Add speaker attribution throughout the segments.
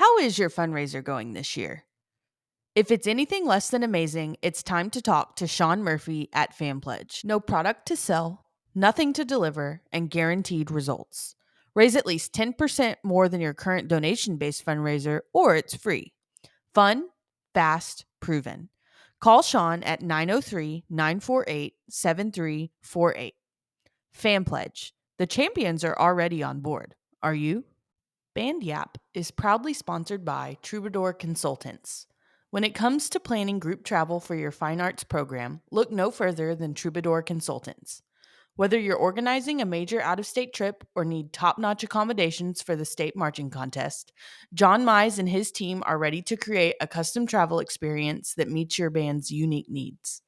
Speaker 1: How is your fundraiser going this year? If it's anything less than amazing, it's time to talk to Shawn Murphy at FanPledge. No product to sell, nothing to deliver, and guaranteed results. Raise at least 10% more than your current donation based fundraiser, or it's free. Fun, fast, proven. Call Shawn at 903-948-7348. FanPledge. The champions are already on board. Are you? Band Yap is proudly sponsored by Troubadour Consultants. When it comes to planning group travel for your fine arts program, look no further than Troubadour Consultants. Whether you're organizing a major out-of-state trip or need top-notch accommodations for the state marching contest, John Mize and his team are ready to create a custom travel experience that meets your band's unique needs.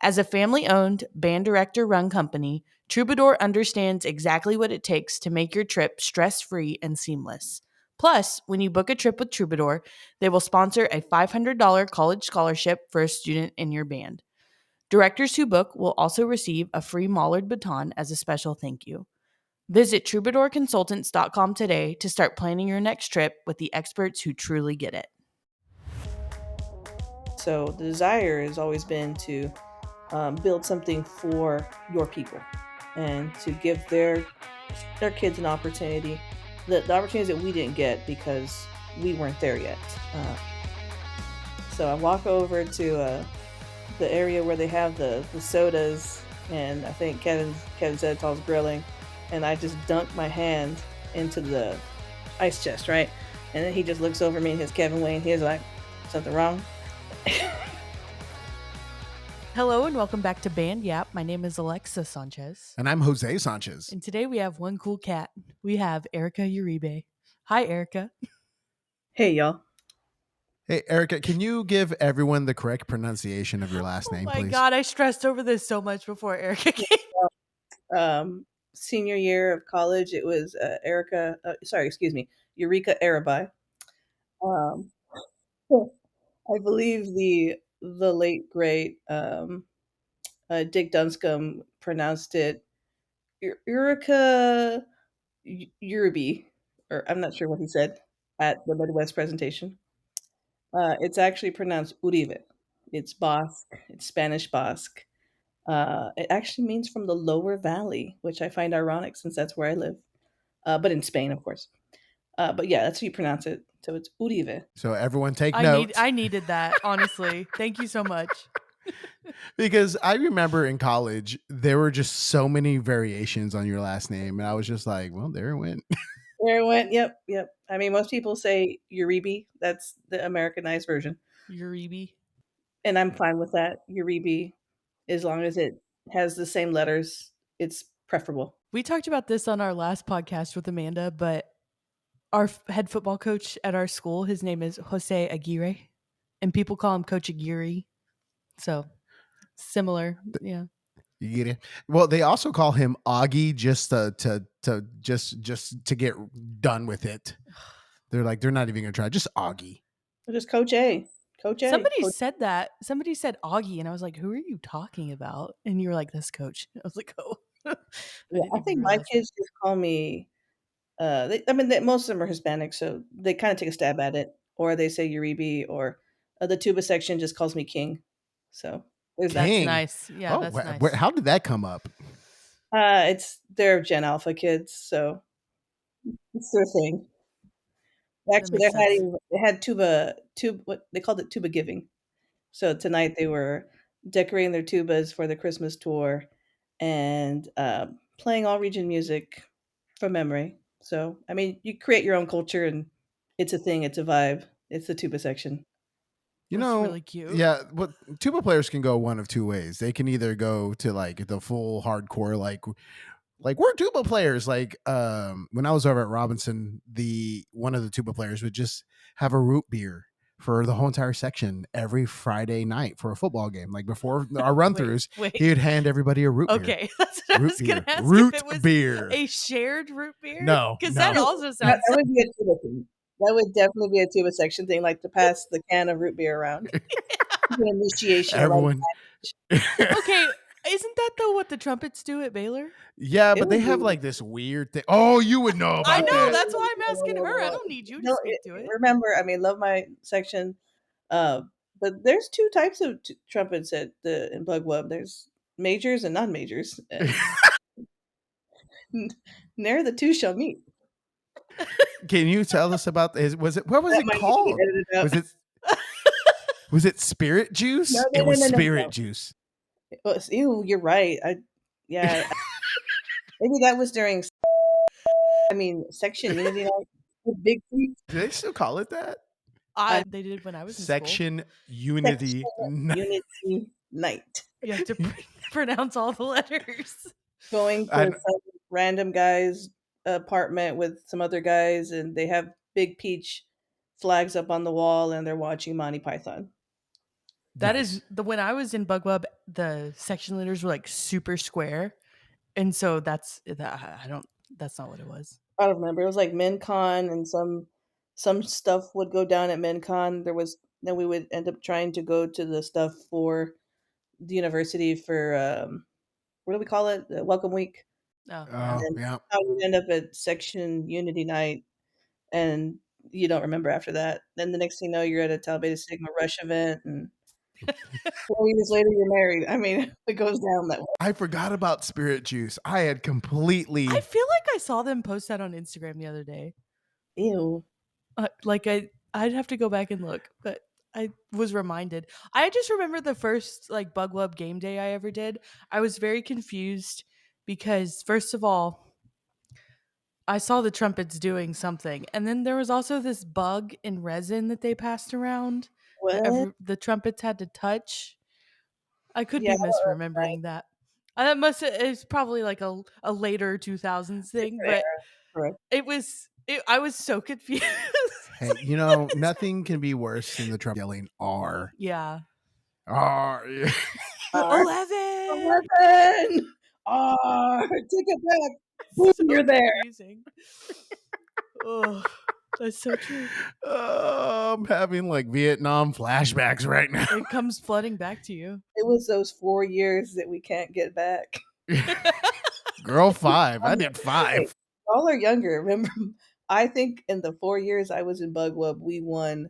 Speaker 1: As a family-owned, band director-run company, Troubadour understands exactly what it takes to make your trip stress-free and seamless. Plus, when you book a trip with Troubadour, they will sponsor a $500 college scholarship for a student in your band. Directors who book will also receive a free Mollard baton as a special thank you. Visit troubadourconsultants.com today to start planning your next trip with the experts who truly get it.
Speaker 2: So the desire has always been to build something for your people and to give their kids an opportunity, the opportunities that we didn't get because we weren't there yet. So I walk over to the area where they have the sodas, and I think Kevin said it's all grilling, and I just dunk my hand into the ice chest, right? And then he just looks over me and his Kevin Wayne. He's like, something wrong?
Speaker 1: Hello and welcome back to Band Yap. My name is Alexa Sanchez.
Speaker 3: And I'm Jose Sanchez.
Speaker 1: And today we have one cool cat. We have Erika Uribe. Hi, Erika.
Speaker 2: Hey, y'all.
Speaker 3: Hey, Erika, can you give everyone the correct pronunciation of your last name, please?
Speaker 1: Oh my God, I stressed over this so much before Erika came.
Speaker 2: Senior year of college, it was Eureka Arabi. I believe the late great Dick Dunscombe pronounced it Eureka Uribe, or I'm not sure what he said at the Midwest presentation. It's actually pronounced Uribe. It's Basque. It's Spanish Basque. It actually means from the lower valley, which I find ironic since that's where I live. But in Spain, of course. But yeah, that's how you pronounce it. So it's Uribe.
Speaker 3: So everyone take note.
Speaker 1: I needed that, honestly. Thank you so much.
Speaker 3: Because I remember in college, there were just so many variations on your last name. And I was just like, well, there it went.
Speaker 2: There it went. Yep. I mean, most people say Uribe. That's the Americanized version.
Speaker 1: Uribe.
Speaker 2: And I'm fine with that. Uribe, as long as it has the same letters, it's preferable.
Speaker 1: We talked about this on our last podcast with Amanda, but our head football coach at our school, his name is Jose Aguirre, and people call him Coach Aguirre. So similar, yeah.
Speaker 3: You get it? Well, they also call him Augie just to get done with it. They're like, they're not even gonna try. Just Augie.
Speaker 2: Just Coach A. Coach A.
Speaker 1: Somebody said that. Somebody said Augie, and I was like, "Who are you talking about?" And you were like, "This coach." I was like, "Oh."
Speaker 2: Yeah, I think my kids just call me. Most of them are Hispanic, so they kind of take a stab at it, or they say Uribe, or the tuba section just calls me King. So
Speaker 1: that's nice. Yeah, that's nice.
Speaker 3: How did that come up?
Speaker 2: They're Gen Alpha kids, so it's their thing. Actually, they had tuba. What they called it, tuba giving. So tonight they were decorating their tubas for the Christmas tour and playing all region music from memory. So, I mean, you create your own culture, and it's a thing. It's a vibe. It's the tuba section.
Speaker 3: You know,
Speaker 1: really cute.
Speaker 3: Yeah, but tuba players can go one of two ways. They can either go to like the full hardcore, like we're tuba players. Like when I was over at Robinson, one of the tuba players would just have a root beer for the whole entire section every Friday night for a football game. Like before our run-throughs, he would hand everybody a root beer.
Speaker 1: Okay, that's what I was going to ask.
Speaker 3: Root
Speaker 1: if it was
Speaker 3: beer.
Speaker 1: A shared root beer?
Speaker 3: No,
Speaker 1: because that also sounds.
Speaker 2: That would be a tuba thing. That would definitely be a tuba section thing, like to pass the can of root beer around. The initiation.
Speaker 3: Everyone.
Speaker 1: Okay, Isn't that though what the trumpets do at Baylor?
Speaker 3: Yeah,
Speaker 2: It
Speaker 3: but they
Speaker 2: would
Speaker 3: have
Speaker 2: be
Speaker 3: like this weird thing. Oh, you would know
Speaker 1: I
Speaker 3: about
Speaker 1: know,
Speaker 3: this.
Speaker 1: that's why I'm asking her. I don't need you to
Speaker 2: No,
Speaker 1: speak to it.
Speaker 2: remember, I mean, love my section, uh, but there's 2 types of trumpets at the in Plug Wub. There's majors and non-majors, and ne'er the 2 shall meet.
Speaker 3: Can you tell us about this? Was it what was
Speaker 2: That
Speaker 3: it
Speaker 2: might need to get
Speaker 3: called?
Speaker 2: edited out.
Speaker 3: Was it was it spirit
Speaker 2: No,
Speaker 3: juice?
Speaker 2: no,
Speaker 3: It
Speaker 2: no,
Speaker 3: was
Speaker 2: no, no,
Speaker 3: spirit
Speaker 2: no.
Speaker 3: juice.
Speaker 2: Well, ew, you're right. Yeah, maybe that was during I mean, section unity night with big feet.
Speaker 3: Do they still call it that?
Speaker 2: I
Speaker 1: They did when I was in school.
Speaker 3: Section
Speaker 2: section
Speaker 3: Unity.
Speaker 2: unity night.
Speaker 1: You have to pronounce all the letters.
Speaker 2: Going to
Speaker 3: I,
Speaker 2: some random guy's apartment with some other guys, and they have big peach flags up on the wall, and they're watching Monty Python.
Speaker 1: That
Speaker 3: nice.
Speaker 1: is the when I was in Bug Wub, the section leaders were like super square, and so I don't. That's not what it was.
Speaker 2: I don't remember. It was like MinCon, and some stuff would go down at MinCon. Then we would end up trying to go to the stuff for the university for what do we call it? Welcome week.
Speaker 1: Oh
Speaker 2: And
Speaker 1: yeah.
Speaker 3: Oh,
Speaker 2: then
Speaker 3: yeah.
Speaker 2: how we end up at section unity night, and you don't remember after that. Then the next thing you know, you're at a Tau Beta Sigma Rush event, and 4 years later, you're married. I mean, it goes down that way.
Speaker 3: I forgot about spirit juice. I had completely
Speaker 1: I feel like I saw them post that on Instagram the other day.
Speaker 2: Ew.
Speaker 1: I'd have to go back and look, but I was reminded. I just remember the first like Bug Wub game day I ever did. I was very confused because first of all, I saw the trumpets doing something, and then there was also this bug in resin that they passed around that
Speaker 2: What?
Speaker 1: the trumpets had to touch. I could
Speaker 2: Yeah,
Speaker 1: be
Speaker 2: right.
Speaker 1: misremembering that. That must it's probably like a later 2000s thing,
Speaker 2: Different
Speaker 1: but
Speaker 2: era. Correct.
Speaker 1: I was so confused.
Speaker 3: hey, nothing can be worse than the trumpet yelling R.
Speaker 1: Yeah.
Speaker 3: R. Yeah.
Speaker 2: R.
Speaker 1: 11.
Speaker 2: 11! R! Take it back! Boom,
Speaker 1: So
Speaker 2: you're there.
Speaker 1: confusing. Oh, that's so true.
Speaker 3: Oh, I'm having like Vietnam flashbacks right now.
Speaker 1: It comes flooding back to you.
Speaker 2: It was those 4 years that we can't get back.
Speaker 3: Girl, 5. I did
Speaker 2: Hey,
Speaker 3: 5.
Speaker 2: y'all are younger. Remember, I think in the 4 years I was in Bug Wub, we won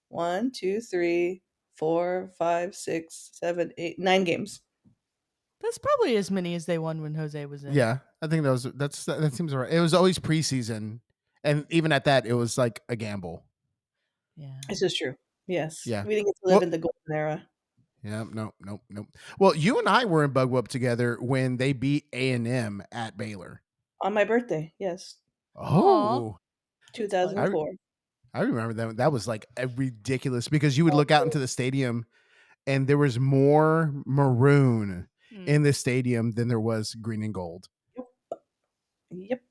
Speaker 2: 1, 2, 3, 4, 5, 6, 7, 8, 9 games.
Speaker 1: That's probably as many as they won when Jose was in.
Speaker 3: Yeah, I think that seems right. It was always preseason, and even at that, it was like a gamble.
Speaker 1: Yeah.
Speaker 2: This is true. Yes.
Speaker 3: Yeah.
Speaker 2: We didn't get to live
Speaker 3: Well,
Speaker 2: in the golden era.
Speaker 3: yeah, nope, nope, nope. Well, you and I were in Bug Whoop together when they beat A&M at Baylor.
Speaker 2: On my birthday, yes.
Speaker 1: Aw.
Speaker 3: Oh,
Speaker 1: That's fun.
Speaker 3: I
Speaker 2: 2004.
Speaker 3: I remember that. That was like a ridiculous because you would look out into the stadium and there was more maroon in the stadium than there was green and gold.
Speaker 2: Yep.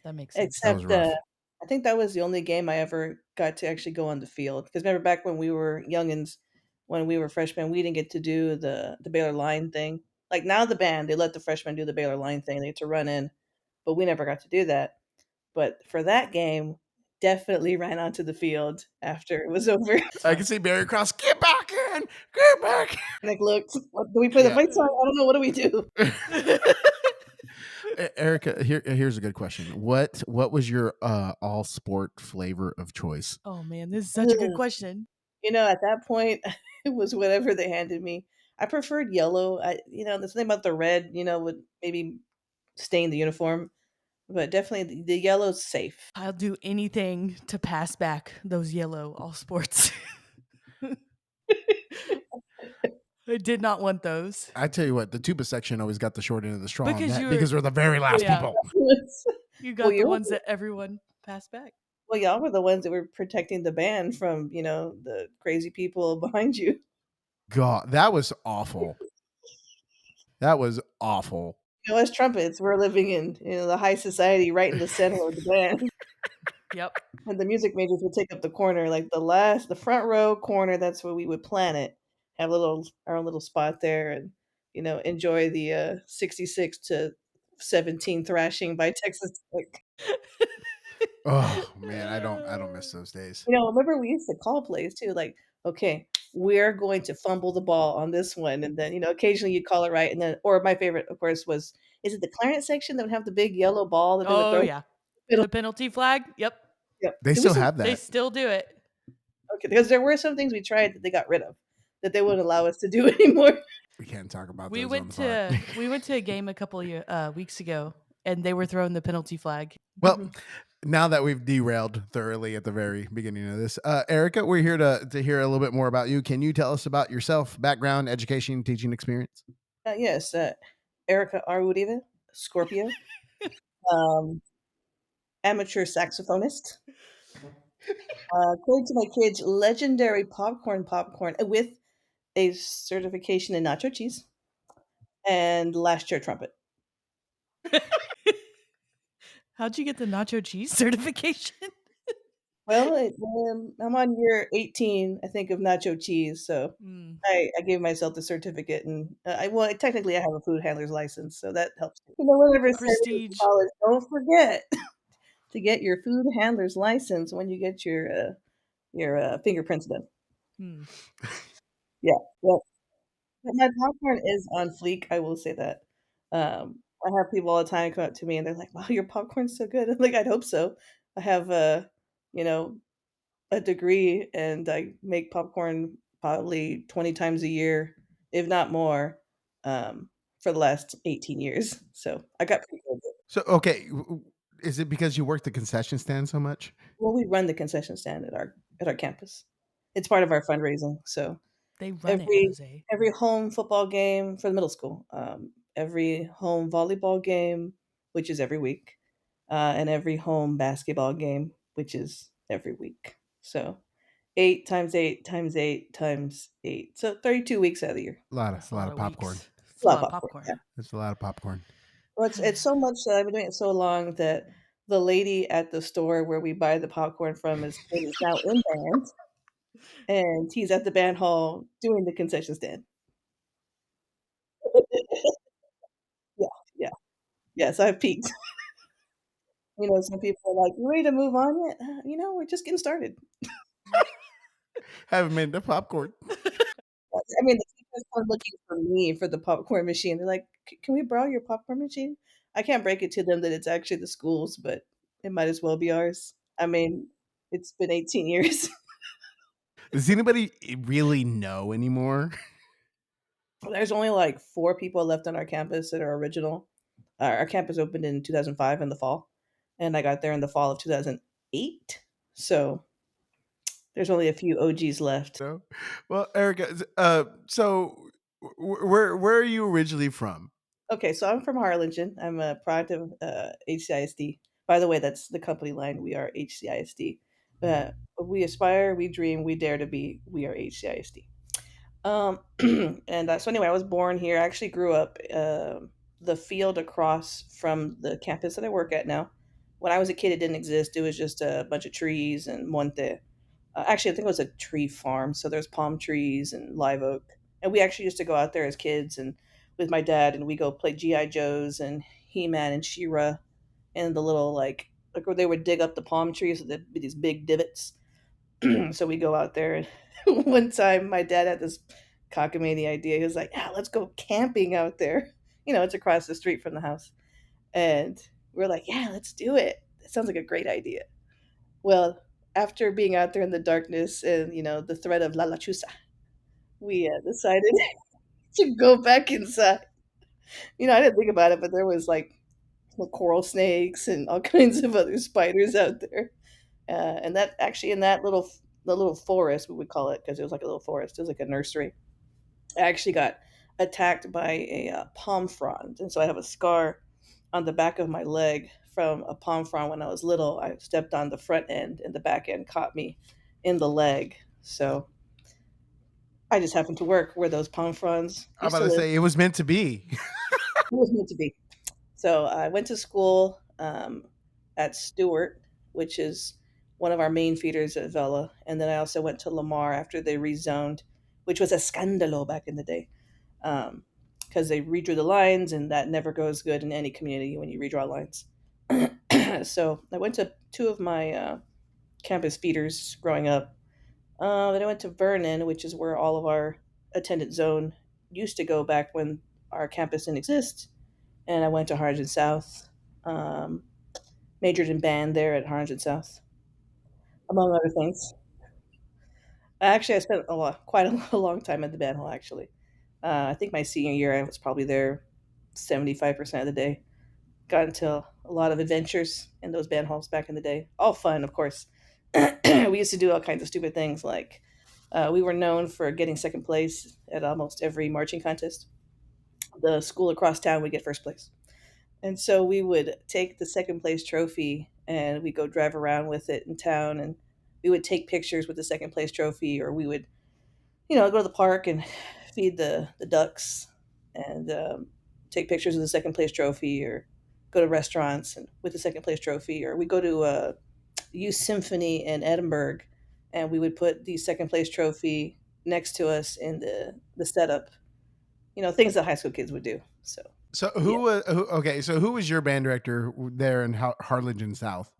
Speaker 1: That makes sense.
Speaker 3: That was
Speaker 2: Except,
Speaker 3: rough.
Speaker 2: I think that was the only game I ever got to actually go on the field. Because remember back when we were youngins, when we were freshmen, we didn't get to do the Baylor line thing. Like now the band, they let the freshmen do the Baylor line thing. They get to run in, but we never got to do that. But for that game, definitely ran onto the field after it was over.
Speaker 3: I can see Barry Cross, get back in, get back.
Speaker 2: Like, look, do we play the
Speaker 3: Yeah.
Speaker 2: fight song? I don't know. What do we do?
Speaker 3: Erica, here's a good question. What was your all sport flavor of choice?
Speaker 1: Oh man, this is such a good question.
Speaker 2: At that point, it was whatever they handed me. I preferred yellow. There's something about the red, would maybe stain the uniform, but definitely the yellow's safe.
Speaker 1: I'll do anything to pass back those yellow all sports. I did not want those.
Speaker 3: I tell you what, the tuba section always got the short end of the straw on
Speaker 1: Because
Speaker 3: that
Speaker 1: you were
Speaker 3: because we're the very last
Speaker 1: yeah.
Speaker 3: people.
Speaker 1: You
Speaker 2: Well,
Speaker 1: got the ones that everyone passed back.
Speaker 2: well, y'all were the ones that were protecting the band from, the crazy people behind you.
Speaker 3: God, that was awful. That was awful.
Speaker 2: As trumpets, we're living in, the high society right in the center of the band.
Speaker 1: Yep.
Speaker 2: And the music majors would take up the corner, like the front row corner. That's where we would plan it. Have our own little spot there, and enjoy the 66-17 thrashing by Texas Tech.
Speaker 3: Oh man, I don't miss those days.
Speaker 2: Remember we used to call plays too, like okay, we're going to fumble the ball on this one, and then occasionally you'd call it right, and then or my favorite, of course, was is it the clarinet section that would have the big yellow ball that they would
Speaker 1: Oh,
Speaker 2: throw?
Speaker 1: yeah. The penalty flag? Yep.
Speaker 2: Yep.
Speaker 3: They
Speaker 2: Did we
Speaker 3: still
Speaker 2: still
Speaker 3: have
Speaker 1: They
Speaker 3: that.
Speaker 1: still do it.
Speaker 2: okay, because there were some things we tried that they got rid of, that they wouldn't allow us to do anymore.
Speaker 3: We can't talk about
Speaker 1: We
Speaker 3: those on
Speaker 1: went
Speaker 3: the pod.
Speaker 1: to we went to a game a couple weeks ago, and they were throwing the penalty flag.
Speaker 3: Well,
Speaker 2: Mhm.
Speaker 3: now that we've derailed thoroughly at the very beginning of this, Erica, we're here to hear a little bit more about you. Can you tell us about yourself, background, education, teaching experience?
Speaker 2: Yes, Erika Uribe, Scorpio, um, amateur saxophonist. According to my kids, legendary popcorn with a certification in nacho cheese and last chair trumpet.
Speaker 1: How'd you get the nacho cheese certification?
Speaker 2: Well, I'm on year 18, I think, of nacho cheese, so
Speaker 1: Mm,
Speaker 2: I gave myself the certificate, and well, technically, I have a food handler's license, so that helps. Whatever said in
Speaker 1: prestige.
Speaker 2: college, don't forget to get your food handler's license when you get your fingerprints done.
Speaker 1: Hmm.
Speaker 2: Yeah, yeah. But my popcorn is on fleek, I will say that. I have people all the time come up to me and they're like, "Wow, your popcorn's so good." I'm like, "I'd hope so." I have you know, a degree and I make popcorn probably 20 times a year, if not more, for the last 18 years. So I got pretty good at it.
Speaker 3: So, okay, is it because you work the concession stand so much?
Speaker 2: Well, we run the concession stand at our campus. It's part of our fundraising. So
Speaker 1: They run it,
Speaker 2: every
Speaker 1: Jose.
Speaker 2: every home football game for the middle school, every home volleyball game, which is every week, and every home basketball game, which is every week. So 8 times 8 times 8 times 8. So 32 weeks out of the year.
Speaker 1: That's
Speaker 3: A
Speaker 1: a
Speaker 3: lot
Speaker 1: lot
Speaker 3: of
Speaker 1: of
Speaker 3: popcorn.
Speaker 1: weeks. It's
Speaker 2: A
Speaker 1: a
Speaker 2: lot of
Speaker 1: lot of
Speaker 2: popcorn, yeah.
Speaker 1: popcorn.
Speaker 3: That's a lot of popcorn.
Speaker 2: Well, it's so much that I've been doing it so long that the lady at the store where we buy the popcorn from is now in band, and he's at the band hall doing the concession stand. Yeah, yeah. Yes, I've peaked. Some people are like, "You ready to move on yet?" We're just getting started.
Speaker 3: Haven't made the popcorn.
Speaker 2: I mean, the teachers are looking for me for the popcorn machine. They're like, Can we borrow your popcorn machine?" I can't break it to them that it's actually the school's, but it might as well be ours. I mean, it's been 18 years.
Speaker 3: Does anybody really know anymore?
Speaker 2: There's only like 4 people left on our campus that are original. Our campus opened in 2005 in the fall, and I got there in the fall of 2008. So there's only a few OGs left.
Speaker 3: No. Well, Erica, so where are you originally from?
Speaker 2: Okay, so I'm from Harlingen. I'm a product of HCISD. By the way, that's the company line. We are HCISD. We aspire, we dream, we dare to be. We are HCISD. And so anyway, I was born here. I actually grew up the field across from the campus that I work at now. When I was a kid, it didn't exist. It was just a bunch of trees and monte. Actually, I think it was a tree farm. So there's palm trees and live oak. And we actually used to go out there as kids and with my dad, and we go play GI Joes and He Man and She-Ra and the little like where they would dig up the palm trees with these big divots. So we go out there, and one time my dad had this cockamamie idea. He was like, "Yeah, let's go camping out there." It's across the street from the house, and we're like, "Yeah, let's do it. That sounds like a great idea." Well, after being out there in the darkness and the threat of La Chusa, we decided to go back inside. I didn't think about it, but there was like coral snakes and all kinds of other spiders out there. And that actually in that little forest, we would call it, because it was like a little forest. It was like a nursery. I actually got attacked by a palm frond, and so I have a scar on the back of my leg from a palm frond when I was little. I stepped on the front end, and the back end caught me in the leg. So I just happened to work where those palm fronds
Speaker 3: I'm
Speaker 2: used
Speaker 3: about
Speaker 2: to
Speaker 3: to
Speaker 2: live.
Speaker 3: say it was meant to be.
Speaker 2: It was meant to be. So I went to school at Stewart, which is one of our main feeders at Vela, and then I also went to Lamar after they rezoned, which was a scandalo back in the day, because they redrew the lines, and that never goes good in any community when you redraw lines. So I went to two of my campus feeders growing up. Then I went to Vernon, which is where all of our attendance zone used to go back when our campus didn't exist. And I went to Harlingen South, um, majored in band there at Harlingen South, among other things. Actually, I spent quite a long time at the band hall. Actually, I think my senior year I was probably there 75% of the day. Got into a lot of adventures in those band halls back in the day. All fun, of course. We used to do all kinds of stupid things like we were known for getting second place at almost every marching contest. The school across town would get first place. And so we would take the second place trophy and we go drive around with it in town and we would take pictures with the second place trophy or we would, go to the park and feed the ducks and take pictures of the second place trophy or go to restaurants and with the second place trophy or we go to a youth symphony in Edinburgh and we would put the second place trophy next to us in the setup, things that high school kids would do. So
Speaker 3: So
Speaker 2: yeah.
Speaker 3: okay, so who was your band director there in Harlingen South?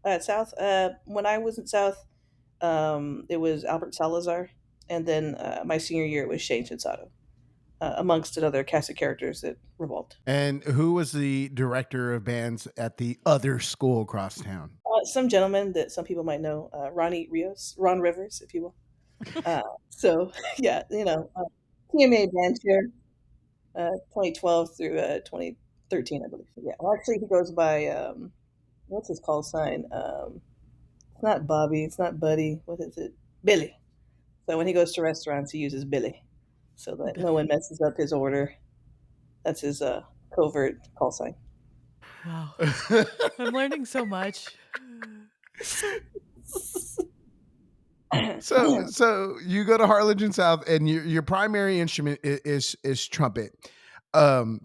Speaker 2: At South, when I was at South, it was Albert Salazar, and then my senior year it was Shane Shinsato, amongst another cast of characters that revolved.
Speaker 3: And who was the director of bands at the other school across town?
Speaker 2: Some gentleman that some people might know, Ron Rivers, if you will. So yeah, TMA band chair, 2012 through 2013, I believe. Yeah, well, actually, he goes by what's his call sign? It's not Bobby, it's not Buddy. What is it? Billy. So when he goes to restaurants, he uses Billy, so that no one
Speaker 1: Billy.
Speaker 2: messes up his order. That's his covert call sign.
Speaker 1: Wow. I'm learning so much.
Speaker 3: So you go to Harlingen South, and your primary instrument is trumpet. Um,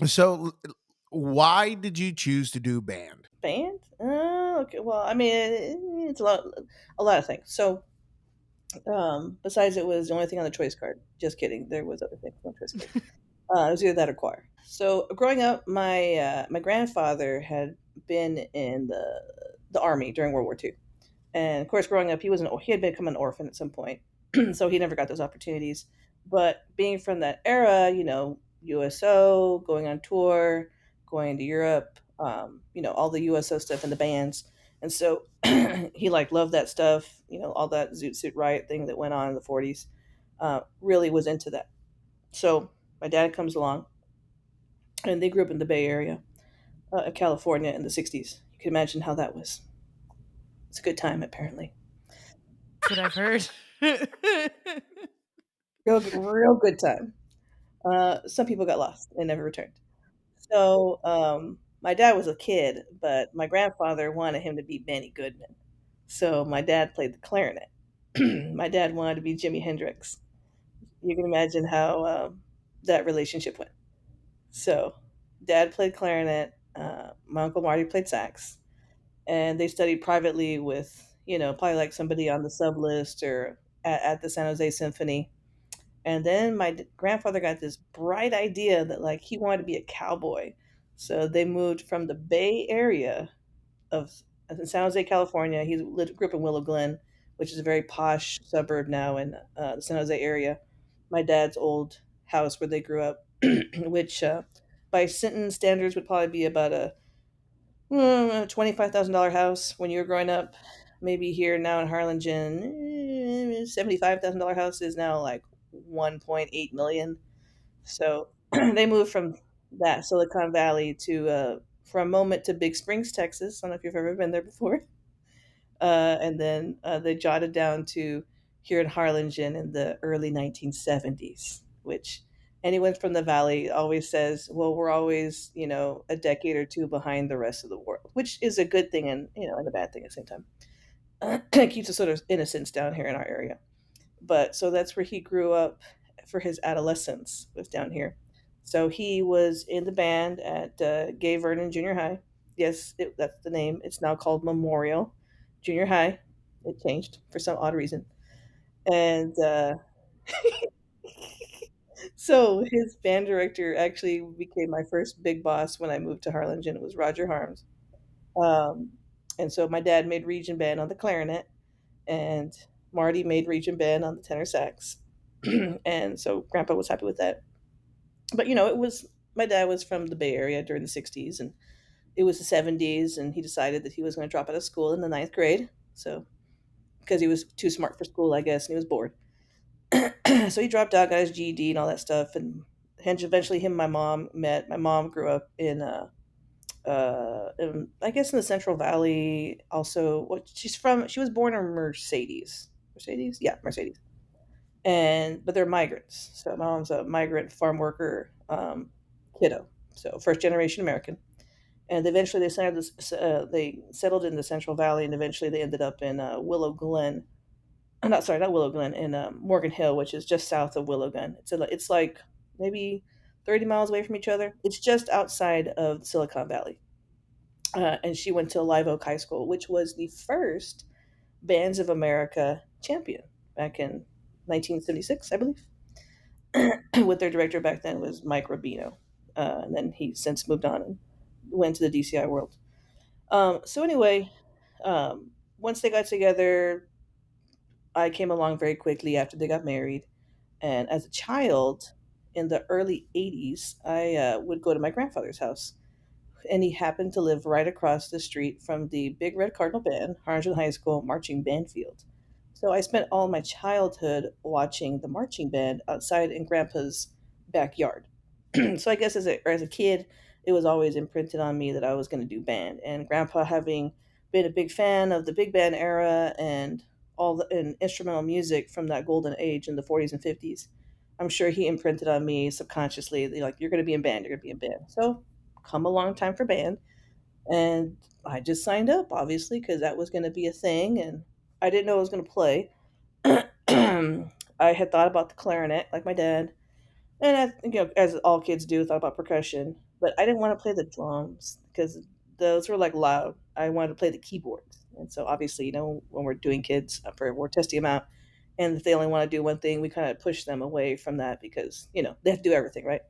Speaker 3: so why did you choose to do band?
Speaker 2: Band? Okay. Well, I mean, it's a lot of things. So, besides, it was the only thing on the choice card. Just kidding. There was other things on the choice card. It was either that or choir. So, growing up, my grandfather had been in the army during World War II. And of course, growing up, he had become an orphan at some point, so he never got those opportunities. But being from that era, USO, going on tour, going to Europe, all the USO stuff and the bands, and so he like loved that stuff. All that Zoot Suit Riot thing that went on in the 40s. Really was into that. So my dad comes along, and they grew up in the Bay Area, California, in the 60s. You can imagine how that was. It's a good time, apparently.
Speaker 1: That's what I've heard.
Speaker 2: Real good time. Some people got lost and never returned. So my dad was a kid, but my grandfather wanted him to be Benny Goodman. So my dad played the clarinet. My dad wanted to be Jimi Hendrix. You can imagine how that relationship went. So dad played clarinet. My uncle Marty played sax, and they studied privately with probably like somebody on the sub list or at the San Jose Symphony. And then my grandfather got this bright idea that like he wanted to be a cowboy. So they moved from the Bay Area of San Jose, California. Grew up in Willow Glen, which is a very posh suburb now in the San Jose area. My dad's old house where they grew up, which by Sinton standards would probably be about a $25,000 house when you were growing up. Maybe here now in Harlingen, $75,000 house is now like 1.8 million. So they moved from that Silicon Valley to for a moment to Big Springs, Texas. I don't know if you've ever been there before. And then they jotted down to here in Harlingen in the early 1970s, which anyone from the valley always says, well, we're always, a decade or two behind the rest of the world, which is a good thing and a bad thing at the same time. It keeps a sort of innocence down here in our area. But so that's where he grew up for his adolescence, was down here. So he was in the band at Gay Vernon Junior High. Yes, that's the name. It's now called Memorial Junior High. It changed for some odd reason. And so his band director actually became my first big boss when I moved to Harlingen. It was Roger Harms. Um, and so my dad made region band on the clarinet, and Marty made Regiment Band on the tenor sax. And so Grandpa was happy with that. But it was my dad was from the Bay Area during the 60s, and it was the 70s, and he decided that he was going to drop out of school in the ninth grade. So, because he was too smart for school, I guess, and he was bored. So he dropped out, got his GED and all that stuff, and eventually him and my mom met. My mom grew up I guess in the Central Valley. Also, what she was born in Mercedes, yeah, Mercedes, but they're migrants. So my mom's a migrant farm worker, kiddo, so first generation American. And eventually they settled in the Central Valley, and eventually they ended up in Willow Glen. Not sorry, not Willow Glen, in Morgan Hill, which is just south of Willow Glen. It's like maybe 30 miles away from each other. It's just outside of Silicon Valley. And she went to Live Oak High School, which was the first Bands of America champion back in 1976, I believe. With their director back then was Mike Rubino. And then he since moved on and went to the DCI world. So anyway, once they got together, I came along very quickly after they got married. And as a child, in the early 80s, I would go to my grandfather's house. And he happened to live right across the street from the Big Red Cardinal Band, Harlingen High School marching band field. So I spent all my childhood watching the marching band outside in Grandpa's backyard. So I guess as a kid, it was always imprinted on me that I was going to do band. And Grandpa, having been a big fan of the big band era and all the and instrumental music from that golden age in the 40s and 50s, I'm sure he imprinted on me subconsciously, like, you're going to be in band, you're going to be in band. So come a long time for band. And I just signed up, obviously, because that was going to be a thing. And I didn't know I was going to play. I had thought about the clarinet, like my dad, and as all kids do, thought about percussion. But I didn't want to play the drums because those were like loud. I wanted to play the keyboards, and so obviously, when we're doing kids, we're testing them out, and if they only want to do one thing, we kind of push them away from that because they have to do everything, right?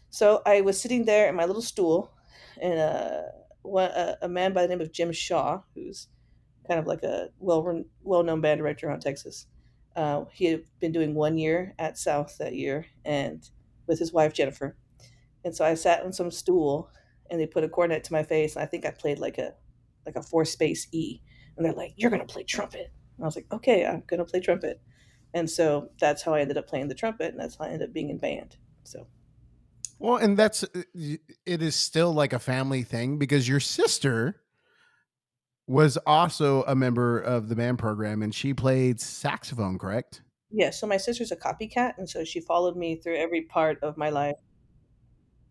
Speaker 2: So I was sitting there in my little stool, and a man by the name of Jim Shaw, who's kind of like a well-known band director around Texas. He had been doing 1 year at South that year, and with his wife Jennifer. And so I sat on some stool, and they put a cornet to my face, and I think I played like a four space E. And they're like, "You're gonna play trumpet." And I was like, "Okay, I'm gonna play trumpet." And so that's how I ended up playing the trumpet, and that's how I ended up being in band. So
Speaker 3: Well, and it is still like a family thing because your sister was also a member of the band program and she played saxophone, correct?
Speaker 2: yeah, so my sister's a copycat, and so she followed me through every part of my life,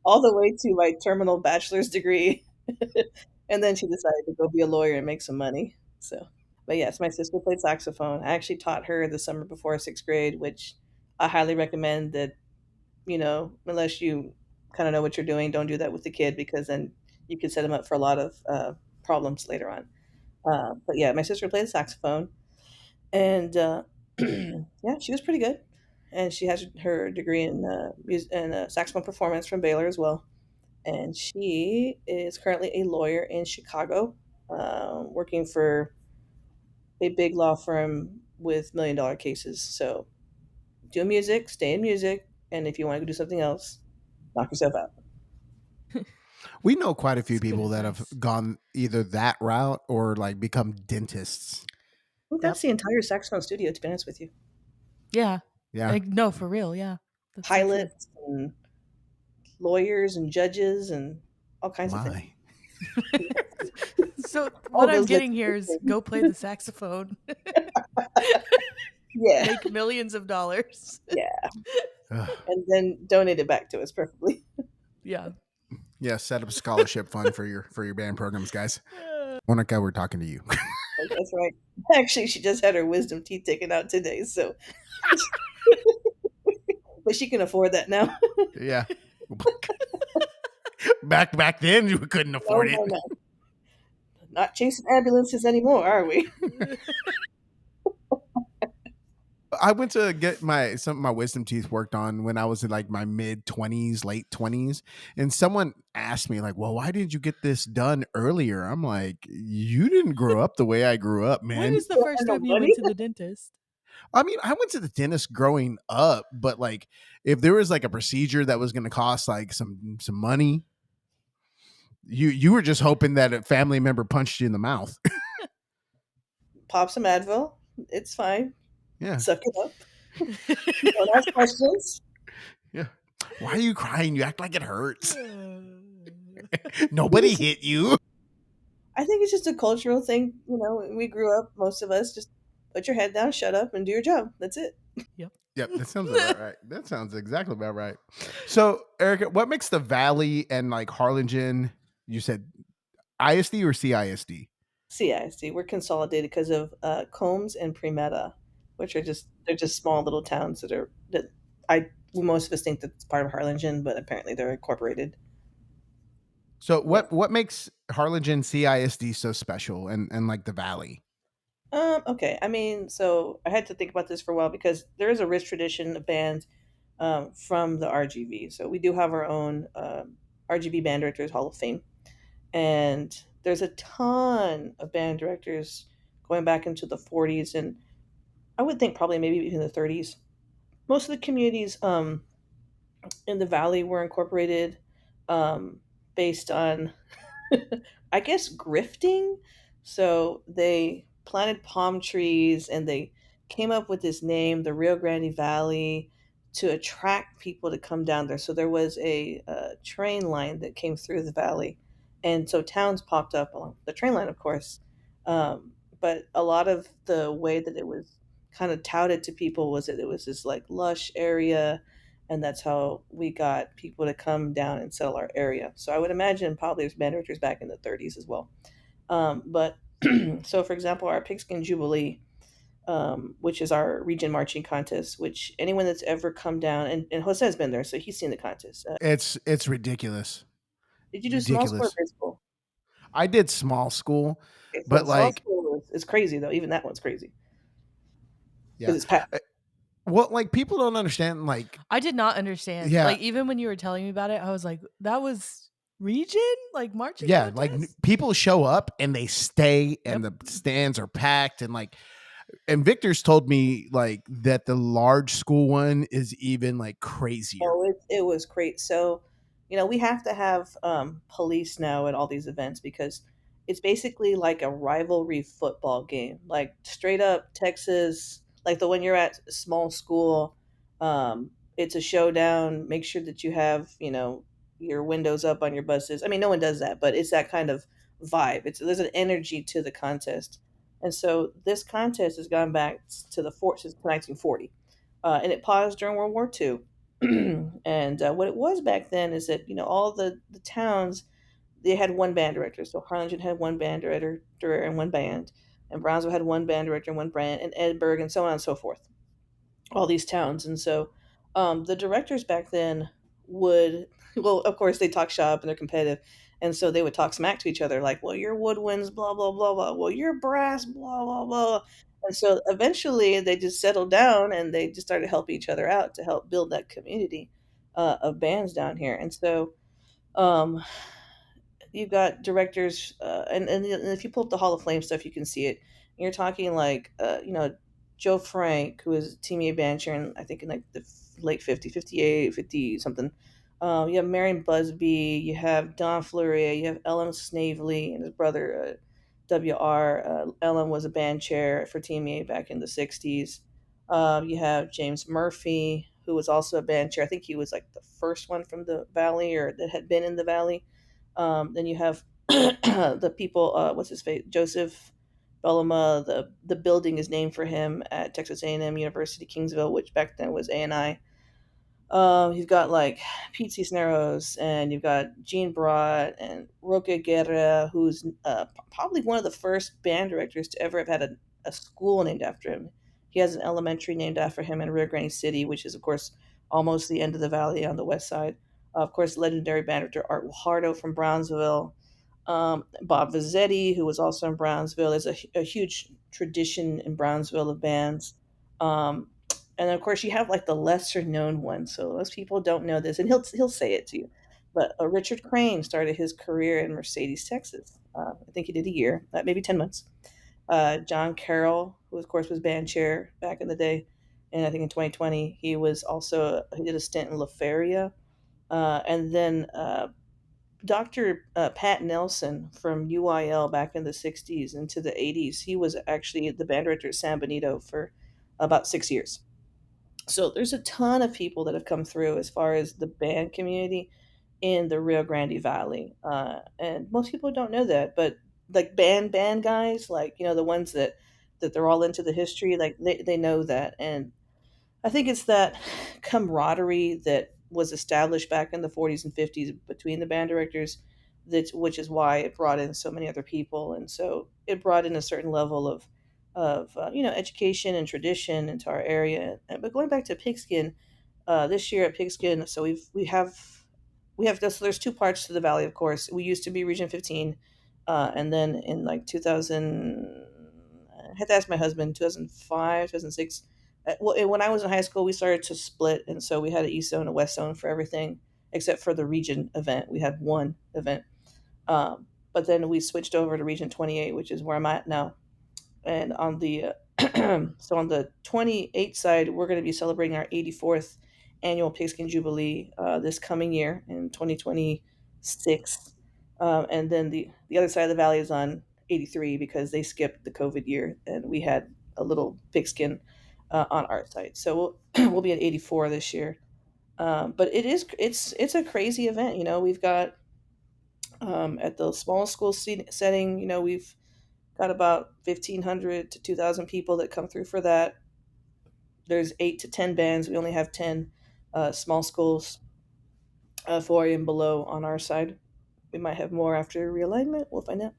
Speaker 2: all the way to my terminal bachelor's degree. And then she decided to go be a lawyer and make some money. So, but yes, my sister played saxophone. I actually taught her the summer before sixth grade, which I highly recommend that, unless you kind of know what you're doing, don't do that with the kid because then you can set them up for a lot of problems later on. But yeah, my sister played the saxophone, and yeah, she was pretty good. And she has her degree in saxophone performance from Baylor as well. And she is currently a lawyer in Chicago, working for a big law firm with $1 million cases. So do music, stay in music, and if you want to do something else, knock yourself out.
Speaker 3: We know quite a few
Speaker 1: It's good
Speaker 3: people that have
Speaker 1: advice.
Speaker 3: gone either that route or like become dentists.
Speaker 2: I think that's
Speaker 1: Yep.
Speaker 2: the entire saxophone studio, to be honest with you.
Speaker 1: Yeah.
Speaker 3: Yeah.
Speaker 1: Like, no, for real. Yeah. That's so true.
Speaker 2: Pilots and lawyers and judges and all kinds of things.
Speaker 3: My.
Speaker 1: So
Speaker 2: All
Speaker 1: what I'm
Speaker 2: those
Speaker 1: getting here is
Speaker 2: things.
Speaker 1: go play the saxophone,
Speaker 2: Yeah,
Speaker 1: make millions of dollars.
Speaker 2: yeah,
Speaker 3: Ugh.
Speaker 2: and then donate it back to us, preferably.
Speaker 1: Yeah.
Speaker 3: Yeah, set up a scholarship fund for your band programs, guys. Monica, we're talking to you.
Speaker 2: That's right. Actually, she just had her wisdom teeth taken out today, so but she can afford that now.
Speaker 3: Yeah. Back then you couldn't
Speaker 2: No,
Speaker 3: afford it.
Speaker 2: no, no. Not chasing ambulances anymore, are we?
Speaker 3: I went to get some of my wisdom teeth worked on when I was in like my mid 20s, late 20s, and someone asked me like, "Well, why didn't you get this done earlier?" I'm like, "You didn't grow up the way I grew up,
Speaker 1: When
Speaker 3: man."
Speaker 1: is the
Speaker 2: You
Speaker 1: first
Speaker 2: had no
Speaker 1: time you went
Speaker 2: money?
Speaker 1: to the dentist?
Speaker 3: I mean, I went to the dentist growing up, but like if there was like a procedure that was going to cost like some money, you were just hoping that a family member punched you in the mouth.
Speaker 2: Pop some Advil. It's fine.
Speaker 3: Yeah.
Speaker 2: Suck it up. Don't ask questions.
Speaker 3: Yeah. Why are you crying? You act like it hurts.
Speaker 2: I think
Speaker 3: Nobody
Speaker 2: it's
Speaker 3: hit you.
Speaker 2: I think it's just a cultural thing. We grew up, most of us, just put your head down, shut up, and do your job. That's it.
Speaker 1: Yep.
Speaker 3: Yep, that sounds about right. That sounds exactly about right. So, Erica, what makes the Valley and like Harlingen, you said ISD or CISD?
Speaker 2: CISD. We're consolidated because of Combs and Premeta, which are they're just small little towns that I most of us think that it's part of Harlingen, but apparently they're incorporated.
Speaker 3: So,
Speaker 2: Yep.
Speaker 3: what makes Harlingen CISD so special and like the Valley?
Speaker 2: Okay. I mean, so I had to think about this for a while because there is a rich tradition of bands from the RGV. So we do have our own RGV Band Directors Hall of Fame, and there's a ton of band directors going back into the 40s, and I would think probably maybe even the 30s. Most of the communities in the valley were incorporated based on I guess grifting. So they planted palm trees and they came up with this name, the Rio Grande Valley, to attract people to come down there. So there was a train line that came through the valley. And so towns popped up along the train line, of course. But a lot of the way that it was kind of touted to people was that it was this like lush area, and that's how we got people to come down and settle our area. So I would imagine probably there's managers back in the 30s as well. But so, for example, our Pigskin Jubilee, which is our region marching contest, which anyone that's ever come down, and Jose has been there, so he's seen the contest.
Speaker 3: It's ridiculous.
Speaker 2: Did you do small school or
Speaker 3: Ridiculous.
Speaker 2: grade school?
Speaker 3: I did small school,
Speaker 2: Okay, so
Speaker 3: but
Speaker 2: small
Speaker 3: like
Speaker 2: school is crazy though. Even that one's crazy because
Speaker 3: yeah.
Speaker 2: it's packed.
Speaker 3: Well, like people don't understand like
Speaker 1: I did not understand.
Speaker 3: yeah,
Speaker 1: Like even when you were telling me about it, I was like, that was region? Like marching
Speaker 3: yeah, like
Speaker 1: contest?
Speaker 3: people show up and they stay and
Speaker 1: Yep.
Speaker 3: the stands are packed and like and Victor's told me like that the large school one is even like crazier.
Speaker 2: Oh, it was great. So, we have to have police now at all these events because it's basically like a rivalry football game, like straight up Texas, like the one you're at small school. It's a showdown. Make sure that you have, your windows up on your buses. I mean, no one does that, but it's that kind of vibe. There's an energy to the contest, and so this contest has gone back to the fort since 1940, and it paused during World War II. And what it was back then is that all the towns, they had one band director. So Harlingen had one band director and one band, and Brownsville had one band director and one band, and Edinburgh and so on and so forth. All these towns, and so the directors back then would, well, of course they talk shop and they're competitive, and so they would talk smack to each other like, well, your woodwinds, blah blah blah blah, well, your brass, blah blah blah. And so eventually they just settled down and they just started helping each other out to help build that community of bands down here. And so um, you've got directors, and if you pull up the Hall of Fame stuff, you can see it. You're talking like, Joe Frank, who was a tmea band chair, in, I think in like the late 50, 58, 50 something. You have Marion Busby, you have Don Fleury, you have Ellen Snavely and his brother, W.R. Ellen was a band chair for tmea back in the 60s. You have James Murphy, who was also a band chair. I think he was like the first one from the Valley or that had been in the Valley. Then you have the people. What's his face? Joseph Bellama. The building is named for him at Texas A&M University Kingsville, which back then was A&I. You've got like Pete Cisneros, and you've got Gene Brott and Roque Guerra, who's probably one of the first band directors to ever have had a school named after him. He has an elementary named after him in Rio Grande City, which is, of course, almost the end of the valley on the west side. Of course, legendary band director Art Guajardo from Brownsville. Bob Vazzetti, who was also in Brownsville. There's a huge tradition in Brownsville of bands. Um, And of course, you have like the lesser known ones. So most people don't know this, and he'll say it to you. But Richard Crane started his career in Mercedes, Texas. I think he did a year, maybe 10 months. John Carroll, who of course was band chair back in the day, and I think in 2020 he was also he did a stint in La Feria, and then Dr. Pat Nelson from UIL back in the 60s into the 80s. He was actually the band director at San Benito for about 6 years. So there's a ton of people that have come through as far as the band community in the Rio Grande Valley, and most people don't know that. But like band guys, like the ones that they're all into the history, like they know that, and I think it's that camaraderie that was established back in the 40s and 50s between the band directors, that which is why it brought in so many other people, and so it brought in a certain level of education and tradition into our area. But going back to pigskin, this year at Pigskin, so we have this. There's two parts to the valley, of course. We used to be Region 15, and then in like 2000, I had to ask my husband, 2005, 2006. Well, when I was in high school, we started to split, and so we had an East Zone, a West Zone for everything, except for the region event. We had one event, but then we switched over to Region 28, which is where I'm at now. And on the so on the 28th side, we're going to be celebrating our 84th annual Pigskin Jubilee this coming year in 2026. And then the other side of the valley is on 83 because they skipped the COVID year and we had a little pigskin on our side. So we'll be at 84 this year. But it's a crazy event. We've got at the small school setting, we've got about 1,500 to 2,000 people that come through for that. There's 8 to 10 bands. We only have 10 small schools, 4 and below on our side. We might have more after realignment. We'll find out.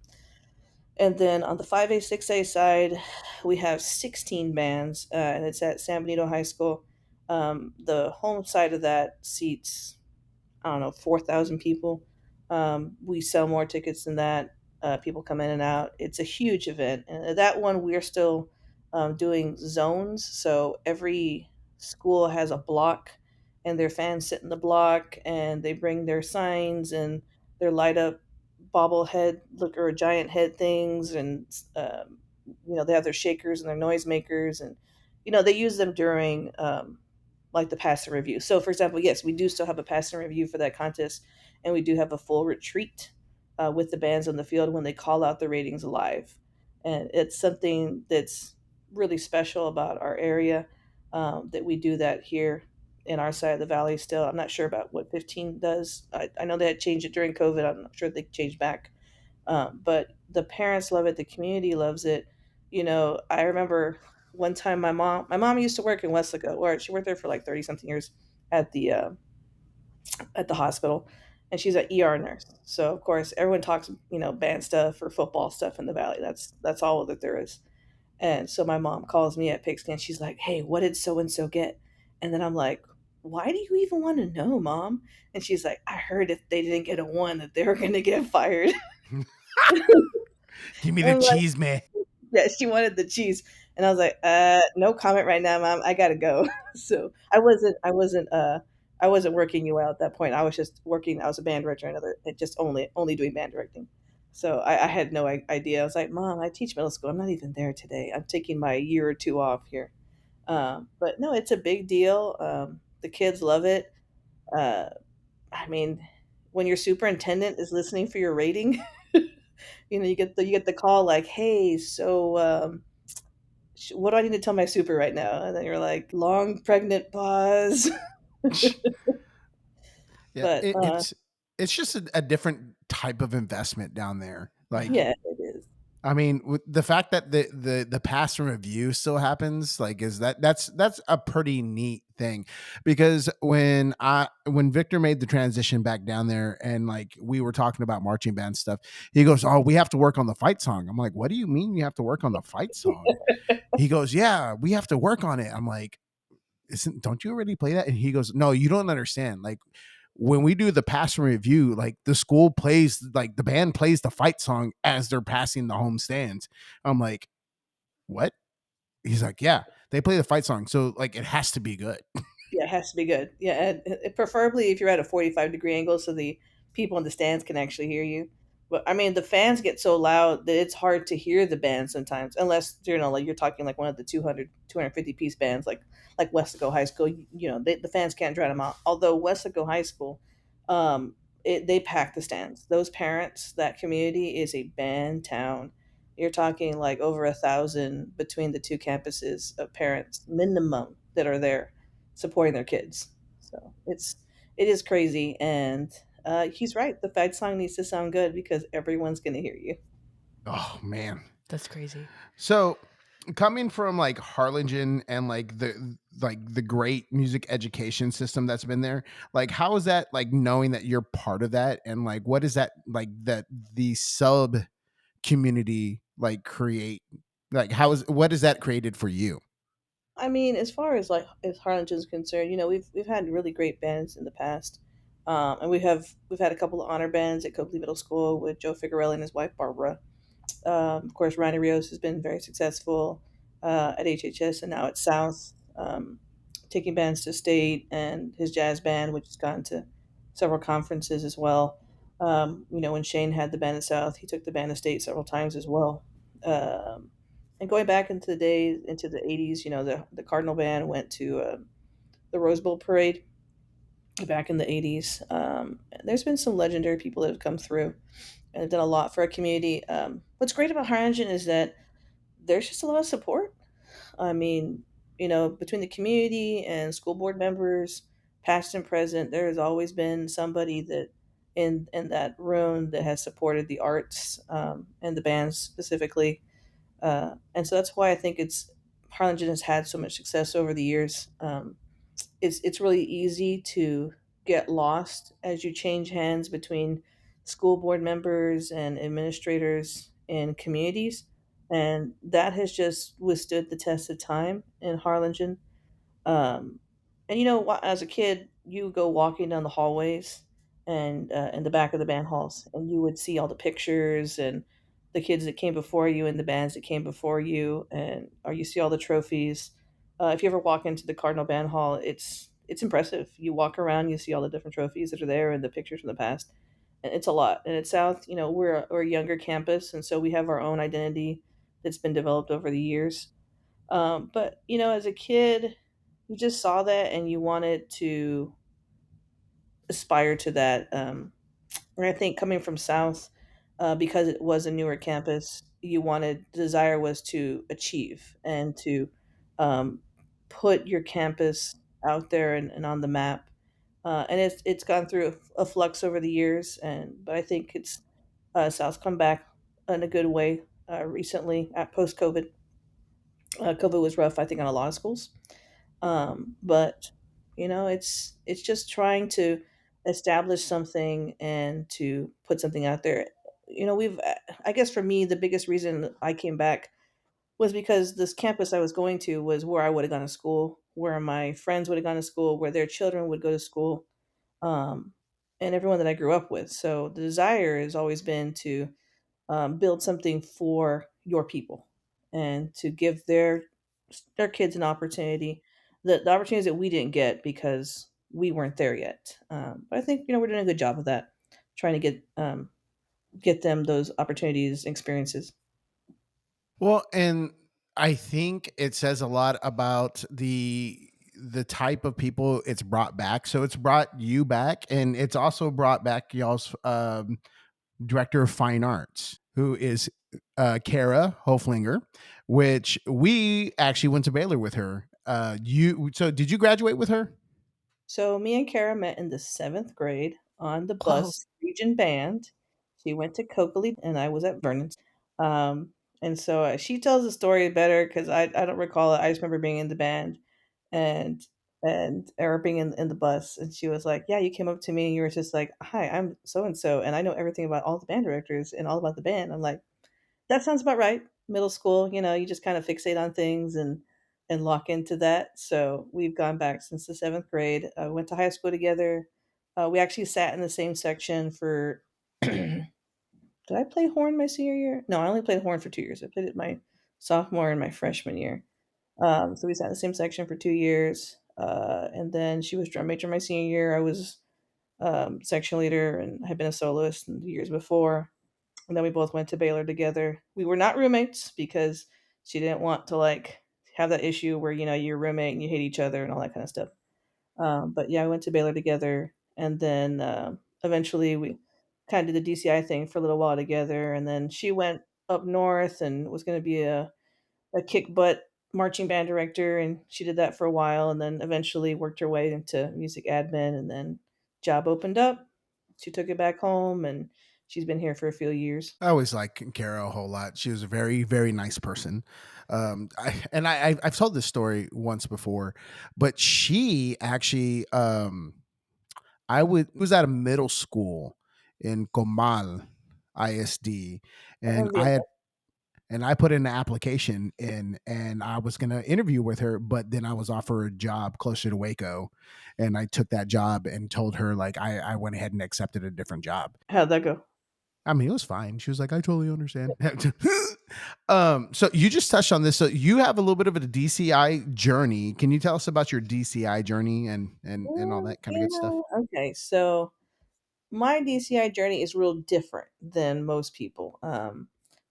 Speaker 2: And then on the 5A, 6A side, we have 16 bands, and it's at San Benito High School. The home side of that seats, I don't know, 4,000 people. We sell more tickets than that. People come in and out. It's a huge event. And that one, we're still doing zones. So every school has a block, and their fans sit in the block, and they bring their signs and their light up bobblehead look or giant head things, and they have their shakers and their noisemakers, and they use them during like the pass and review. So, for example, yes, we do still have a pass and review for that contest, and we do have a full retreat with the bands on the field when they call out the ratings live. And it's something that's really special about our area, that we do that here in our side of the valley still. I'm not sure about what 15 does. I know they had changed it during COVID. I'm not sure they changed back. But the parents love it. The community loves it. I remember one time my mom used to work in Weslaco, or she worked there for like 30 something years at the hospital, and she's an ER nurse. So of course everyone talks, band stuff or football stuff in the valley. That's all that there is. And so my mom calls me at Pigskin. She's like, "Hey, what did so and so get?" And then I'm like, "Why do you even want to know, Mom?" And she's like, "I heard if they didn't get a one that they were going to get fired."
Speaker 3: Give me the
Speaker 2: I'm like,
Speaker 3: cheese, man.
Speaker 2: yeah, she wanted the cheese, and I was like, no comment right now, Mom. I gotta go." So I wasn't working UL at that point. I was just working. I was a band director, just only doing band directing. So I had no idea. I was like, "Mom, I teach middle school. I'm not even there today. I'm taking my year or two off here." But no, it's a big deal. The kids love it. Uh, I mean, when your superintendent is listening for your rating, you get the call like, "Hey, so what do I need to tell my super right now?" And then you're like, "Long pregnant pause."
Speaker 3: Yeah,
Speaker 2: But
Speaker 3: it's just a different type of investment down there. Like,
Speaker 2: yeah, it is.
Speaker 3: I mean, with the fact that the pass and review still happens, like, that's a pretty neat thing, because when Victor made the transition back down there, and like we were talking about marching band stuff, he goes, "Oh, we have to work on the fight song." I'm like, "What do you mean you have to work on the fight song?" He goes, "Yeah, we have to work on it." I'm like, don't you already play that?" And he goes, "No, you don't understand. Like, when we do the pass and review, like the school plays, like the band plays the fight song as they're passing the home stands." I'm like, "What?" He's like, "Yeah, they play the fight song, so like it has to be good.
Speaker 2: Yeah, it has to be good. Yeah, and preferably if you're at a 45-degree angle so the people in the stands can actually hear you. But I mean, the fans get so loud that it's hard to hear the band sometimes, unless like you're talking like one of the 200, 250 piece bands, like Wesco High School. The fans can't drown them out. Although Wesco High School, um, they pack the stands. Those parents, that community is a band town. You're talking like over 1,000 between the two campuses of parents minimum that are there supporting their kids. So it is crazy, and he's right. The fight song needs to sound good because everyone's going to hear you.
Speaker 3: Oh man.
Speaker 1: That's crazy.
Speaker 3: So coming from like Harlingen and like the great music education system that's been there, like how is that like knowing that you're part of that, and like what is that like that the sub community like create, like how is what is that created for you?
Speaker 2: I mean, as far as like as Harlingen's concerned, we've had really great bands in the past, and we've had a couple of honor bands at Copley Middle School with Joe Figuarelli and his wife Barbara. Of course, Ronnie Rios has been very successful at HHS and now at South, taking bands to state, and his jazz band, which has gone to several conferences as well. When Shane had the band at South, he took the band to state several times as well. And going back into the days, into the 80s, the Cardinal band went to the Rose Bowl parade back in the 80s. There's been some legendary people that have come through and have done a lot for our community. What's great about Harlingen is that there's just a lot of support. I mean, between the community and school board members, past and present, there has always been somebody that in that room that has supported the arts, and the bands specifically. And so that's why I think it's Harlingen has had so much success over the years. It's really easy to get lost as you change hands between school board members and administrators and communities, and that has just withstood the test of time in Harlingen. um, and as a kid, you would go walking down the hallways and in the back of the band halls, and you would see all the pictures and the kids that came before you and the bands that came before you, and or you see all the trophies. If you ever walk into the Cardinal Band Hall, it's impressive. You walk around, you see all the different trophies that are there and the pictures from the past, and it's a lot. And at South, we're a younger campus, and so we have our own identity that's been developed over the years. But as a kid, you just saw that and you wanted to aspire to that. And I think coming from South, because it was a newer campus, you wanted the desire was to achieve and to um, put your campus out there and on the map. And it's gone through a flux over the years, but I think it's South's come back in a good way recently at post COVID. COVID was rough, I think, on a lot of schools. But it's just trying to establish something and to put something out there. We've I guess for me the biggest reason I came back was because this campus I was going to was where I would have gone to school, where my friends would have gone to school, where their children would go to school, um, and everyone that I grew up with. So the desire has always been to build something for your people and to give their kids an opportunity, the opportunities that we didn't get because we weren't there yet. But I think we're doing a good job of that, trying to get them those opportunities, experiences.
Speaker 3: Well, and I think it says a lot about the type of people it's brought back. So it's brought you back, and it's also brought back y'all's director of fine arts, who is Kara Hoflinger, which we actually went to Baylor with her. You so did you graduate with her?
Speaker 2: So me and Kara met in the 7th grade on the bus
Speaker 1: Close.
Speaker 2: Region Band. She went to Coakley and I was at Vernon's. And so she tells the story better because I don't recall it. I just remember being in the band and or being in the bus, and she was like, "Yeah, you came up to me and you were just like, 'Hi, I'm so and so, and I know everything about all the band directors and all about the band.'" I'm like, that sounds about right. Middle school, you just kind of fixate on things and lock into that. So we've gone back since the 7th grade. Went to high school together. We actually sat in the same section for. Did I play horn my senior year? No, I only played horn for 2 years. I played it my sophomore and my freshman year. So we sat in the same section for 2 years. And then she was drum major my senior year. I was section leader and had been a soloist in the years before. And then we both went to Baylor together. We were not roommates because she didn't want to like have that issue where you're a roommate and you hate each other and all that kind of stuff. But yeah, I went to Baylor together, and then eventually we kind of did the DCI thing for a little while together. And then she went up north and was going to be a kick butt marching band director, and she did that for a while, and then eventually worked her way into music admin, and then job opened up. She took it back home, and she's been here for a few years.
Speaker 3: I always liked Kara a whole lot. She was a very, very nice person. I've told this story once before, but she actually, was at a middle school in Comal ISD, and
Speaker 2: Envious.
Speaker 3: I put in an application in, and I was going to interview with her, but then I was offered a job closer to Waco, and I took that job and told her like I went ahead and accepted a different job.
Speaker 2: How'd that go?
Speaker 3: I mean, it was fine. She was like, I totally understand. So you just touched on this. So you have a little bit of a DCI journey. Can you tell us about your DCI journey and all that kind of good stuff?
Speaker 2: Okay, so my DCI journey is real different than most people.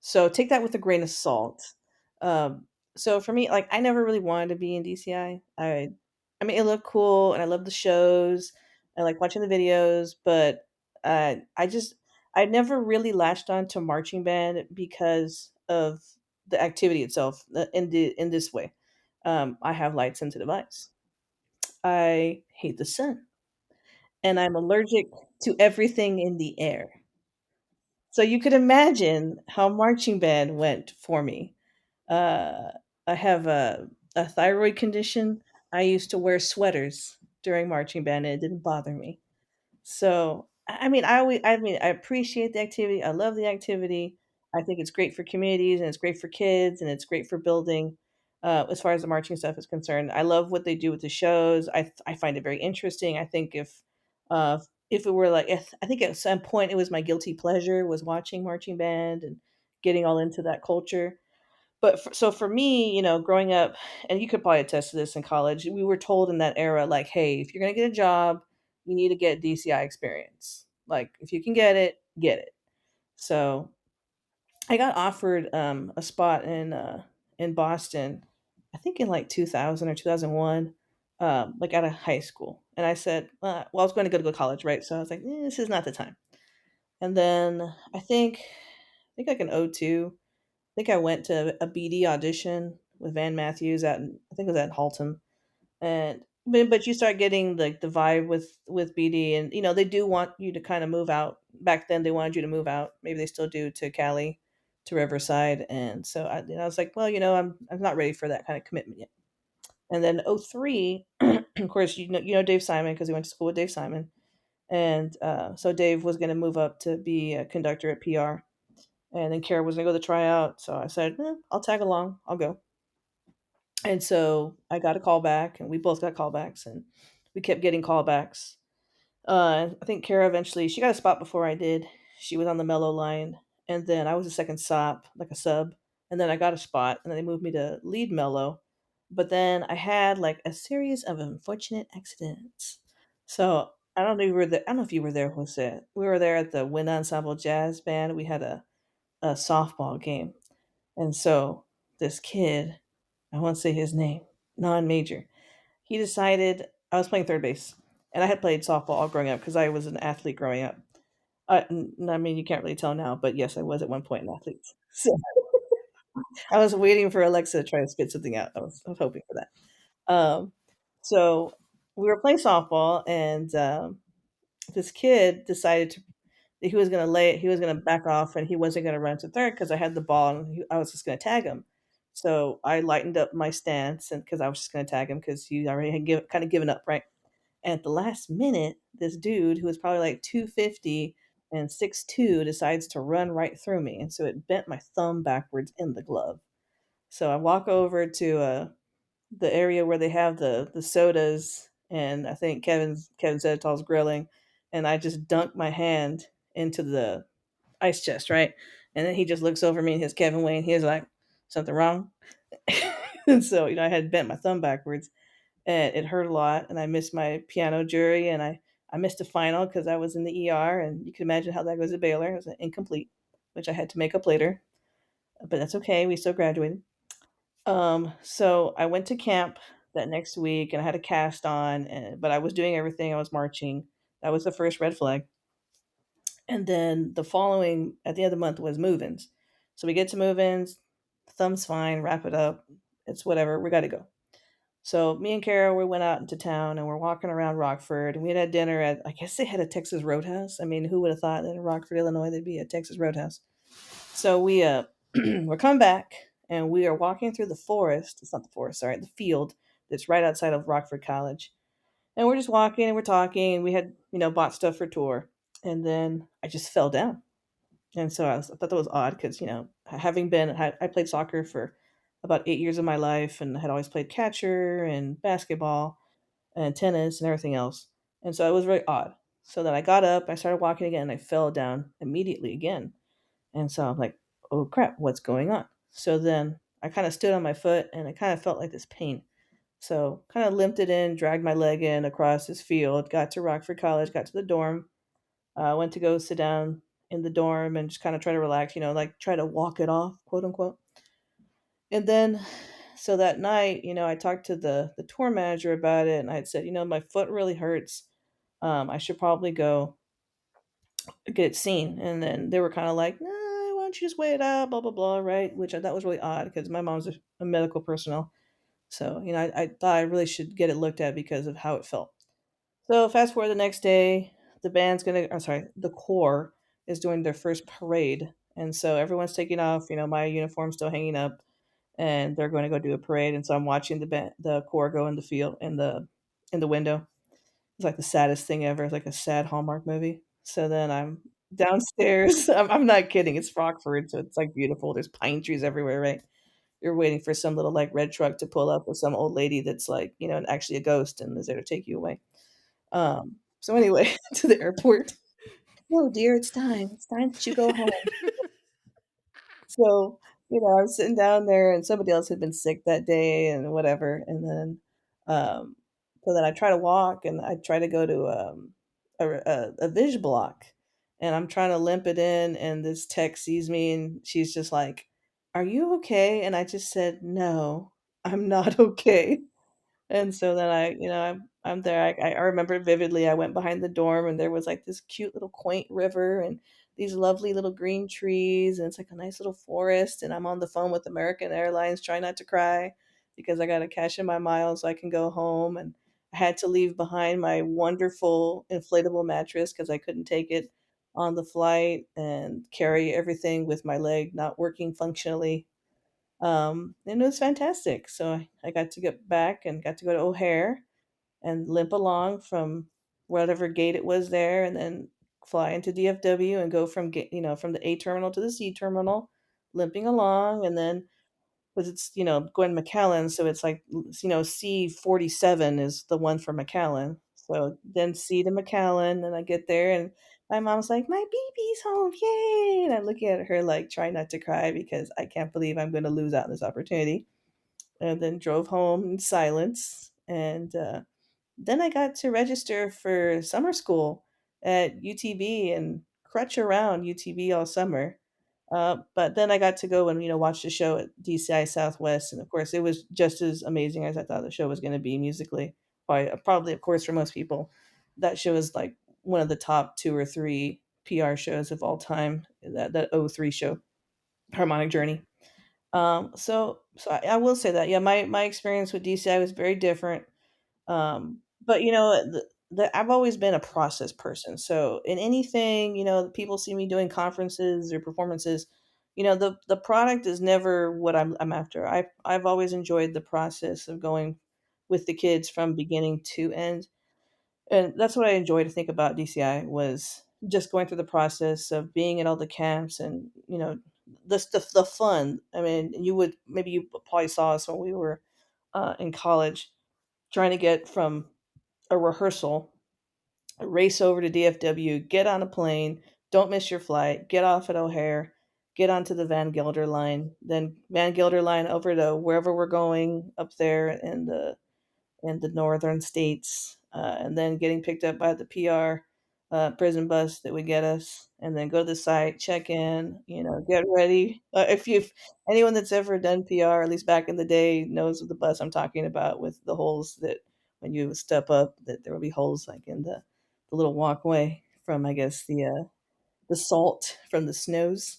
Speaker 2: So take that with a grain of salt. So for me, like I never really wanted to be in DCI. I mean, it looked cool, and I love the shows. I like watching the videos, but I never really latched on to marching band because of the activity itself. In this way, I have light sensitive eyes. I hate the sun, and I'm allergic to everything in the air. So you could imagine how marching band went for me. Uh, I have a thyroid condition. I used to wear sweaters during marching band, and it didn't bother me. So, I mean, I appreciate the activity. I love the activity. I think it's great for communities, and it's great for kids, and it's great for building. As far as the marching stuff is concerned, I love what they do with the shows. I find it very interesting. I think if it were like, if, I think at some point it was my guilty pleasure was watching marching band and getting all into that culture. But so for me, growing up, and you could probably attest to this in college, we were told in that era, like, hey, if you're going to get a job, you need to get DCI experience. Like, if you can get it, get it. So I got offered a spot in Boston, I think in like 2000 or 2001, like at a high school. And I said, well, I was going to go to college, right? So I was like, this is not the time. And then I think like an '02. I think I went to a BD audition with Van Matthews I think it was at Haltom, and but you start getting like the vibe with BD, and they do want you to kind of move out. Back then, they wanted you to move out. Maybe they still do to Cali, to Riverside, and so I was like, well, I'm not ready for that kind of commitment yet. And then '03, of course, you know Dave Simon because he went to school with Dave Simon, and so Dave was going to move up to be a conductor at PR, and then Kara was gonna go to the tryout. So I said, I'll tag along. I'll go. And so I got a call back, and we both got callbacks, and we kept getting callbacks. I think Kara eventually she got a spot before I did. She was on the mellow line, and then I was a second stop, like a sub, and then I got a spot, and then they moved me to lead mellow. But then I had like a series of unfortunate accidents. So I don't know if you were there. I don't know if you were there, Jose. We were there at the Wind Ensemble Jazz Band. We had a softball game. And so this kid, I won't say his name, non major, he decided I was playing third base. And I had played softball all growing up because I was an athlete growing up. I mean, you can't really tell now, but yes, I was at one point an athlete. So I was waiting for Alexa to try to spit something out. I was hoping for that. Um, so we were playing softball, and this kid decided to he was gonna lay it. He was gonna back off, and he wasn't gonna run to third because I had the ball, and I was just gonna tag him. So I lightened up my stance, and because I was just gonna tag him because he already had kind of given up, right? And at the last minute, this dude who was probably like 250 and 6'2" decides to run right through me, and so it bent my thumb backwards in the glove. So I walk over to the area where they have the sodas, and I think Kevin Zetal's grilling, and I just dunk my hand into the ice chest, right? And then he just looks over me and his Kevin Wayne. He's like, something wrong? And so, I had bent my thumb backwards, and it hurt a lot, and I missed my piano jury, and I missed a final because I was in the ER, and you can imagine how that goes at Baylor. It was incomplete, which I had to make up later, but that's okay. We still graduated. So I went to camp that next week, and I had a cast on, but I was doing everything. I was marching. That was the first red flag. And then the following, at the end of the month, was move-ins. So we get to move-ins, thumb's fine, wrap it up. It's whatever. We got to go. So me and Carol, we went out into town and we're walking around Rockford, and we had dinner at, I guess they had a Texas Roadhouse. I mean, who would have thought that in Rockford, Illinois, there'd be a Texas Roadhouse? So we're coming back, and we are walking through the forest. It's not the forest, sorry, the field that's right outside of Rockford College. And we're just walking and we're talking, and we had, bought stuff for tour. And then I just fell down. And so I thought that was odd because, having I played soccer for about 8 years of my life, and had always played catcher and basketball and tennis and everything else. And so it was very odd. So then I got up, I started walking again, and I fell down immediately again. And so I'm like, oh crap, what's going on? So then I kind of stood on my foot, and I kind of felt like this pain. So kind of limped it in, dragged my leg in across this field, got to Rockford College, got to the dorm, went to go sit down in the dorm and just kind of try to relax, like try to walk it off, quote unquote. And then, so that night, I talked to the tour manager about it, and I had said, my foot really hurts. I should probably go get it seen. And then they were kind of like, nah, why don't you just wait it out, blah, blah, blah, right? Which I thought was really odd because my mom's a medical personnel. So, I thought I really should get it looked at because of how it felt. So fast forward the next day, I'm sorry, the corps is doing their first parade. And so everyone's taking off, my uniform's still hanging up, and they're going to go do a parade. And so I'm watching the corps go in the field, in the window. It's like the saddest thing ever. It's like a sad Hallmark movie. So then I'm downstairs. I'm not kidding. It's Rockford, so it's like beautiful. There's pine trees everywhere, right? You're waiting for some little like red truck to pull up with some old lady that's like, actually a ghost and is there to take you away. So anyway, to the airport. "No, dear, it's time. It's time that you go home." So, I was sitting down there, and somebody else had been sick that day and whatever, and then, um so then I try to walk, and I try to go to, a vision block, and I'm trying to limp it in, and this tech sees me, and she's just like, "Are you okay?" And I just said, "No, I'm not okay." And so then I'm there. I remember vividly. I went behind the dorm, and there was like this cute little quaint river and these lovely little green trees, and it's like a nice little forest. And I'm on the phone with American Airlines, trying not to cry because I got to cash in my miles so I can go home. And I had to leave behind my wonderful inflatable mattress because I couldn't take it on the flight, and carry everything with my leg not working functionally, and it was fantastic. So I got to get back and got to go to O'Hare and limp along from whatever gate it was there, and then fly into DFW and go from the A terminal to the C terminal, limping along, and then because it's going to McAllen, so it's like C-47 is the one for McAllen. So then C to McAllen, and I get there, and my mom's like, "My baby's home, yay!" And I'm looking at her like trying not to cry because I can't believe I'm going to lose out on this opportunity. And then drove home in silence, and then I got to register for summer school at UTB and crutch around UTB all summer. But then I got to go and watch the show at DCI Southwest, and of course it was just as amazing as I thought the show was going to be musically. Probably, of course, for most people, that show is like one of the top two or three PR shows of all time. That '03 show, Harmonic Journey. So I will say that, yeah, my experience with DCI was very different. But I've always been a process person. So in anything, people see me doing conferences or performances. The product is never what I'm after. I've always enjoyed the process of going with the kids from beginning to end, and that's what I enjoy to think about DCI was just going through the process of being at all the camps, and the fun. I mean, you probably saw us when we were in college, trying to get from a rehearsal, race over to DFW, get on a plane, don't miss your flight, get off at O'Hare, get onto the Van Gelder line, then Van Gelder line over to wherever we're going up there in the northern states, and then getting picked up by the PR prison bus that would get us, and then go to the site, check in, get ready. If you anyone that's ever done PR, at least back in the day, knows of the bus I'm talking about with the holes that when you step up, that there will be holes like in the little walkway from I guess the salt from the snows.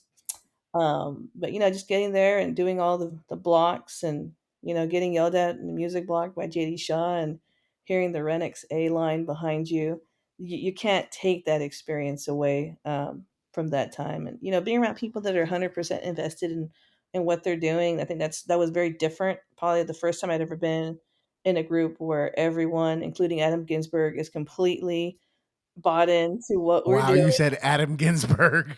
Speaker 2: But just getting there and doing all the blocks and getting yelled at in the music block by JD Shaw and hearing the Renix A line behind you, you can't take that experience away from that time. And being around people that are 100% invested in what they're doing, I think that was very different. Probably the first time I'd ever been in a group where everyone, including Adam Ginsberg, is completely bought into what we're
Speaker 3: Wow,
Speaker 2: doing.
Speaker 3: you said Adam Ginsberg.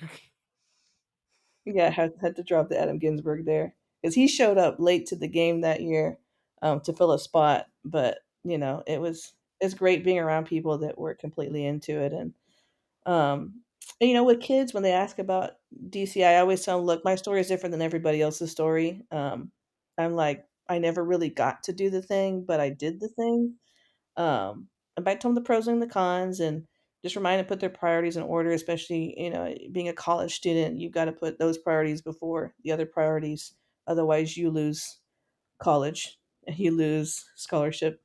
Speaker 2: Yeah, had to drop the Adam Ginsberg there because he showed up late to the game that year to fill a spot. But it's great being around people that were completely into it. Um, with kids when they ask about DCI, I always tell them, look, my story is different than everybody else's story. I'm like, I never really got to do the thing, but I did the thing. I told them the pros and the cons, and just remind them to put their priorities in order. Especially, being a college student, you've got to put those priorities before the other priorities. Otherwise, you lose college and you lose scholarship.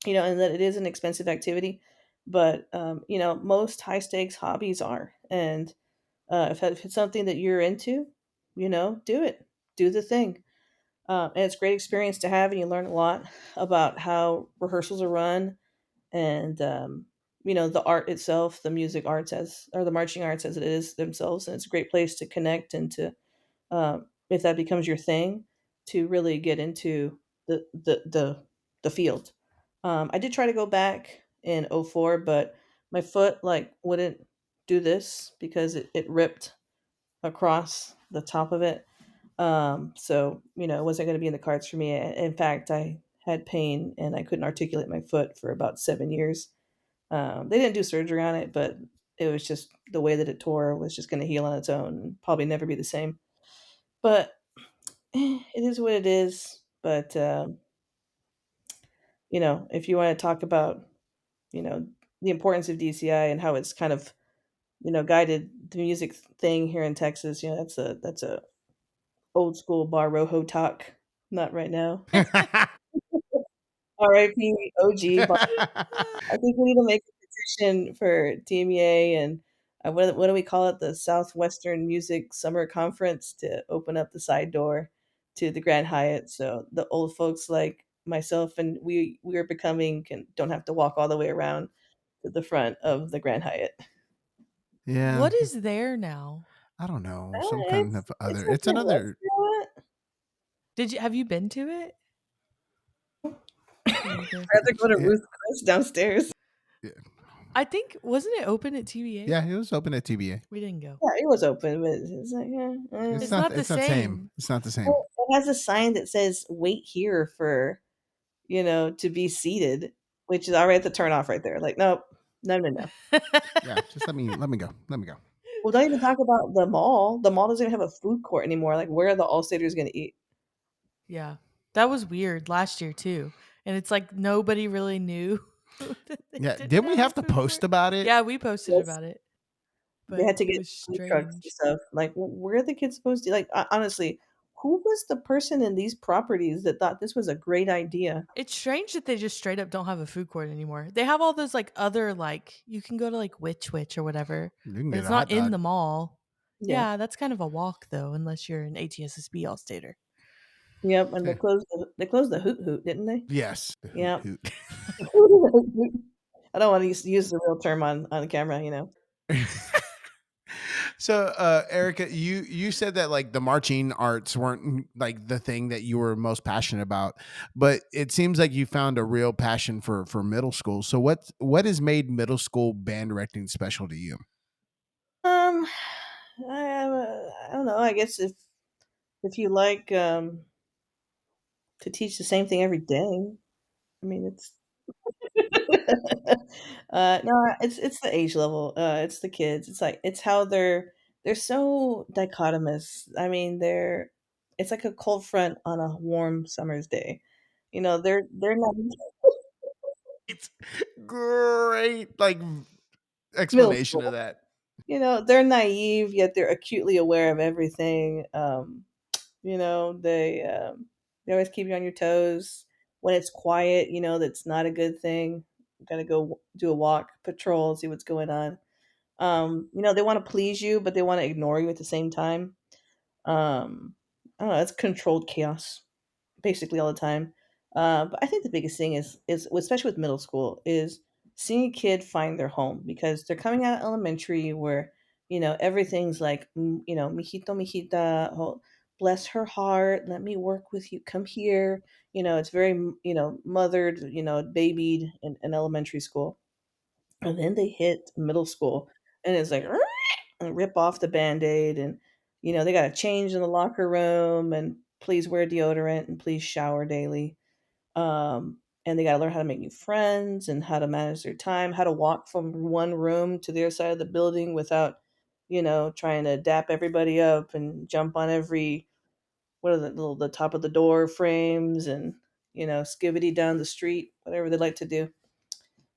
Speaker 2: And that it is an expensive activity, but most high stakes hobbies are. And if it's something that you're into, do it, do the thing. And it's a great experience to have, and you learn a lot about how rehearsals are run and the art itself, the music arts as or the marching arts as it is themselves, and it's a great place to connect and to if that becomes your thing, to really get into the field. I did try to go back in '04, but my foot like wouldn't do this because it ripped across the top of it. So it wasn't going to be in the cards for me. In fact, I had pain and I couldn't articulate my foot for about 7 years. They didn't do surgery on it, but it was just the way that it tore was just going to heal on its own and probably never be the same. But it is what it is. But if you want to talk about you know the importance of DCI and how it's kind of guided the music thing here in Texas, that's a old school bar rojo talk. Not right now. R.I.P. OG. I think we need to make a petition for TMEA and what do we call it? The Southwestern Music Summer Conference to open up the side door to the Grand Hyatt, so the old folks like myself and we are becoming don't have to walk all the way around to the front of the Grand Hyatt.
Speaker 3: Yeah,
Speaker 1: What is there now?
Speaker 3: I don't know, some
Speaker 2: Oh,
Speaker 3: kind of
Speaker 2: it's
Speaker 3: other.
Speaker 2: like
Speaker 3: It's
Speaker 2: a
Speaker 3: another.
Speaker 2: restaurant.
Speaker 1: Have you been to it?
Speaker 2: No,
Speaker 1: Me neither.
Speaker 2: I'd rather go to
Speaker 3: Yeah,
Speaker 2: Ruth Chris downstairs.
Speaker 3: yeah,
Speaker 1: I think wasn't it open at TVA?
Speaker 3: yeah. It was open at TBA.
Speaker 1: We didn't go.
Speaker 2: Yeah, it was open, but it's like, yeah,
Speaker 3: It's
Speaker 1: It's
Speaker 3: not.
Speaker 1: not the
Speaker 3: It's not same.
Speaker 1: same.
Speaker 3: It's not the same.
Speaker 2: well, it has a sign that says "Wait here for to be seated," which is already at the turn off right there. Like, nope, no, no, no.
Speaker 3: Yeah, just let me go. Let me go.
Speaker 2: Well, don't even talk about the mall. The mall doesn't even have a food court anymore. Like, where are the All-Staters going to eat?
Speaker 1: Yeah. That was weird last year too. And it's like nobody really knew that they
Speaker 3: Yeah,
Speaker 1: didn't
Speaker 3: didn't we
Speaker 1: have a
Speaker 3: have to
Speaker 1: food
Speaker 3: post
Speaker 1: court.
Speaker 3: about it?
Speaker 1: Yeah, we posted
Speaker 2: Yes,
Speaker 1: about it,
Speaker 2: they
Speaker 1: but
Speaker 2: had to
Speaker 1: it
Speaker 2: get
Speaker 1: was
Speaker 2: food trucks and
Speaker 1: strange.
Speaker 2: stuff. Like, where are the kids supposed to? Like, honestly, who was the person in these properties that thought this was a great idea?
Speaker 1: It's strange that they just straight up don't have a food court anymore. They have all those like other like you can go to like Witch or whatever,
Speaker 3: You can
Speaker 1: but
Speaker 3: get
Speaker 1: it's
Speaker 3: a hot
Speaker 1: not in
Speaker 3: dog.
Speaker 1: the mall.
Speaker 2: Yeah.
Speaker 1: Yeah, that's kind of a walk though, unless you're an ATSSB all stater.
Speaker 2: Yep. And
Speaker 3: Yeah.
Speaker 2: they closed the Hoot Hoot, didn't they?
Speaker 3: Yes, the hoot
Speaker 2: Yep.
Speaker 3: hoot.
Speaker 2: I don't want to use the real term on camera.
Speaker 3: So, Erica, you said that like the marching arts weren't like the thing that you were most passionate about, but it seems like you found a real passion for middle school. So, what has made middle school band directing special to you?
Speaker 2: Um, I don't know. I guess if you like to teach the same thing every day, I mean, it's no, it's the age level. It's the kids. It's like it's how they're they're so dichotomous. I mean, they're it's like a cold front on a warm summer's day. They're not
Speaker 3: It's great, like,
Speaker 2: middle
Speaker 3: explanation of
Speaker 2: school.
Speaker 3: that.
Speaker 2: They're naive, yet they're acutely aware of everything. They always keep you on your toes. When it's quiet, that's not a good thing. Got to go do a walk, patrol, see what's going on. They want to please you, but they want to ignore you at the same time. Um, I don't know. It's controlled chaos basically all the time. But I think the biggest thing is especially with middle school is seeing a kid find their home because they're coming out of elementary where everything's like mijito mijita, oh, bless her heart, let me work with you, come here. It's very mothered, babied in elementary school, and then they hit middle school and it's like and rip off the band-aid, and they got to change in the locker room, and please wear deodorant, and please shower daily. And they got to learn how to make new friends and how to manage their time, how to walk from one room to the other side of the building without trying to dap everybody up and jump on every what are the top of the door frames, and skivity down the street, whatever they like to do,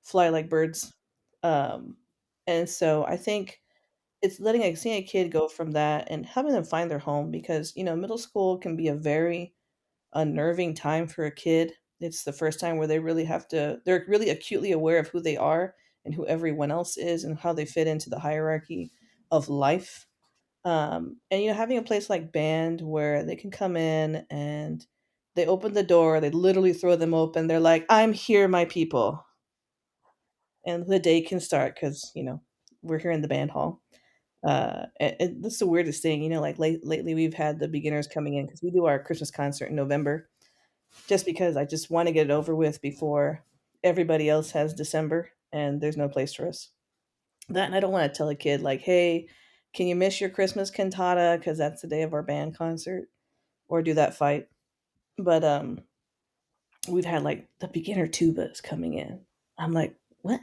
Speaker 2: fly like birds. um and so I think it's seeing a kid go from that and having them find their home, because middle school can be a very unnerving time for a kid. It's the first time where they're really acutely aware of who they are and who everyone else is and how they fit into the hierarchy of life. And having a place like band where they can come in and they open the door, they literally throw them open, they're like, I'm here, my people, and the day can start because we're here in the band hall. And that's the weirdest thing, like lately we've had the beginners coming in because we do our Christmas concert in November, just because I just want to get it over with before everybody else has December and there's no place for us. That, and I don't want to tell a kid like, hey, can you miss your Christmas cantata because that's the day of our band concert, or do that fight. But we've had like the beginner tubas coming in. I'm like, what?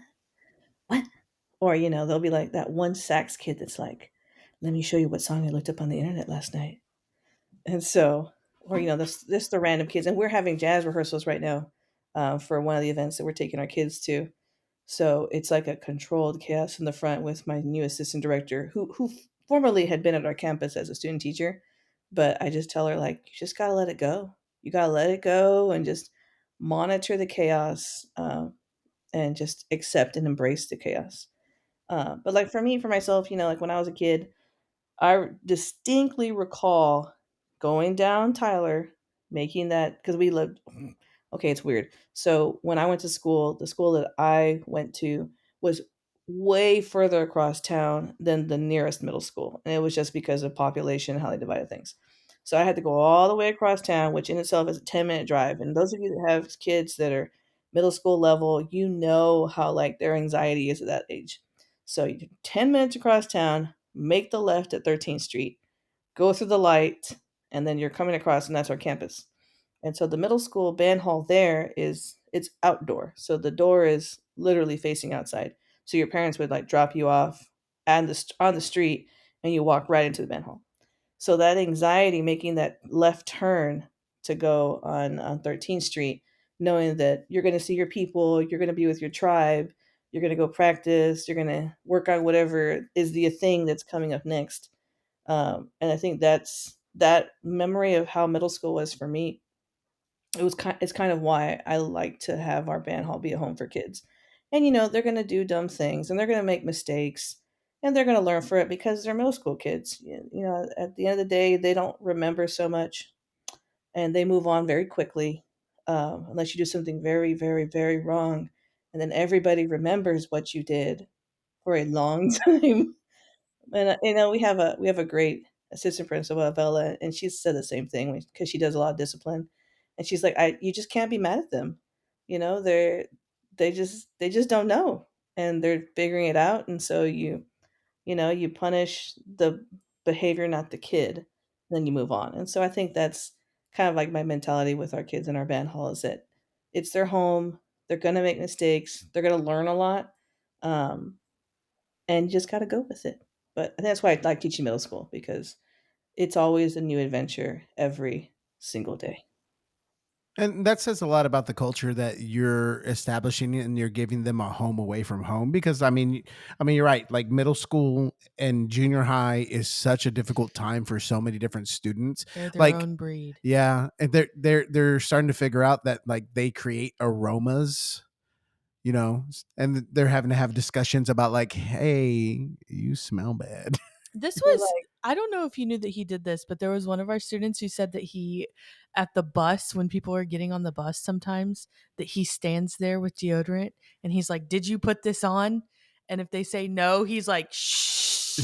Speaker 2: Or they'll be like that one sax kid that's like, let me show you what song I looked up on the internet last night. And so, or this the random kids, and we're having jazz rehearsals right now, for one of the events that we're taking our kids to. So it's like a controlled chaos in the front with my new assistant director, who formerly had been at our campus as a student teacher, but I just tell her like, you just gotta let it go. You gotta let it go and just monitor the chaos, and just accept and embrace the chaos. But like for myself, like when I was a kid, I distinctly recall going down Tyler, making that because we lived. Okay, it's weird. So when I went to school, the school that I went to was way further across town than the nearest middle school, and it was just because of population and how they divided things. So I had to go all the way across town, which in itself is a 10-minute drive. And those of you that have kids that are middle school level, you know how like their anxiety is at that age. So you 10 minutes across town, make the left at 13th Street, go through the light, and then you're coming across, and that's our campus. And so the middle school band hall there it's outdoor. So the door is literally facing outside. So your parents would like drop you off on the street, and you walk right into the band hall. So that anxiety making that left turn to go on 13th Street, knowing that you're going to see your people, you're going to be with your tribe, you're going to go practice, you're going to work on whatever is the thing that's coming up next. And I think that's that memory of how middle school was for me. It's kind of why I like to have our band hall be a home for kids. And they're going to do dumb things, and they're going to make mistakes, and they're going to learn for it because they're middle school kids. At the end of the day, they don't remember so much, and they move on very quickly, unless you do something very, very, very wrong, and then everybody remembers what you did for a long time. And we have a great assistant principal, Bella, and she said the same thing because she does a lot of discipline, and she's like, "I you just can't be mad at them, they just don't know, and they're figuring it out, and so you punish the behavior, not the kid, then you move on." And so I think that's kind of like my mentality with our kids in our band hall is that it's their home, they're gonna make mistakes, they're gonna learn a lot, um, and you just got to go with it. But I think that's why I like teaching middle school because it's always a new adventure every single day.
Speaker 3: And that says a lot about the culture that you're establishing and you're giving them a home away from home because I mean you're right, like middle school and junior high is such a difficult time for so many different students.
Speaker 1: They're their
Speaker 3: Like
Speaker 1: own breed.
Speaker 3: yeah, and they're starting to figure out that like they create aromas, and they're having to have discussions about like, "Hey, you smell bad."
Speaker 1: This
Speaker 2: They're
Speaker 1: was
Speaker 2: like,
Speaker 1: I don't know if you knew that he did this, but there was one of our students who said that he at the bus when people are getting on the bus sometimes that he stands there with deodorant and he's like, "Did you put this on?" And if they say no, he's like, "Shh."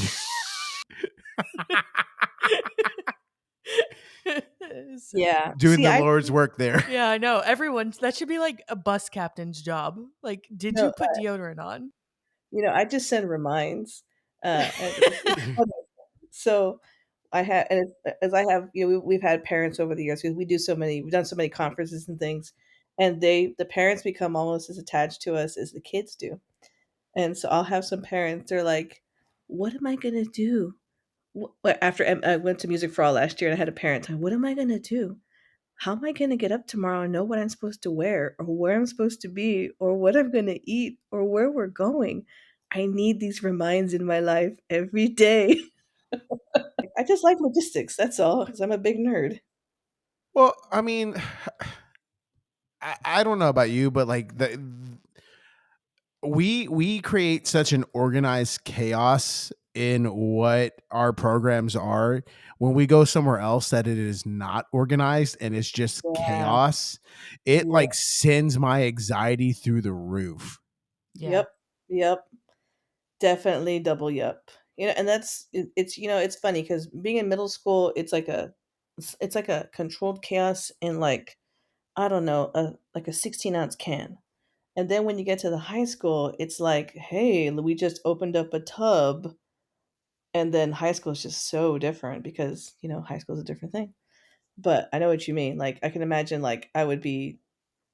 Speaker 1: So,
Speaker 2: yeah.
Speaker 3: Doing
Speaker 2: See,
Speaker 3: the
Speaker 2: I
Speaker 3: Lord's work there.
Speaker 1: yeah, I know. Everyone that should be like a bus captain's job. Like, "Did
Speaker 2: no,
Speaker 1: you put deodorant on?"
Speaker 2: I just send reminds. And it's funny. So I had, and as I have, we've had parents over the years because we've done so many conferences and things, and the parents become almost as attached to us as the kids do. And so I'll have some parents, they're like, "What am I gonna do?" After I went to Music for All last year, and I had a parent time. What am I gonna do? How am I gonna get up tomorrow and know what I'm supposed to wear, or where I'm supposed to be, or what I'm gonna eat, or where we're going? I need these reminds in my life every day. I just like logistics. That's all, because I'm a big nerd.
Speaker 3: Well, I mean, I don't know about you, but like we create such an organized chaos in what our programs are when we go somewhere else that it is not organized and it's just
Speaker 2: Yeah.
Speaker 3: chaos. It
Speaker 2: Yeah.
Speaker 3: like sends my anxiety through the roof.
Speaker 1: Yeah.
Speaker 2: Yep. Yep. Definitely double yup. And it's funny because being in middle school, it's like a controlled chaos in like, I don't know, like a 16-ounce can. And then when you get to the high school, it's like, hey, we just opened up a tub. And then high school is just so different because, high school is a different thing. But I know what you mean. Like, I can imagine, like, I would be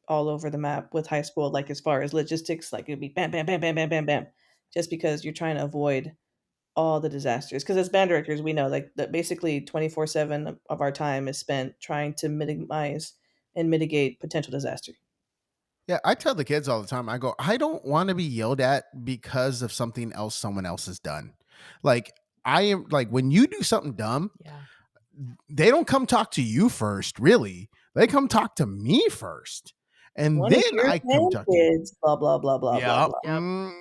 Speaker 2: all over the map with high school, like, as far as logistics, like, it'd be bam, bam, bam, bam, bam, bam, bam, just because you're trying to avoid all the disasters. Because as band directors, we know, like, that basically 24/7 of our time is spent trying to minimize and mitigate potential disaster.
Speaker 3: Yeah, I tell the kids all the time. I go, I don't want to be yelled at because of something else someone else has done. Like I am like when you do something dumb,
Speaker 1: Yeah.
Speaker 3: they don't come talk to you first, really. They come talk to me first. And
Speaker 2: One of
Speaker 3: then
Speaker 2: your
Speaker 3: I come
Speaker 2: fan
Speaker 3: talk to you.
Speaker 2: kids, blah, blah, blah, blah, blah,
Speaker 3: Yeah.
Speaker 2: blah.
Speaker 1: Yep.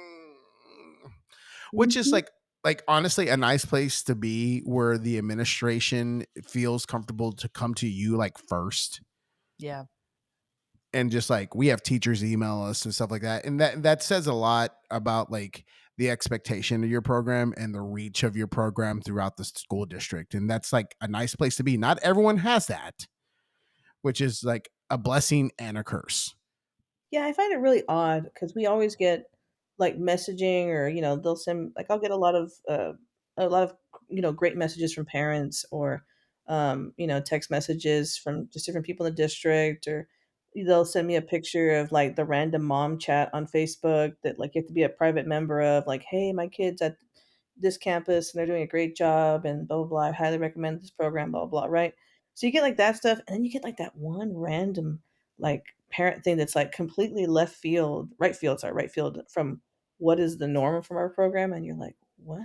Speaker 3: Which is
Speaker 2: Mhm.
Speaker 3: like honestly a nice place to be where the administration feels comfortable to come to you like first
Speaker 1: Yeah.
Speaker 3: and just like we have teachers email us and stuff like that. And that says a lot about like the expectation of your program and the reach of your program throughout the school district. And that's like a nice place to be. Not everyone has that, which is like a blessing and a curse.
Speaker 2: Yeah, I find it really odd because we always get like messaging or they'll send like I'll get a lot of great messages from parents or text messages from just different people in the district or they'll send me a picture of like the random mom chat on Facebook that like you have to be a private member of like, hey, my kids at this campus and they're doing a great job and blah blah blah. I highly recommend this program, blah blah blah, right? So you get like that stuff and then you get like that one random like parent thing that's like completely left field, right field from what is the norm from our program and you're like, "What?"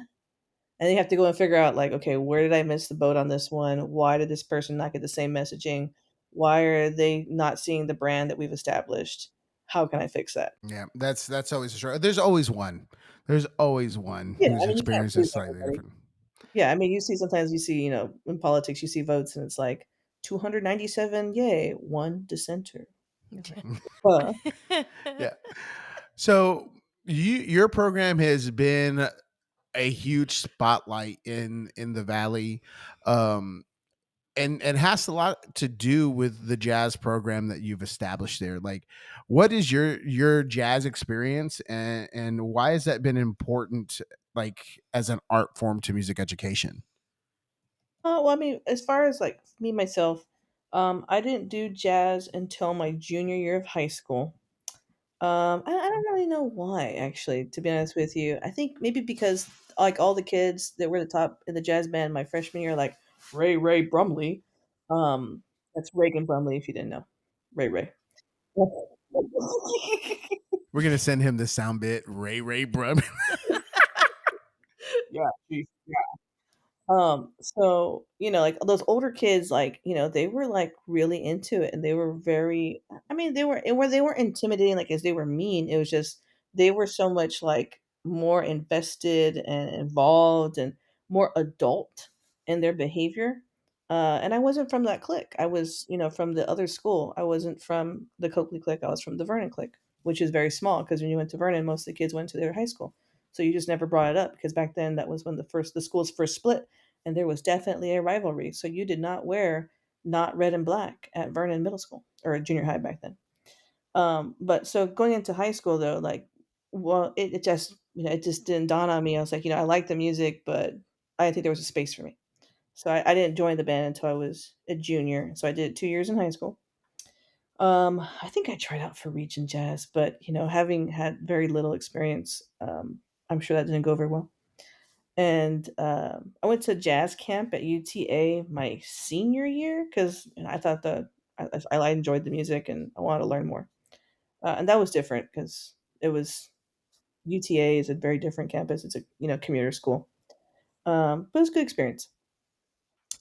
Speaker 2: And you have to go and figure out like, "Okay, where did I miss the boat on this one? Why did this person not get the same messaging? Why are they not seeing the brand that we've established? How can I fix that?"
Speaker 3: Yeah, that's always a struggle. There's always one. There's always one
Speaker 2: Yeah,
Speaker 3: whose
Speaker 2: I mean, you can't
Speaker 3: experience
Speaker 2: please
Speaker 3: is slightly
Speaker 2: everybody.
Speaker 3: different.
Speaker 2: Yeah, I mean, sometimes you see, in politics, you see votes and it's like 297 yay, 1 dissenter. It's like, "Huh."
Speaker 3: Yeah. So your program has been a huge spotlight in the valley, um, and has a lot to do with the jazz program that you've established there. Like, what is your jazz experience, and why has that been important, like as an art form to music education?
Speaker 2: Well, I mean, as far as like me myself, I didn't do jazz until my junior year of high school. I don't really know why, actually, to be honest with you. I think maybe because like all the kids that were the top in the jazz band my freshman year, like Ray Brumley. That's Reagan Brumley, if you didn't know. Ray.
Speaker 3: We're gonna send him the sound bit. Ray Brub.
Speaker 2: Yeah, so, like those older kids, like, they were like really into it and they were very, I mean, they weren't intimidating like as they were mean. It was just they were so much like more invested and involved and more adult in their behavior. And I wasn't from that clique. I was, from the other school. I wasn't from the Coakley clique. I was from the Vernon clique, which is very small because when you went to Vernon, most of the kids went to their high school. So you just never brought it up because back then that was when the schools first split and there was definitely a rivalry. So you did not wear not red and black at Vernon Middle School or junior high back then. But so going into high school though, like, well, it just it just didn't dawn on me. I was like, I like the music, but I didn't think there was a space for me. So I didn't join the band until I was a junior. So I did 2 years in high school. I think I tried out for Region Jazz, but having had very little experience, I'm sure that didn't go very well. And, I went to jazz camp at UTA my senior year 'cause, I thought I enjoyed the music and I wanted to learn more. And that was different because it was UTA is a very different campus. It's a, commuter school. But it was a good experience.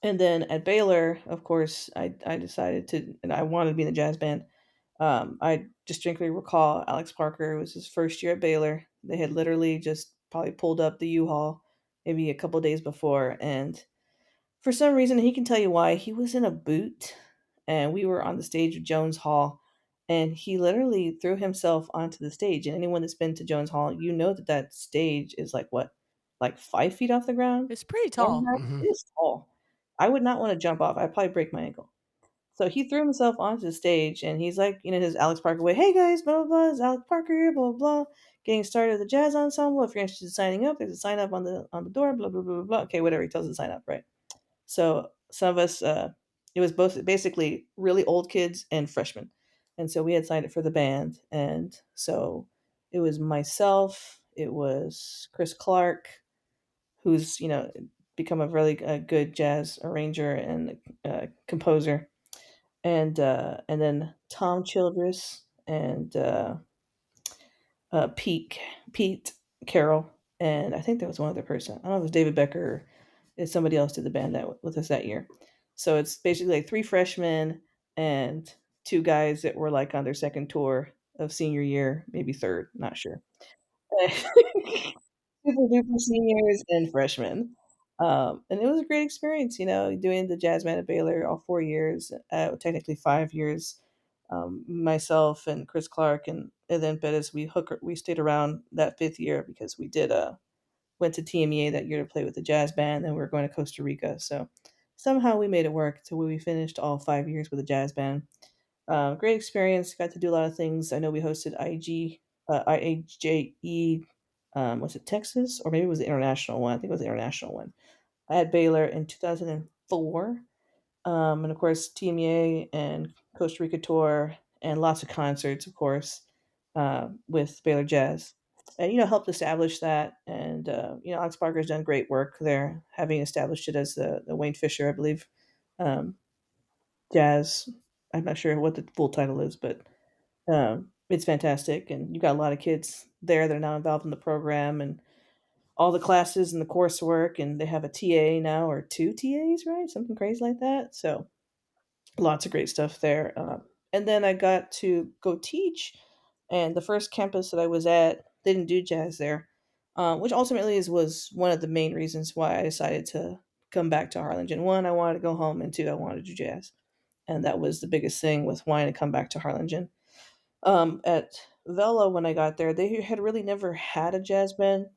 Speaker 2: And then at Baylor, of course, I decided to and I wanted to be in the jazz band. I distinctly recall Alex Parker, it was his first year at Baylor. They had literally just probably pulled up the U-Haul maybe a couple days before, and for some reason, he can tell you why, he was in a boot, and we were on the stage of Jones Hall, and he literally threw himself onto the stage, and anyone that's been to Jones Hall, you know that that stage is like what? Like 5 feet off the ground?
Speaker 1: It's pretty
Speaker 2: 4.5?
Speaker 1: tall.
Speaker 3: Mhm.
Speaker 2: It is tall. I would not wanna jump off, I'd probably break my ankle. So he threw himself onto the stage and he's like, his Alex Parker way, "Hey guys, blah blah blah, it's Alex Parker here, blah blah blah. Getting started with the jazz ensemble. If you're interested in signing up, there's a sign up on the door, blah blah blah blah blah." Okay, whatever, he tells us to sign up, right? So some of us, it was both basically really old kids and freshmen. And so we had signed up for the band. And so it was myself, it was Chris Clark, who's, become a really good jazz arranger and composer, and then Tom Childress and Pete Carroll, and I think there was one other person. I don't know if it was David Becker or if somebody else did the band that with us that year. So it's basically like three freshmen and two guys that were like on their second tour of senior year, maybe third, not sure. Super duper seniors and freshmen. And it was a great experience, doing the jazz band at Baylor all 4 years, technically 5 years. Myself and Chris Clark and then Bettis, we stayed around that fifth year because we did went to TMEA that year to play with the jazz band, and we were going to Costa Rica. So somehow we made it work to where we finished all 5 years with the jazz band. Great experience. Got to do a lot of things. I know we hosted IAJE. Was it Texas or maybe it was the international one? I think it was the international one. I had Baylor in 2004, and of course TMEA and Costa Rica tour and lots of concerts, of course, with Baylor Jazz, and helped establish that. And Alex Parker's done great work there, having established it as the Wayne Fisher, I believe, um, Jazz. I'm not sure what the full title is, but it's fantastic, and you got a lot of kids there that are now involved in the program and all the classes and the coursework, and they have a TA now or two TAs, right? Something crazy like that. So lots of great stuff there. And then I got to go teach, and the first campus that I was at, they didn't do jazz there, which ultimately was one of the main reasons why I decided to come back to Harlingen. One, I wanted to go home, and two, I wanted to do jazz, and that was the biggest thing with wanting to come back to Harlingen. At Vela, when I got there, they had really never had a jazz band,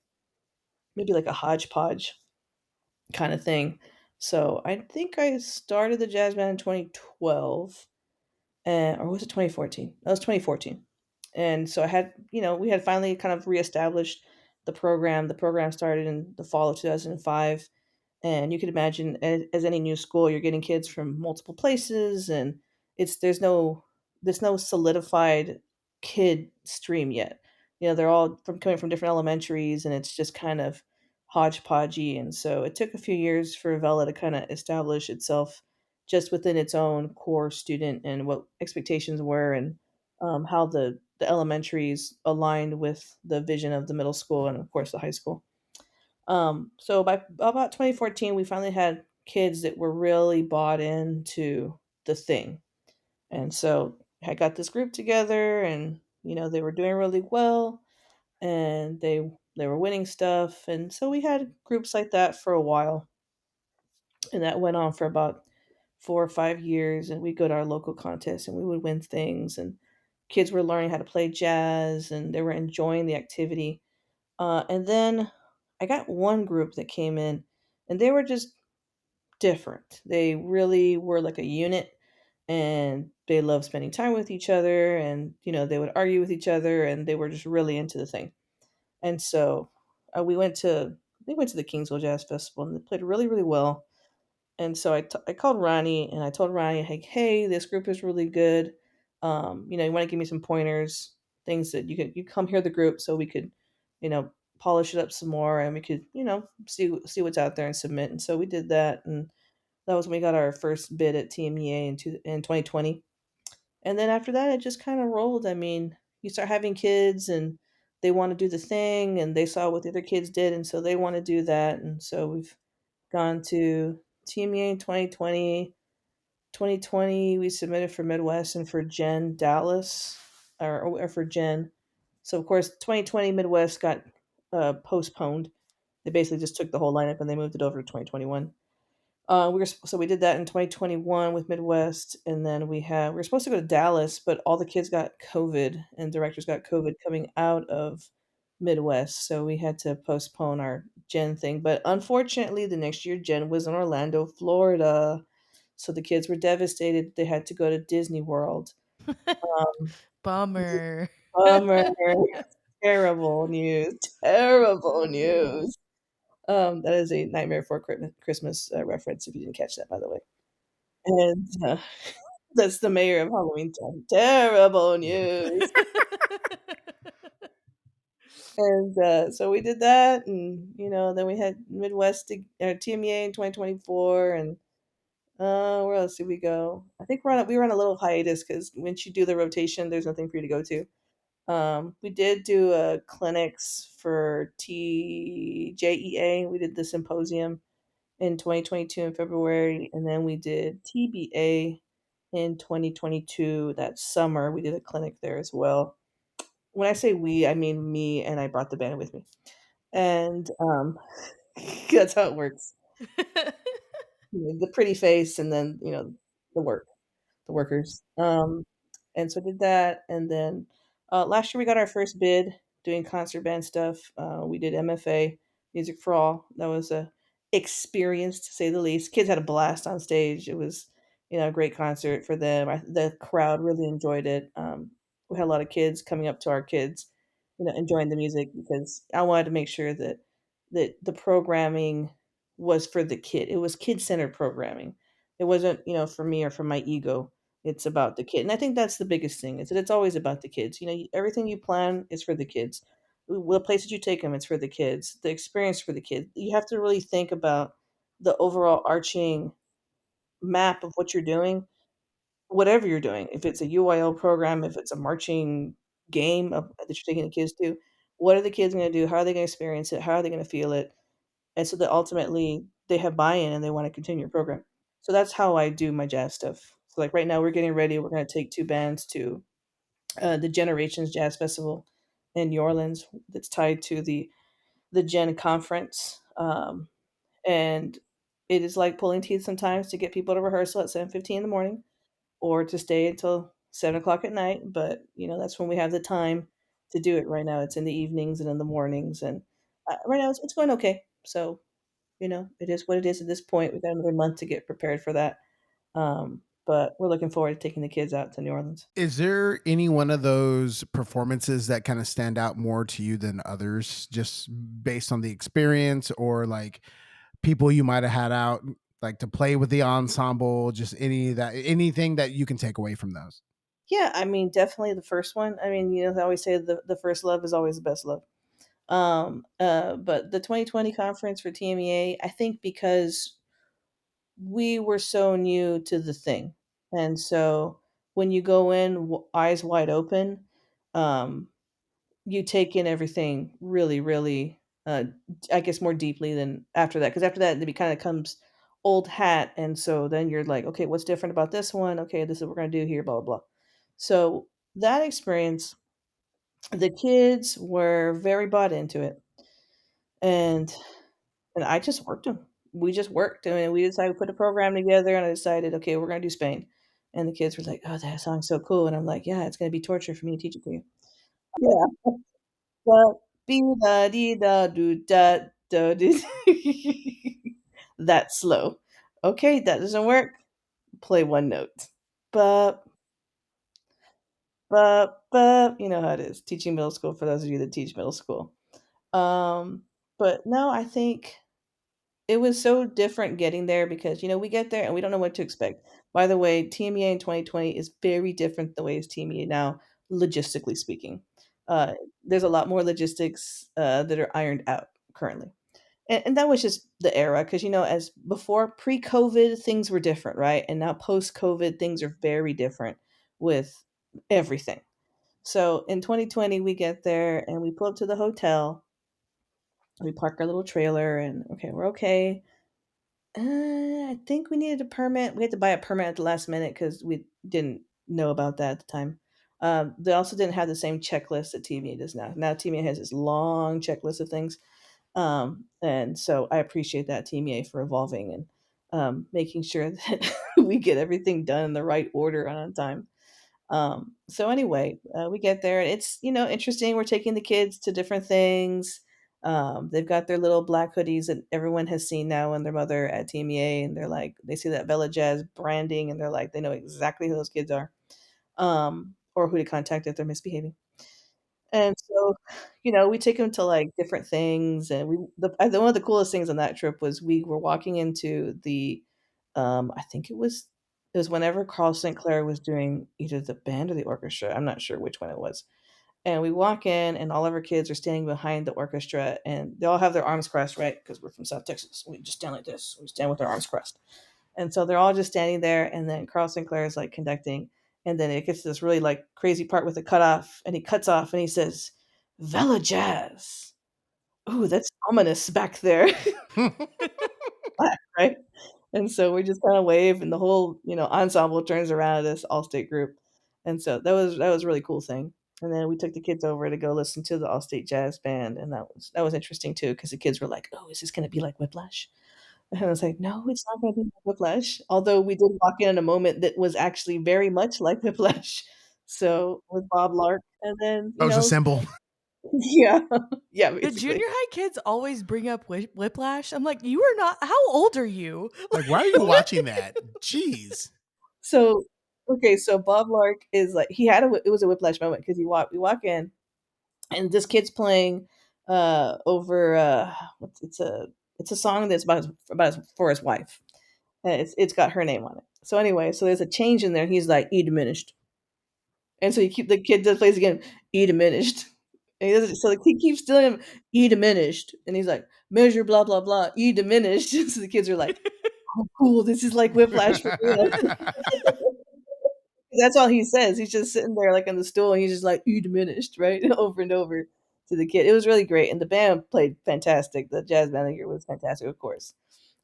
Speaker 2: maybe like a hodgepodge kind of thing. So I think I started the jazz band in 2012, and or was it 2014? That was 2014. And so I had, we had finally kind of reestablished the program. The program started in the fall of 2005, and you could imagine as any new school, you're getting kids from multiple places, and it's there's no solidified kid stream yet. They're all coming from different elementaries, and it's just kind of hodgepodgey. And so it took a few years for Vela to kind of establish itself just within its own core student and what expectations were, and how the elementaries aligned with the vision of the middle school and, of course, the high school. So by about 2014, we finally had kids that were really bought into the thing. And so I got this group together, and they were doing really well, and they were winning stuff. And so we had groups like that for a while, and that went on for about 4 or 5 years. And we'd go to our local contests, and we would win things, and kids were learning how to play jazz, and they were enjoying the activity. And then I got one group that came in, and they were just different. They really were like a unit, and they loved spending time with each other, and they would argue with each other, and they were just really into the thing. And so we went to the Kingsville Jazz Festival, and they played really, really well. And so I called Ronnie, and I told Ronnie, hey, this group is really good. You want to give me some pointers, things that you come hear the group, so we could, you know, polish it up some more, and we could, see what's out there and submit. And so we did that, and that was when we got our first bid at TMEA in 2020. And then after that, it just kind of rolled. I mean, you start having kids, and they want to do the thing, and they saw what the other kids did, and so they want to do that. And so we've gone to TMEA in 2020. 2020, we submitted for Midwest and for Gen Dallas, or for Gen. So, of course, 2020 Midwest got postponed. They basically just took the whole lineup and they moved it over to 2021. We did that in 2021 with Midwest, and then we were supposed to go to Dallas, but all the kids got COVID and directors got COVID coming out of Midwest, so we had to postpone our Gen thing. But unfortunately, the next year Gen was in Orlando, Florida, so the kids were devastated. They had to go to Disney World. Um,
Speaker 1: Bummer.
Speaker 2: Bummer, terrible news, terrible news. That is a Nightmare Before Christmas reference, if you didn't catch that, by the way. And that's the mayor of Halloween Town. Terrible news. And so we did that, and then we had TMEA in 2024, and where else did we go? I think we were on a little hiatus because once you do the rotation, there's nothing for you to go to. We did do clinics for TJEA. We did the symposium in 2022 in February, and then we did TBA in 2022 that summer. We did a clinic there as well. When I say we, I mean me, and I brought the band with me. And that's how it works. The pretty face, and then the work, the workers. And so I did that, and then last year we got our first bid doing concert band stuff. We did MFA, Music for All. That was a experience, to say the least. Kids had a blast on stage. It was a great concert for them. The crowd really enjoyed it. We had a lot of kids coming up to our kids, enjoying the music, because I wanted to make sure that the programming was for the kid. It was kid-centered programming. It wasn't, for me or for my ego. It's about the kid, and I think that's the biggest thing, is that it's always about the kids. Everything you plan is for the kids. The places you take them, it's for the kids. The experience for the kids. You have to really think about the overall arching map of what you're doing, whatever you're doing. If it's a UIL program, if it's a marching game that you're taking the kids to, what are the kids going to do? How are they going to experience it? How are they going to feel it? And so that ultimately they have buy-in and they want to continue your program. So that's how I do my jazz stuff. So like right now we're getting ready. We're going to take two bands to the Generations Jazz Festival in New Orleans. That's tied to the Gen Conference, and it is like pulling teeth sometimes to get people to rehearsal at 7:15 in the morning or to stay until 7 o'clock at night. But that's when we have the time to do it. Right now, it's in the evenings and in the mornings, and right now it's going okay. So it is what it is at this point. We've got another month to get prepared for that. But we're looking forward to taking the kids out to New Orleans.
Speaker 3: Is there any one of those performances that kind of stand out more to you than others, just based on the experience, or like people you might have had out like to play with the ensemble? Just anything that you can take away from those?
Speaker 2: Yeah, I mean, definitely the first one. I mean, they always say the first love is always the best love. But the 2020 conference for TMEA, I think because we were so new to the thing. And so when you go in eyes wide open, um, you take in everything really, really, I guess, more deeply than after that. Because after that, it kind of comes old hat. And so then you're like, okay, what's different about this one? Okay, this is what we're going to do here, blah, blah, blah. So that experience, the kids were very bought into it. And I just worked them. We just worked. I mean, we decided to put a program together, and I decided, okay, we're gonna do Spain. And the kids were like, "Oh, that song's so cool!" And I'm like, "Yeah, it's gonna be torture for me to teach it to you." Yeah. Da be da dee da do da da do. That's slow. Okay, that doesn't work. Play one note. But you know how it is. Teaching middle school for those of you that teach middle school. Um, but no, I think it was so different getting there because, we get there and we don't know what to expect. By the way, TMEA in 2020 is very different the way it's TMEA now, logistically speaking. Uh, there's a lot more logistics that are ironed out currently. And that was just the era because, as before pre COVID, things were different, right? And now post COVID, things are very different with everything. So in 2020, we get there and we pull up to the hotel. We park our little trailer and okay, we're okay. I think we needed a permit. We had to buy a permit at the last minute because we didn't know about that at the time. They also didn't have the same checklist that TMA does now. Now TMA has this long checklist of things, and so I appreciate that TMA for evolving and making sure that we get everything done in the right order and on time. So anyway, we get there and it's, interesting. We're taking the kids to different things. They've got their little black hoodies that everyone has seen now and their mother at TMEA, and they're like, they see that Bella Jazz branding and they're like, they know exactly who those kids are, or who to contact if they're misbehaving. And so, we take them to like different things, and one of the coolest things on that trip was we were walking into the, I think it was whenever Carl St. Clair was doing either the band or the orchestra. I'm not sure which one it was. And we walk in, and all of our kids are standing behind the orchestra, and they all have their arms crossed, right? Because we're from South Texas. We just stand like this. We stand with our arms crossed. And so they're all just standing there, and then Carl Sinclair is like conducting, and then it gets to this really like crazy part with the cutoff, and he cuts off and he says, Vela Jazz. Ooh, that's ominous back there. Right? And so we just kind of wave, and the whole, ensemble turns around at this all-state group. And so that was a really cool thing. And then we took the kids over to go listen to the all-state jazz band, and that was interesting too because the kids were like, "Oh, is this going to be like Whiplash?" And I was like, "No, it's not going to be like Whiplash." Although we did walk in a moment that was actually very much like Whiplash. So with Bob Lark, and then
Speaker 3: I was a symbol.
Speaker 2: yeah, yeah,
Speaker 1: The
Speaker 2: basically.
Speaker 1: junior high kids always bring up Whiplash. I'm like, you are not. How old are you?
Speaker 3: Like, why are you watching that? Jeez.
Speaker 2: So okay, so Bob Lark is like he had it was a Whiplash moment because we walk in and this kid's playing over it's a song that's for his wife. And it's got her name on it. So anyway, so there's a change in there. He's like E diminished, and so the kid does plays again E diminished. And he does, so he keeps doing him E diminished, and he's like measure blah blah blah E diminished. So the kids are like, "Oh, cool! This is like Whiplash for real." That's all he says. He's just sitting there like on the stool, and he's just like, "You diminished," right, over and over to the kid. It was really great, and the band played fantastic. The jazz band that year was fantastic, of course.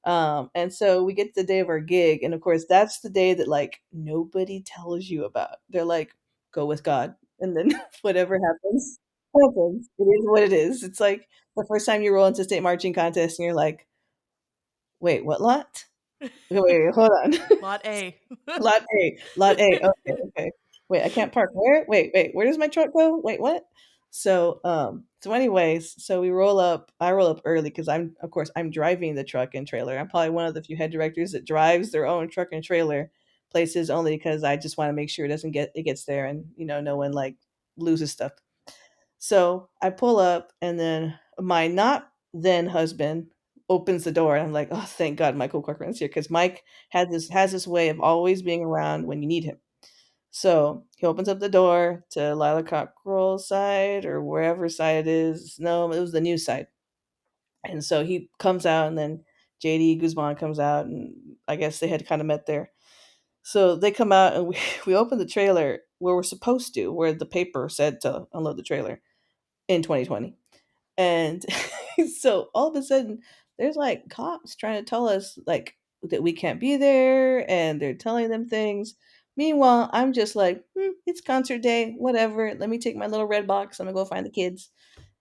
Speaker 2: And so we get to the day of our gig, and of course, that's the day that like nobody tells you about. They're like, "Go with God," and then whatever happens, happens. It is what it is. It's like the first time you roll into state marching contest, and you're like, "Wait, what lot? Wait, hold on."
Speaker 1: Lot A.
Speaker 2: Lot A, lot A. Okay, okay. Wait, I can't park where? Wait, where does my truck go? Wait, what? So anyways, so we roll up. I roll up early because of course, I'm driving the truck and trailer. I'm probably one of the few head directors that drives their own truck and trailer places only because I just want to make sure it gets there and no one like loses stuff. So I pull up, and then my not then husband opens the door, and I'm like, "Oh, thank God Michael Corcoran's here," because Mike has this way of always being around when you need him. So he opens up the door to Lila Cockrell's side or wherever side it is. No, it was the news side. And so he comes out, and then JD Guzman comes out, and I guess they had kind of met there. So they come out, and we, we open the trailer where we're supposed to, where the paper said to unload the trailer in 2020. And so all of a sudden, there's like cops trying to tell us like that we can't be there, and they're telling them things. Meanwhile, I'm just like, it's concert day, whatever. Let me take my little red box. I'm gonna go find the kids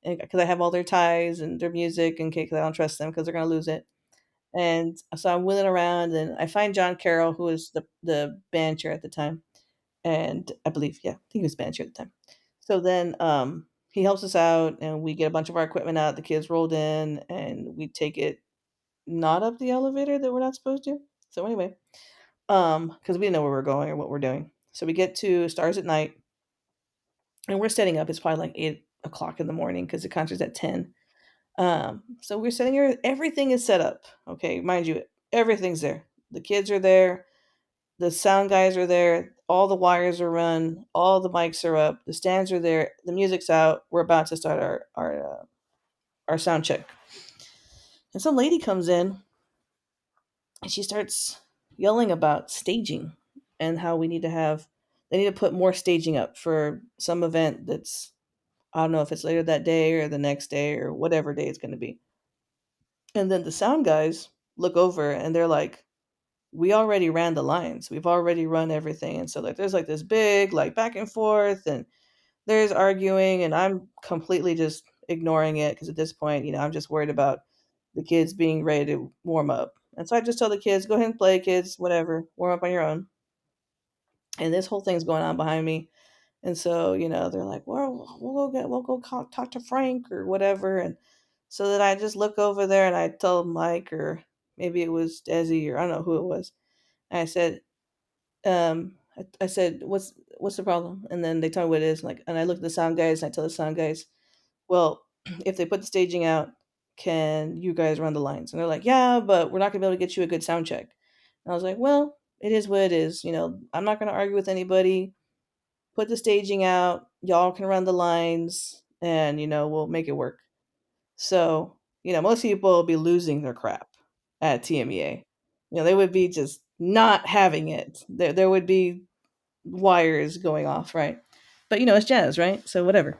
Speaker 2: because I have all their ties and their music in case I don't trust them because they're gonna lose it. And so I'm wheeling around, and I find John Carroll, who was the band chair at the time, and I believe, yeah, I think he was band chair at the time. So then he helps us out, and we get a bunch of our equipment out. The kids rolled in, and we take it not up the elevator that we're not supposed to. So anyway, because we didn't know where we're going or what we're doing. So we get to Stars at Night, and we're setting up. It's probably like 8 o'clock in the morning because the concert's at 10. So we're setting here. Everything is set up. Okay, mind you, everything's there. The kids are there. The sound guys are there. All the wires are run. All the mics are up. The stands are there. The music's out. We're about to start our sound check. And some lady comes in, and she starts yelling about staging and how they need to put more staging up for some event that's, I don't know if it's later that day or the next day or whatever day it's going to be. And then the sound guys look over, and they're like, we already ran the lines. We've already run everything. And so like there's like this big like back and forth, and there's arguing, and I'm completely just ignoring it because at this point, I'm just worried about the kids being ready to warm up. And so I just tell the kids, go ahead and play, kids, whatever, warm up on your own. And this whole thing's going on behind me. And so, they're like, well, we'll go talk to Frank or whatever. And so then I just look over there, and I tell Mike, or maybe it was Desi, or I don't know who it was. And I said, I said, what's the problem? And then they tell me what it is. Like, and I look at the sound guys, and I tell the sound guys, well, if they put the staging out, can you guys run the lines? And they're like, yeah, but we're not gonna be able to get you a good sound check. And I was like, well, it is what it is. I'm not gonna argue with anybody. Put the staging out. Y'all can run the lines, and we'll make it work. So, most people will be losing their crap at TMEA. They would be just not having it. There would be wires going off, right? But it's jazz, right? So whatever.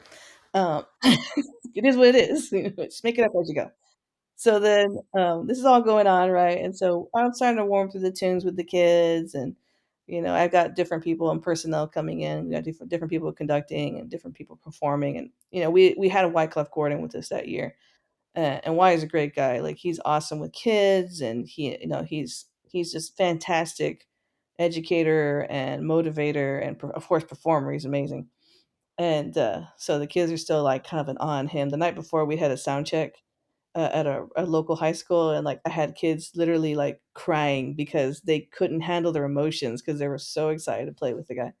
Speaker 2: It is what it is. Just make it up as you go. So then this is all going on, right? And so I'm starting to warm through the tunes with the kids, and I've got different people and personnel coming in. We got different people conducting and different people performing, and we had a Wyclef Gordon with us that year, and Y is a great guy. Like he's awesome with kids, and he's just fantastic educator and motivator, and of course performer. He's amazing. And so the kids are still like kind of an on him. The night before we had a sound check at a local high school, and like I had kids literally like crying because they couldn't handle their emotions because they were so excited to play with the guy.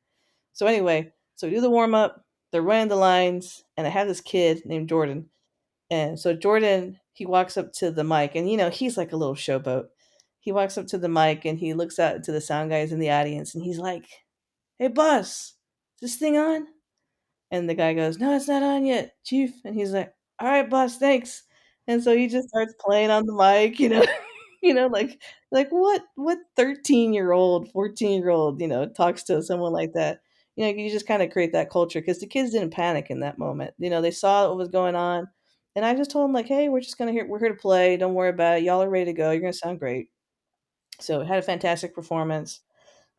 Speaker 2: So anyway, so we do the warm up. They're running the lines, and I have this kid named Jordan, and so Jordan, he walks up to the mic, and he's like a little showboat. He walks up to the mic, and he looks out to the sound guys in the audience, and he's like, "Hey, boss, is this thing on?" And the guy goes, "No, it's not on yet, chief." And he's like, "All right, boss, thanks." And so he just starts playing on the mic, like what 13-year-old, 14-year-old, talks to someone like that. You just kind of create that culture because the kids didn't panic in that moment. They saw what was going on. And I just told them like, "Hey, we're here to play. Don't worry about it. Y'all are ready to go. You're gonna sound great." So we had a fantastic performance.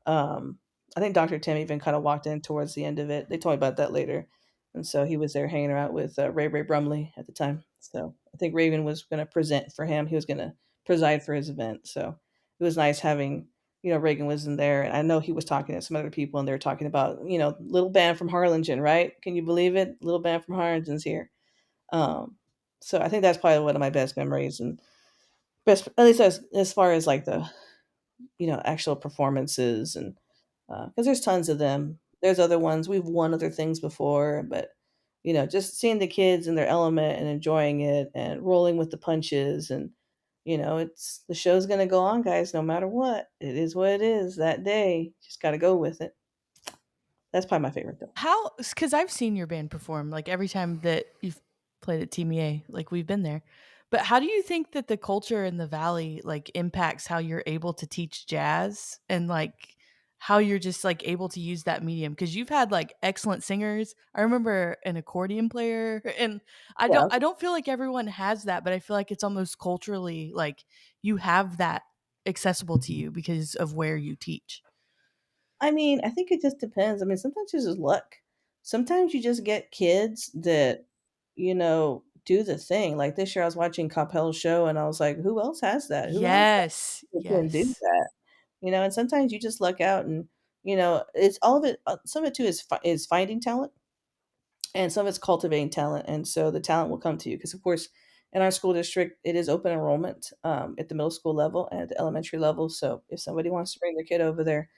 Speaker 2: Um, I think Dr. Tim even kind of walked in towards the end of it. They told me about that later. And so he was there hanging out with Ray Brumley at the time. So I think Raven was going to present for him. He was going to preside for his event. So it was nice having, Reagan was in there. And I know he was talking to some other people, and they were talking about, little band from Harlingen, right? Can you believe it? Little band from Harlingen's here. Um, so I think that's probably one of my best memories, and best, at least as far as like the, actual performances, and because there's tons of them. There's other ones. We've won other things before, but just seeing the kids in their element and enjoying it and rolling with the punches, and it's the show's gonna go on, guys. No matter what, it is what it is that day. Just got to go with it. That's probably my favorite though.
Speaker 1: How? Because I've seen your band perform, like, every time that you've played at tmea, like, we've been there. But how do you think that the culture in the Valley, like, impacts how you're able to teach jazz and, like, how you're just, like, able to use that medium? Because 'Cause you've had, like, excellent singers. I remember an accordion player, and
Speaker 2: Yeah.
Speaker 1: I don't feel like everyone has that, but I feel like it's almost culturally, like, you have that accessible to you because of where you teach.
Speaker 2: I mean, I think it just depends. I mean, sometimes it's just luck. Sometimes you just get kids that, do the thing. Like this year I was watching Capel's show and I was like, who else has that? Who else
Speaker 1: Yes,
Speaker 2: can do
Speaker 1: yes.
Speaker 2: that? And sometimes you just luck out and, it's all of it. Some of it too is finding talent and some of it's cultivating talent. And so the talent will come to you because, of course, in our school district, it is open enrollment at the middle school level and at the elementary level. So if somebody wants to bring their kid over there,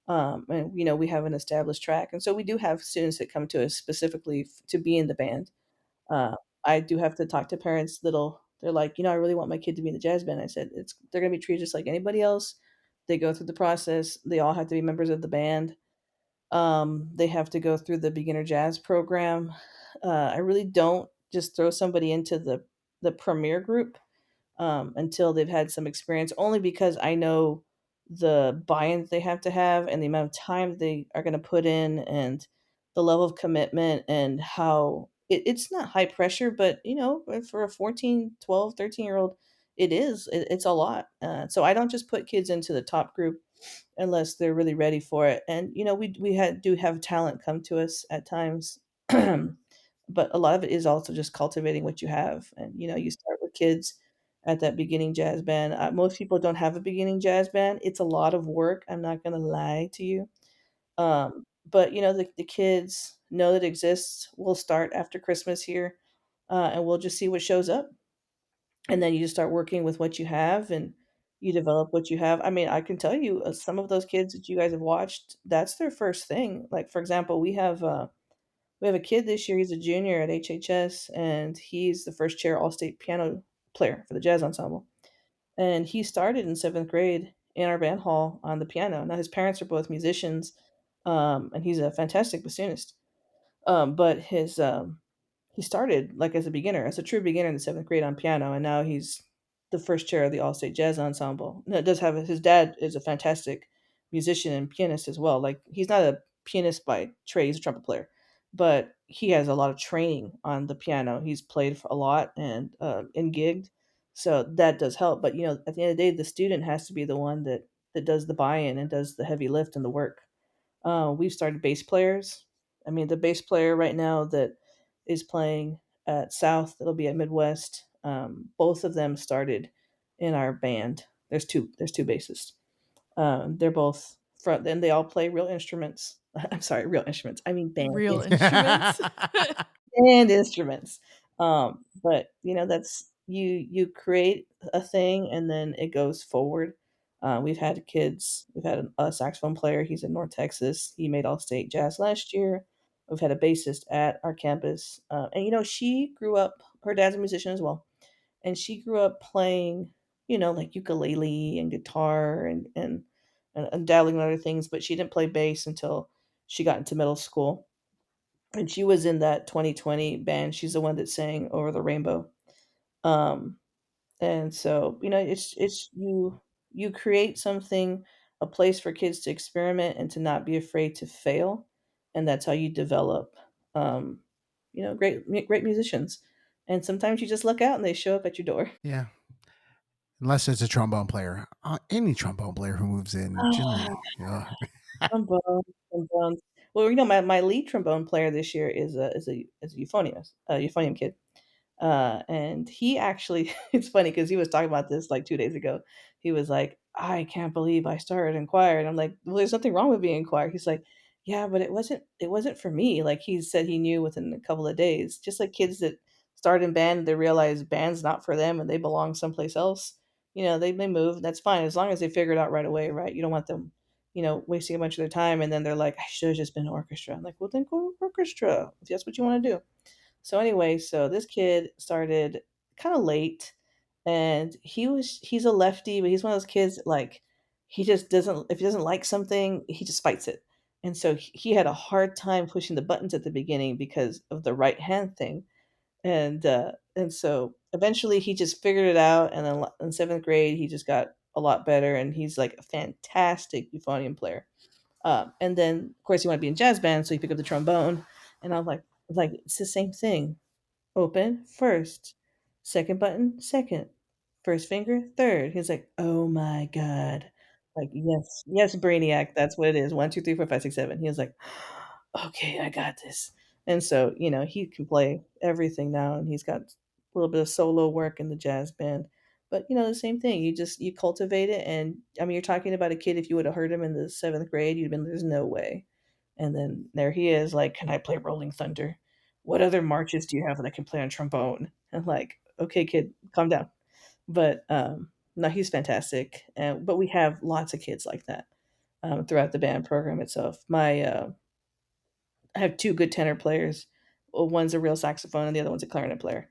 Speaker 2: and we have an established track, and so we do have students that come to us specifically to be in the band. Uh, I do have to talk to parents that'll they're like, I really want my kid to be in the jazz band. I said they're going to be treated just like anybody else. They go through the process. They all have to be members of the band. They have to go through the beginner jazz program. I really don't just throw somebody into the premier group until they've had some experience, only because I know the buy-in they have to have and the amount of time they are going to put in and the level of commitment and how it's not high pressure, but for a 14, 12, 13-year old, it's a lot. So I don't just put kids into the top group unless they're really ready for it. And do have talent come to us at times, but a lot of it is also just cultivating what you have. And you start with kids at that beginning jazz band. Most people don't have a beginning jazz band. It's a lot of work. I'm not gonna lie to you. But the kids know that it exists. We'll start after Christmas here, and we'll just see what shows up. And then you just start working with what you have and you develop what you have. I mean, I can tell you, some of those kids that you guys have watched, that's their first thing. Like, for example, we have a kid this year, he's a junior at HHS, and he's the first chair all-state piano player for the jazz ensemble. And he started in 7th grade in our band hall on the piano. Now his parents are both musicians, and he's a fantastic bassoonist. But he started like as a beginner, as a true beginner in the 7th grade on piano, and now he's the first chair of the All-State Jazz Ensemble. Now, it does have his dad is a fantastic musician and pianist as well. Like he's not a pianist by trade, he's a trumpet player, but he has a lot of training on the piano. He's played for a lot and gigged, so that does help. But at the end of the day, the student has to be the one that does the buy-in and does the heavy lift and the work. We've started bass players. I mean, the bass player right now that is playing at South, that'll be at Midwest. Both of them started in our band. There's two bassists. They're both front, and they all play real instruments. I'm sorry, real instruments. I mean band
Speaker 1: Real instruments.
Speaker 3: Yeah.
Speaker 2: and instruments. But that's you create a thing and then it goes forward. We've had a saxophone player. He's in North Texas. He made all state jazz last year. We've had a bassist at our campus, and she grew up. Her dad's a musician as well, and she grew up playing, like ukulele and guitar and dabbling in other things. But she didn't play bass until she got into middle school, and she was in that 2020 band. She's the one that sang "Over the Rainbow." Um, and so, it's you create something, a place for kids to experiment and to not be afraid to fail, and that's how you develop, great musicians. And sometimes you just look out and they show up at your door.
Speaker 3: Yeah. Unless it's a trombone player. Any trombone player who moves in, generally. Yeah.
Speaker 2: Trombone, trombones. Well, my lead trombone player this year is a euphonium kid. And he actually it's funny because he was talking about this like 2 days ago. He was like, "I can't believe I started in choir." And I'm like, "Well, there's nothing wrong with being in choir." He's like, "Yeah, but it wasn't for me." Like he said he knew within a couple of days. Just like kids that start in band, they realize band's not for them and they belong someplace else. They move. That's fine as long as they figure it out right away, right? You don't want them, wasting a bunch of their time and then they're like, "I should have just been orchestra." I'm like, "Well, then go orchestra if that's what you want to do." So anyway, so this kid started kind of late and he's a lefty, but he's one of those kids like he just doesn't if he doesn't like something, he just fights it. and so he had a hard time pushing the buttons at the beginning because of the right hand thing. And so eventually he just figured it out, and then in 7th grade he just got a lot better, and he's like a fantastic euphonium player. And then of course he wanted to be in jazz band, so he picked up the trombone, and I was like, it's the same thing. Open first, second button second, first finger third. He's like, oh my god, like, yes, yes, Brainiac, that's what it is. 1 2 3 4 5 6 7. He was like, okay, I got this. And so, he can play everything now, and he's got a little bit of solo work in the jazz band. But the same thing. You cultivate it, and I mean, you're talking about a kid. If you would have heard him in the 7th grade, you'd have been, there's no way. And then there he is, like, can I play Rolling Thunder? What other marches do you have that I can play on trombone? And like, okay, kid, calm down. But no, he's fantastic. But we have lots of kids like that throughout the band program itself. I have two good tenor players. Well, one's a real saxophone, and the other one's a clarinet player.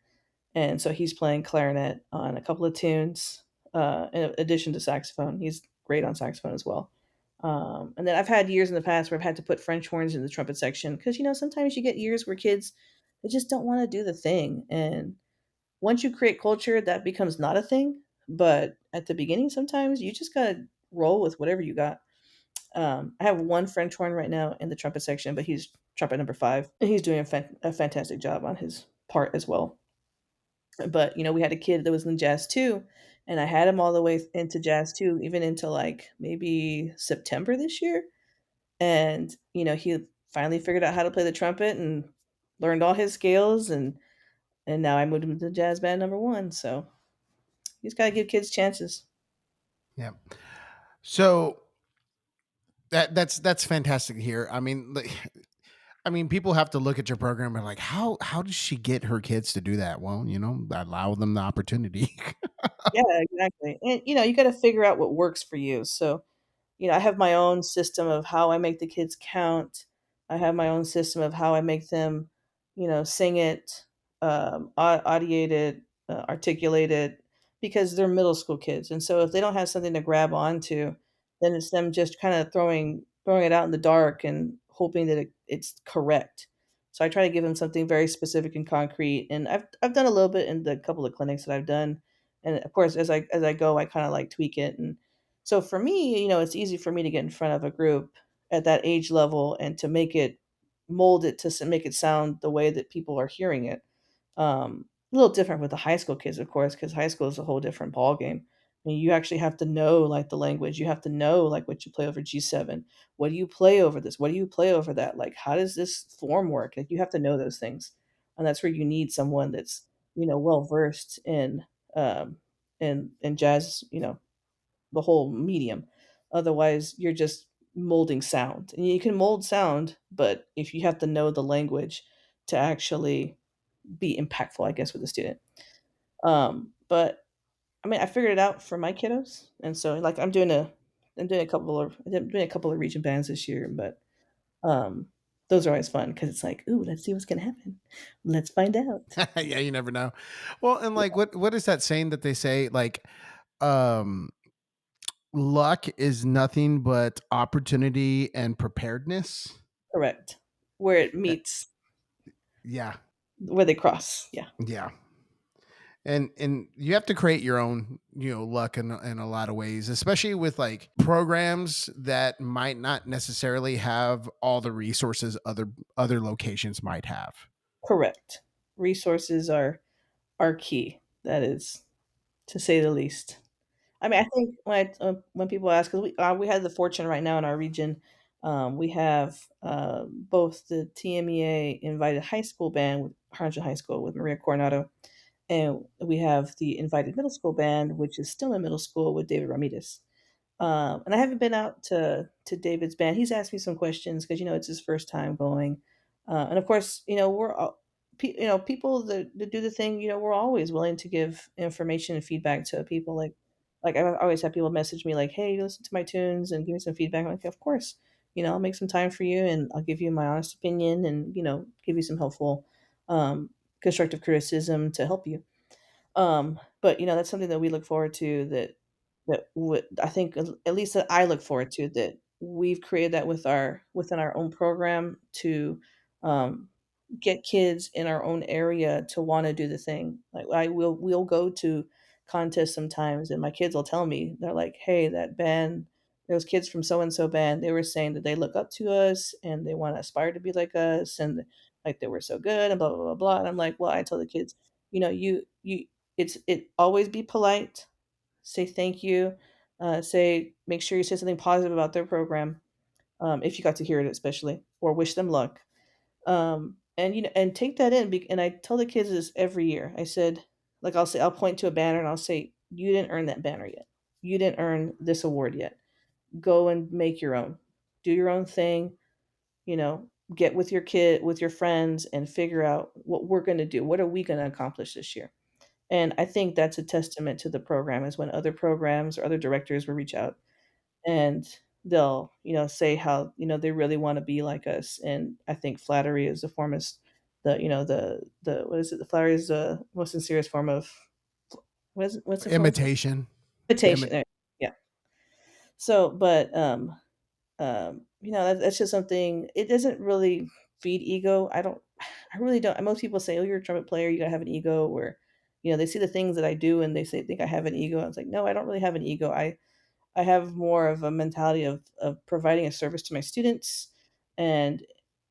Speaker 2: And so he's playing clarinet on a couple of tunes, in addition to saxophone. He's great on saxophone as well. And then I've had years in the past where I've had to put French horns in the trumpet section because sometimes you get years where kids, they just don't want to do the thing. And once you create culture, that becomes not a thing. But at the beginning, sometimes you just gotta roll with whatever you got. I have one French horn right now in the trumpet section, but he's trumpet number 5, and he's doing a fantastic job on his part as well. But we had a kid that was in jazz too, and I had him all the way into jazz too, even into like maybe September this year. And he finally figured out how to play the trumpet and learned all his scales, and now I moved him to jazz band number 1. So you just gotta give kids chances.
Speaker 3: Yeah. So that's fantastic to hear. I mean, people have to look at your program and like, how does she get her kids to do that? Well, allow them the opportunity.
Speaker 2: Yeah, exactly. And you got to figure out what works for you. So I have my own system of how I make the kids count. I have my own system of how I make them, sing it, audiate it, articulate it, because they're middle school kids. And so if they don't have something to grab onto, then it's them just kind of throwing it out in the dark and hoping that it's correct. So I try to give them something very specific and concrete. And I've done a little bit in the couple of clinics that I've done. And of course, as I go, I kind of like tweak it. And so for me, it's easy for me to get in front of a group at that age level and to mold it to make it sound the way that people are hearing it. A little different with the high school kids, of course, because high school is a whole different ball game. I mean, you actually have to know like the language. You have to know like what you play over G7. What do you play over this? What do you play over that? Like, how does this form work? Like, you have to know those things, and that's where you need someone that's well versed um, in jazz. The whole medium. Otherwise, you're just molding sound. And you can mold sound, but if you have to know the language to actually be impactful, I guess, with the student. But I mean, I figured it out for my kiddos, and so like I'm doing a couple of region bands this year, but um, those are always fun because it's like, ooh, let's see what's gonna happen. Let's find out.
Speaker 3: Yeah, you never know. Well, and like, what is that saying that they say? Like, um, luck is nothing but opportunity and preparedness.
Speaker 2: Correct. Where it
Speaker 3: Uh,
Speaker 2: meets,
Speaker 3: Yeah,
Speaker 2: where they cross. Yeah.
Speaker 3: yeah. And you have to create your own luck in a lot of ways, especially with like programs that might not necessarily have all the resources other locations might have.
Speaker 2: Correct. Resources are key. That is, to say the least. I mean, I think when people ask, because we have the fortune right now in our region, we have both the TMEA invited high school band with Harlingen High School with Maria Coronado, and we have the invited middle school band, which is still in middle school with David Ramirez. And I haven't been out to David's band. He's asked me some questions because it's his first time going, and of course we're all, people that do the thing. We're always willing to give information and feedback to people. Like I always have people message me like, "Hey, listen to my tunes and give me some feedback." I'm like, "Of course, I'll make some time for you and I'll give you my honest opinion and give you some helpful, constructive criticism to help you." But that's something that we look forward to, that would, I think, at least that I look forward to, that we've created that within our own program to um, get kids in our own area to want to do the thing. Like we'll go to contests sometimes, and my kids will tell me they're like, "Hey, that band, those kids from so and so band, they were saying that they look up to us and they want to aspire to be like us, and like they were so good and blah blah blah blah." And I'm like, "Well, I tell the kids, you it always be polite, say thank you, say make sure you say something positive about their program, if you got to hear it, especially, or wish them luck." And and take that in. And I tell the kids this every year. I said, like, I'll point to a banner and I'll say, "You didn't earn that banner yet. You didn't earn this award yet. Go and make your own. Do your own thing. You know, get with your kid, with your friends, and figure out what we're going to do. What are we going to accomplish this year?" And I think that's a testament to the program. Is when other programs or other directors will reach out and they'll, say how, they really wanna be like us, and I think flattery is the form is the what is it? The flattery is the most sincerest form of what's it called?
Speaker 3: Imitation.
Speaker 2: Invitation, there, yeah. So, but, that's just something it doesn't really feed ego. I really don't. Most people say, "Oh, you're a trumpet player, you gotta have an ego," or, they see the things that I do and they say think I have an ego. I was like, "No, I don't really have an ego." I have more of a mentality of providing a service to my students and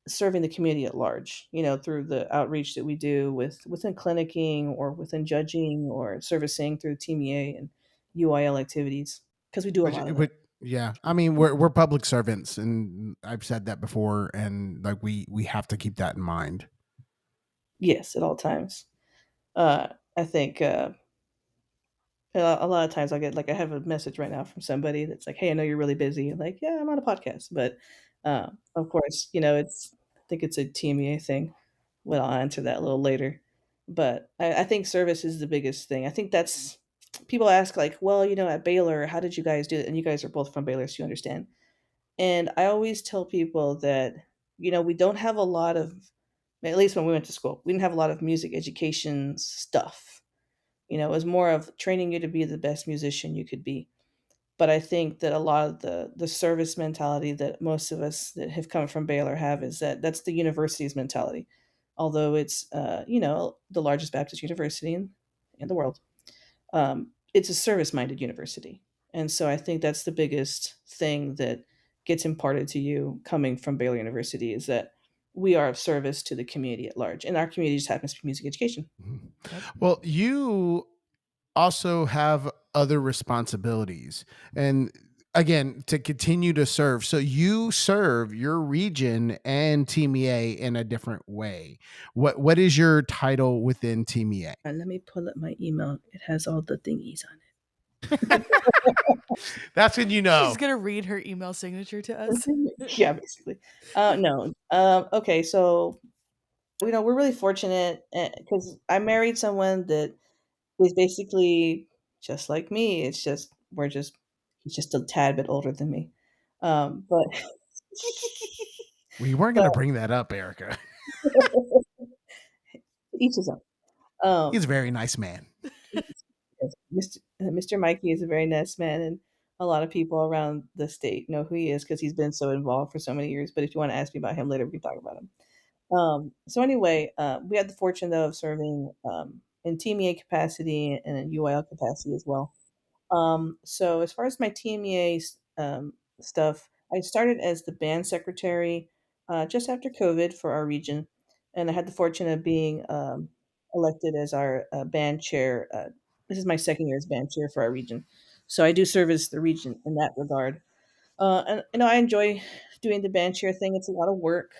Speaker 2: serving the community at large, through the outreach that we do within clinicking or within judging or servicing through tmea and UIL activities because we do a
Speaker 3: Which,
Speaker 2: lot of them.
Speaker 3: which, yeah, I mean, we're public servants, and I've said that before, and like we have to keep that in mind.
Speaker 2: Yes, at all times. I think a lot of times I get like I have a message right now from somebody that's like, "Hey, I know you're really busy." I'm like, "Yeah, I'm on a podcast," but of course, I think it's a TMEA thing. Well, I'll answer that a little later. But I think service is the biggest thing. I think that's people ask like, well, at Baylor, how did you guys do it? And you guys are both from Baylor, so you understand. And I always tell people that, we don't have a lot of, at least when we went to school, we didn't have a lot of music education stuff. It was more of training you to be the best musician you could be. But I think that a lot of the service mentality that most of us that have come from Baylor have is that that's the university's mentality. Although it's the largest Baptist university in the world, it's a service-minded university, and so I think that's the biggest thing that gets imparted to you coming from Baylor University is that we are of service to the community at large, and our community just happens to be music education.
Speaker 3: Mhm.
Speaker 1: Yep.
Speaker 3: Well, you also have other responsibilities, and again, to continue to serve. So you serve your region and TMEA in a different way. What is your title within TMEA?
Speaker 2: And let me pull up my email. It has all the thingies on
Speaker 3: That's when you
Speaker 1: She's
Speaker 3: know.
Speaker 1: gonna read her email signature to us.
Speaker 2: it. Yeah, basically. No. Okay, so we're really fortunate because I married someone that is basically just like me. It's just he's just a tad bit older than me. But
Speaker 3: We weren't going
Speaker 2: but
Speaker 3: to bring that up, Erica.
Speaker 2: each his own.
Speaker 3: He's a
Speaker 2: Um,
Speaker 3: very nice man.
Speaker 2: yes, Mr. Mikey is a very nice man, and a lot of people around the state know who he is because he's been so involved for so many years. But if you want to ask me about him later, we can talk about him. So anyway, we had the fortune though of serving in TMEA capacity and in UIL capacity as well. So as far as my TMEA stuff, I started as the band secretary just after COVID for our region, and I had the fortune of being elected as our band chair. This is my second year as band chair for our region, so I do service the region in that regard. And I enjoy doing the band chair thing. It's a lot of work,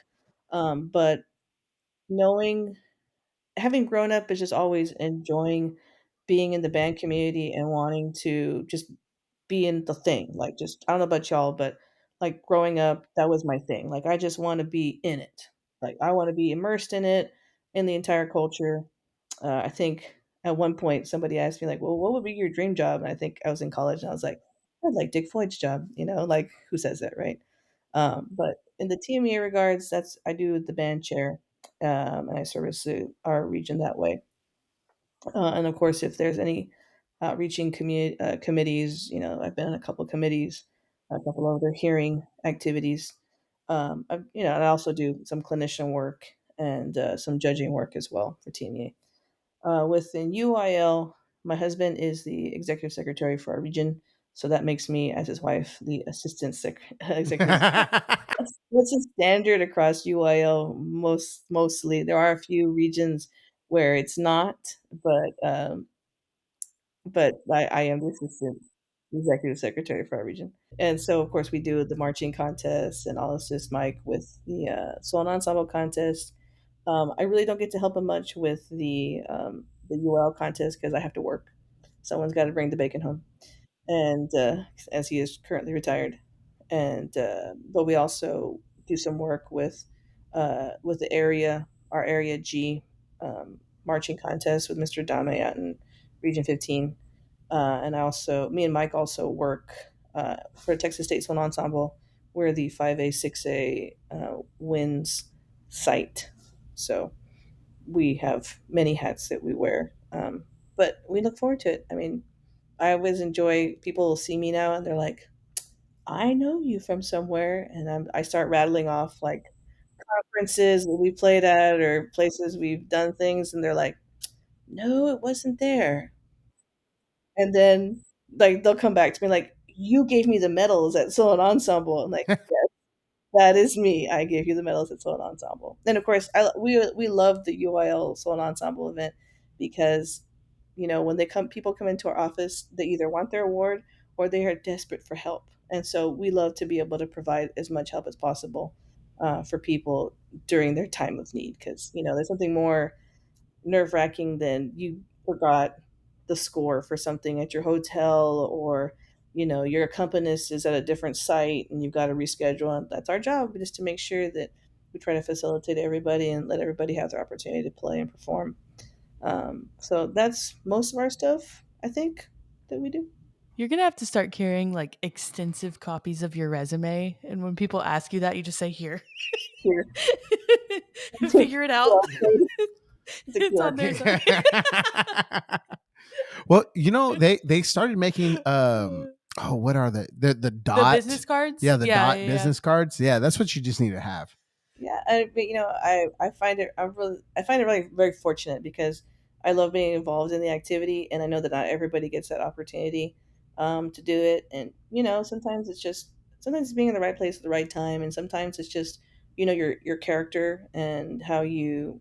Speaker 2: but knowing having grown up is just always enjoying being in the band community and wanting to just be in the thing. Like, just I don't know about y'all, but like growing up, that was my thing. Like, I just want to be in it. Like, I want to be immersed in it, in the entire culture. I think at one point somebody asked me like, "Well, what would be your dream job?" And I think I was in college, and I was like, "I'd like Dick Floyd's job." Like who says that, right? But in the TME regards, that's I do the band chair, and I service our region that way. And of course, if there's any outreaching committees, I've been in a couple of committees. a couple of other hearing activities. And I also do some clinician work and some judging work as well for tmea. Within UIL, my husband is the executive secretary for our region, so that makes me, as his wife, the executive. What's the standard across UIL? Mostly, there are a few regions where it's not, but I am the assistant executive secretary for our region. And so, of course, we do the marching contest, and I'll assist Mike with the swan ensemble contest. I really don't get to help him much with the UL contest because I have to work. Someone's got to bring the bacon home, and as he is currently retired. And but we also do some work with the area, our area G marching contest with Mr. Dame out in Region 15. And I also, me and Mike also work for Texas State Swan Ensemble. We're the 5A, 6A wins site. So we have many hats that we wear. But we look forward to it. I mean, I always enjoy people will see me now and they're like, I know you from somewhere. And I start rattling off like conferences that we played at or places we've done things. And they're like, no, it wasn't there. And then, like, they'll come back to me like, "You gave me the medals at Solo Ensemble." I'm like, "Yes, that is me. I gave you the medals at Solo Ensemble." And of course, we love the UIL Solo Ensemble event because, when people come into our office, they either want their award or they are desperate for help. And so we love to be able to provide as much help as possible for people during their time of need because, there's something more nerve wracking than you forgot the score for something at your hotel or your accompanist is at a different site and you've got to reschedule. And that's our job, just to make sure that we try to facilitate everybody and let everybody have their opportunity to play and perform. So that's most of our stuff, I think, that we do
Speaker 1: You're gonna have to start carrying like extensive copies of your resume, and when people ask you that, you just say, "Here,
Speaker 2: here.
Speaker 1: figure it out."
Speaker 2: It's a
Speaker 1: It's
Speaker 2: QR
Speaker 1: on there.
Speaker 2: code.
Speaker 1: Sorry.
Speaker 3: Well, they started making oh, what are the
Speaker 1: The
Speaker 3: dot?
Speaker 1: business cards?
Speaker 3: Yeah, the
Speaker 1: Yeah,
Speaker 3: dot
Speaker 1: yeah, yeah.
Speaker 3: business cards. Yeah, that's what you just need to have.
Speaker 2: Yeah, but I find it really very fortunate because I love being involved in the activity, and I know that not everybody gets that opportunity to do it. And sometimes it's being in the right place at the right time, and sometimes it's just your character and how you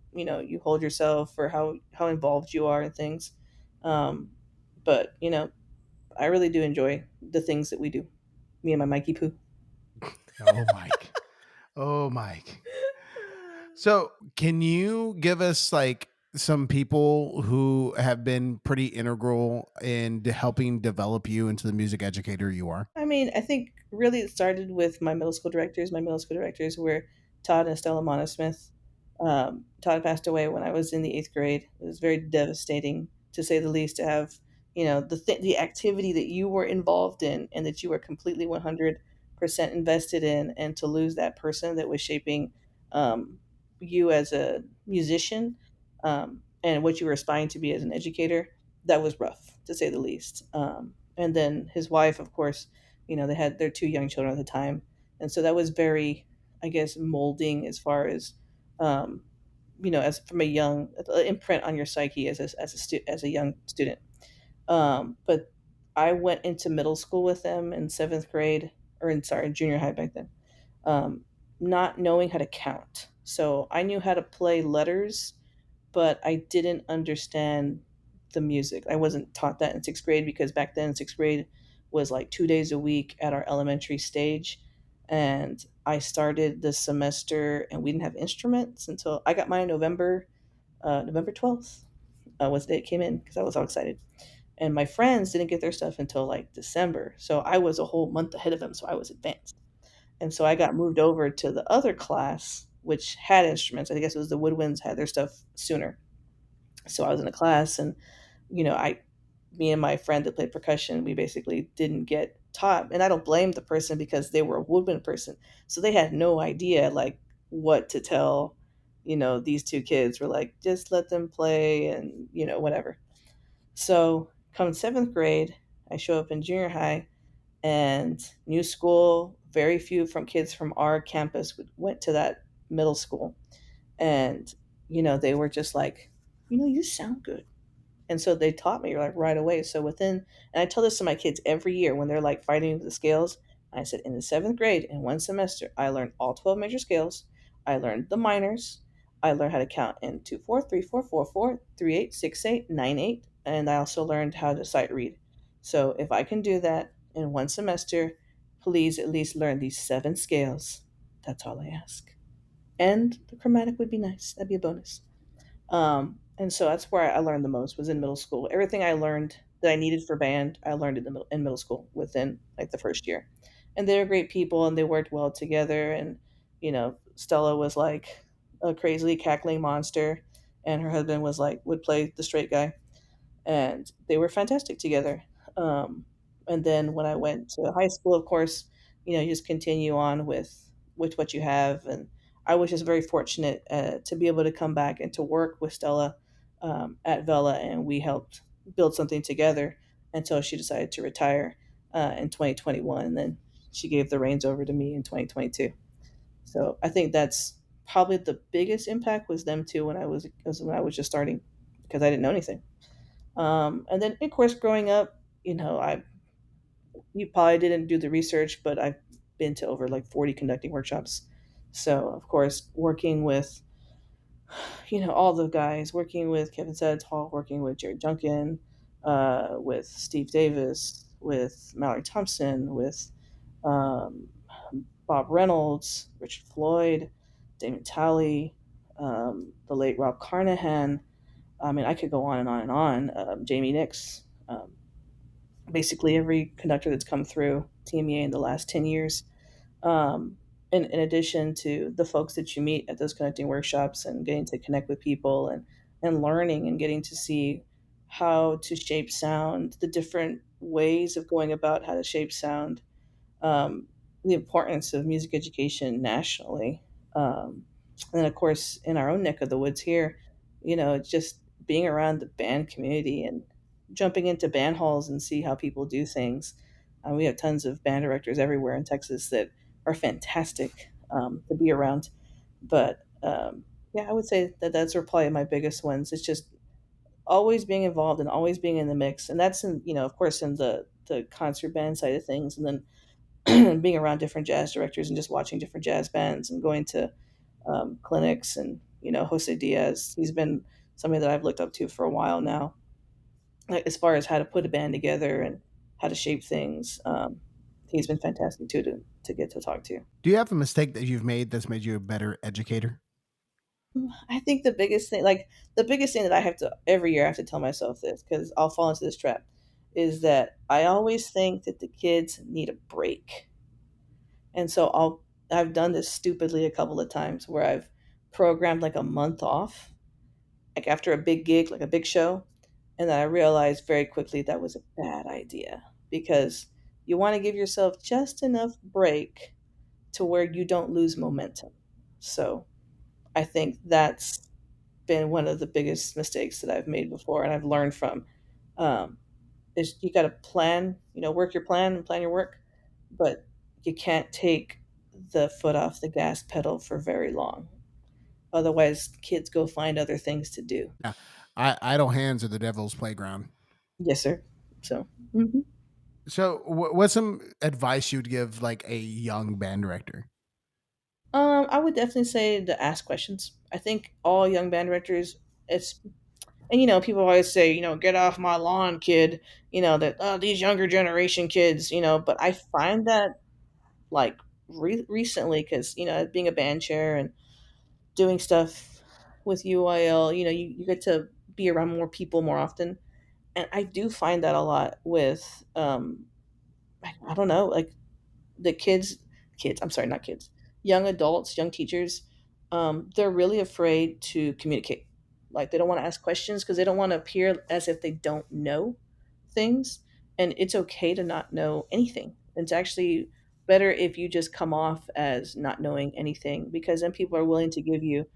Speaker 2: hold yourself or how involved you are in things. Um, but I really do enjoy the things that we do. Me and my Mikey Poo.
Speaker 3: Oh, Mike. Oh, Mike. So, can you give us like some people who have been pretty integral in helping develop you into the music educator you are?
Speaker 2: I mean, I think really it started with my middle school directors. My middle school directors were Todd and Estella Monosmith. Todd passed away when I was in the eighth grade. It was very devastating, to say the least, to have the activity that you were involved in and that you were completely 100% invested in, and to lose that person that was shaping um, you as a musician and what you were aspiring to be as an educator. That was rough, to say the least. And then his wife, of course, they had their two young children at the time, and so that was very, I guess, molding as far as um, as from a young imprint on your psyche as a young student. But I went into middle school with them in seventh grade, or in sorry, junior high back then, um, not knowing how to count. So I knew how to play letters, but I didn't understand the music. I wasn't taught that in sixth grade because back then sixth grade was like 2 days a week at our elementary stage. And I started the semester and we didn't have instruments until I got mine in November 12th was the day it came in because I was all excited. And my friends didn't get their stuff until like December. So I was a whole month ahead of them. So I was advanced. And so I got moved over to the other class, which had instruments. I guess it was the woodwinds had their stuff sooner. So I was in a class, and I me and my friend that played percussion, we basically didn't get taught. And I don't blame the person because they were a woodwind person, so they had no idea like what to tell. These two kids were like, just let them play and whatever. So come seventh grade, I show up in junior high, and new school. Very few from kids from our campus went to that middle school, and they were just like, you sound good. And so they taught me like right away. So within, and I tell this to my kids every year when they're like fighting with the scales. I said, in the seventh grade, in one semester, I learned all 12 major scales. I learned the minors. I learned how to count in 2 4 3 4 4 4 3 8 6 8 9 8. And I also learned how to sight read. So if I can do that in one semester, please at least learn these seven scales. That's all I ask. And the chromatic would be nice. That'd be a bonus. And so that's where I learned the most was in middle school. Everything I learned that I needed for band, I learned in middle school within like the first year. And they were great people and they worked well together. And, Stella was like a crazily cackling monster and her husband was like, would play the straight guy and they were fantastic together. Um, and then when I went to high school, of course, you just continue on with what you have. And I was just very fortunate to be able to come back and to work with Stella at Vela, and we helped build something together until she decided to retire in 2021. And then she gave the reins over to me in 2022. So I think that's probably the biggest impact was them too when I was just starting because I didn't know anything. And then, of course, growing up, I you probably didn't do the research, but I've been to over like 40 conducting workshops. So, of course, working with all the guys, working with Kevin Sedentall, working with Jerry Junkin, with Steve Davis, with Mallory Thompson, with um, Bob Reynolds, Richard Floyd, Damon Talley, the late Rob Carnahan. I mean, I could go on and on and on. Jamie Nix, basically every conductor that's come through TMEA in the last 10 years. Um, in addition to the folks that you meet at those conducting workshops and getting to connect with people and learning and getting to see how to shape sound, the different ways of going about how to shape sound, um, the importance of music education nationally. And then, of course, in our own neck of the woods here, it's just being around the band community and jumping into band halls and see how people do things. We have tons of band directors everywhere in Texas that are fantastic to be around. But yeah, I would say that that's probably my biggest ones. It's just always being involved and always being in the mix, and that's in of course in the concert band side of things, and then being around different jazz directors and just watching different jazz bands and going to clinics and Jose Diaz. He's been somebody that I've looked up to for a while now, like, as far as how to put a band together and how to shape things. He's been fantastic too to get to talk to.
Speaker 3: Do you have a mistake that you've made that's made you a better educator?
Speaker 2: I think the biggest thing that I have to every year I have to tell myself this because I'll fall into this trap is that I always think that the kids need a break. And so I've done this stupidly a couple of times where I've programmed like a month off, like after a big gig, like a big show, and then I realized very quickly that was a bad idea because you want to give yourself just enough break to where you don't lose momentum. So I think that's been one of the biggest mistakes that I've made before and I've learned from. Um, is you got to plan, work your plan and plan your work, but you can't take the foot off the gas pedal for very long. Otherwise, kids go find other things to do.
Speaker 3: Yeah, idle hands are the devil's playground.
Speaker 2: Yes, sir. So, mhm.
Speaker 3: So, what's some advice you'd give like a young band director?
Speaker 2: I would definitely say to ask questions. I think all young band directors, it's and people always say, get off my lawn, kid. That these younger generation kids, but I find that like recently because being a band chair and doing stuff with UIL, you get to be around more people more often, and I do find that a lot with I don't know, like the kids, I'm sorry, not kids, young adults, young teachers, they're really afraid to communicate. Like they don't want to ask questions because they don't want to appear as if they don't know things. And it's okay to not know anything. It's actually better if you just come off as not knowing anything because then people are willing to give you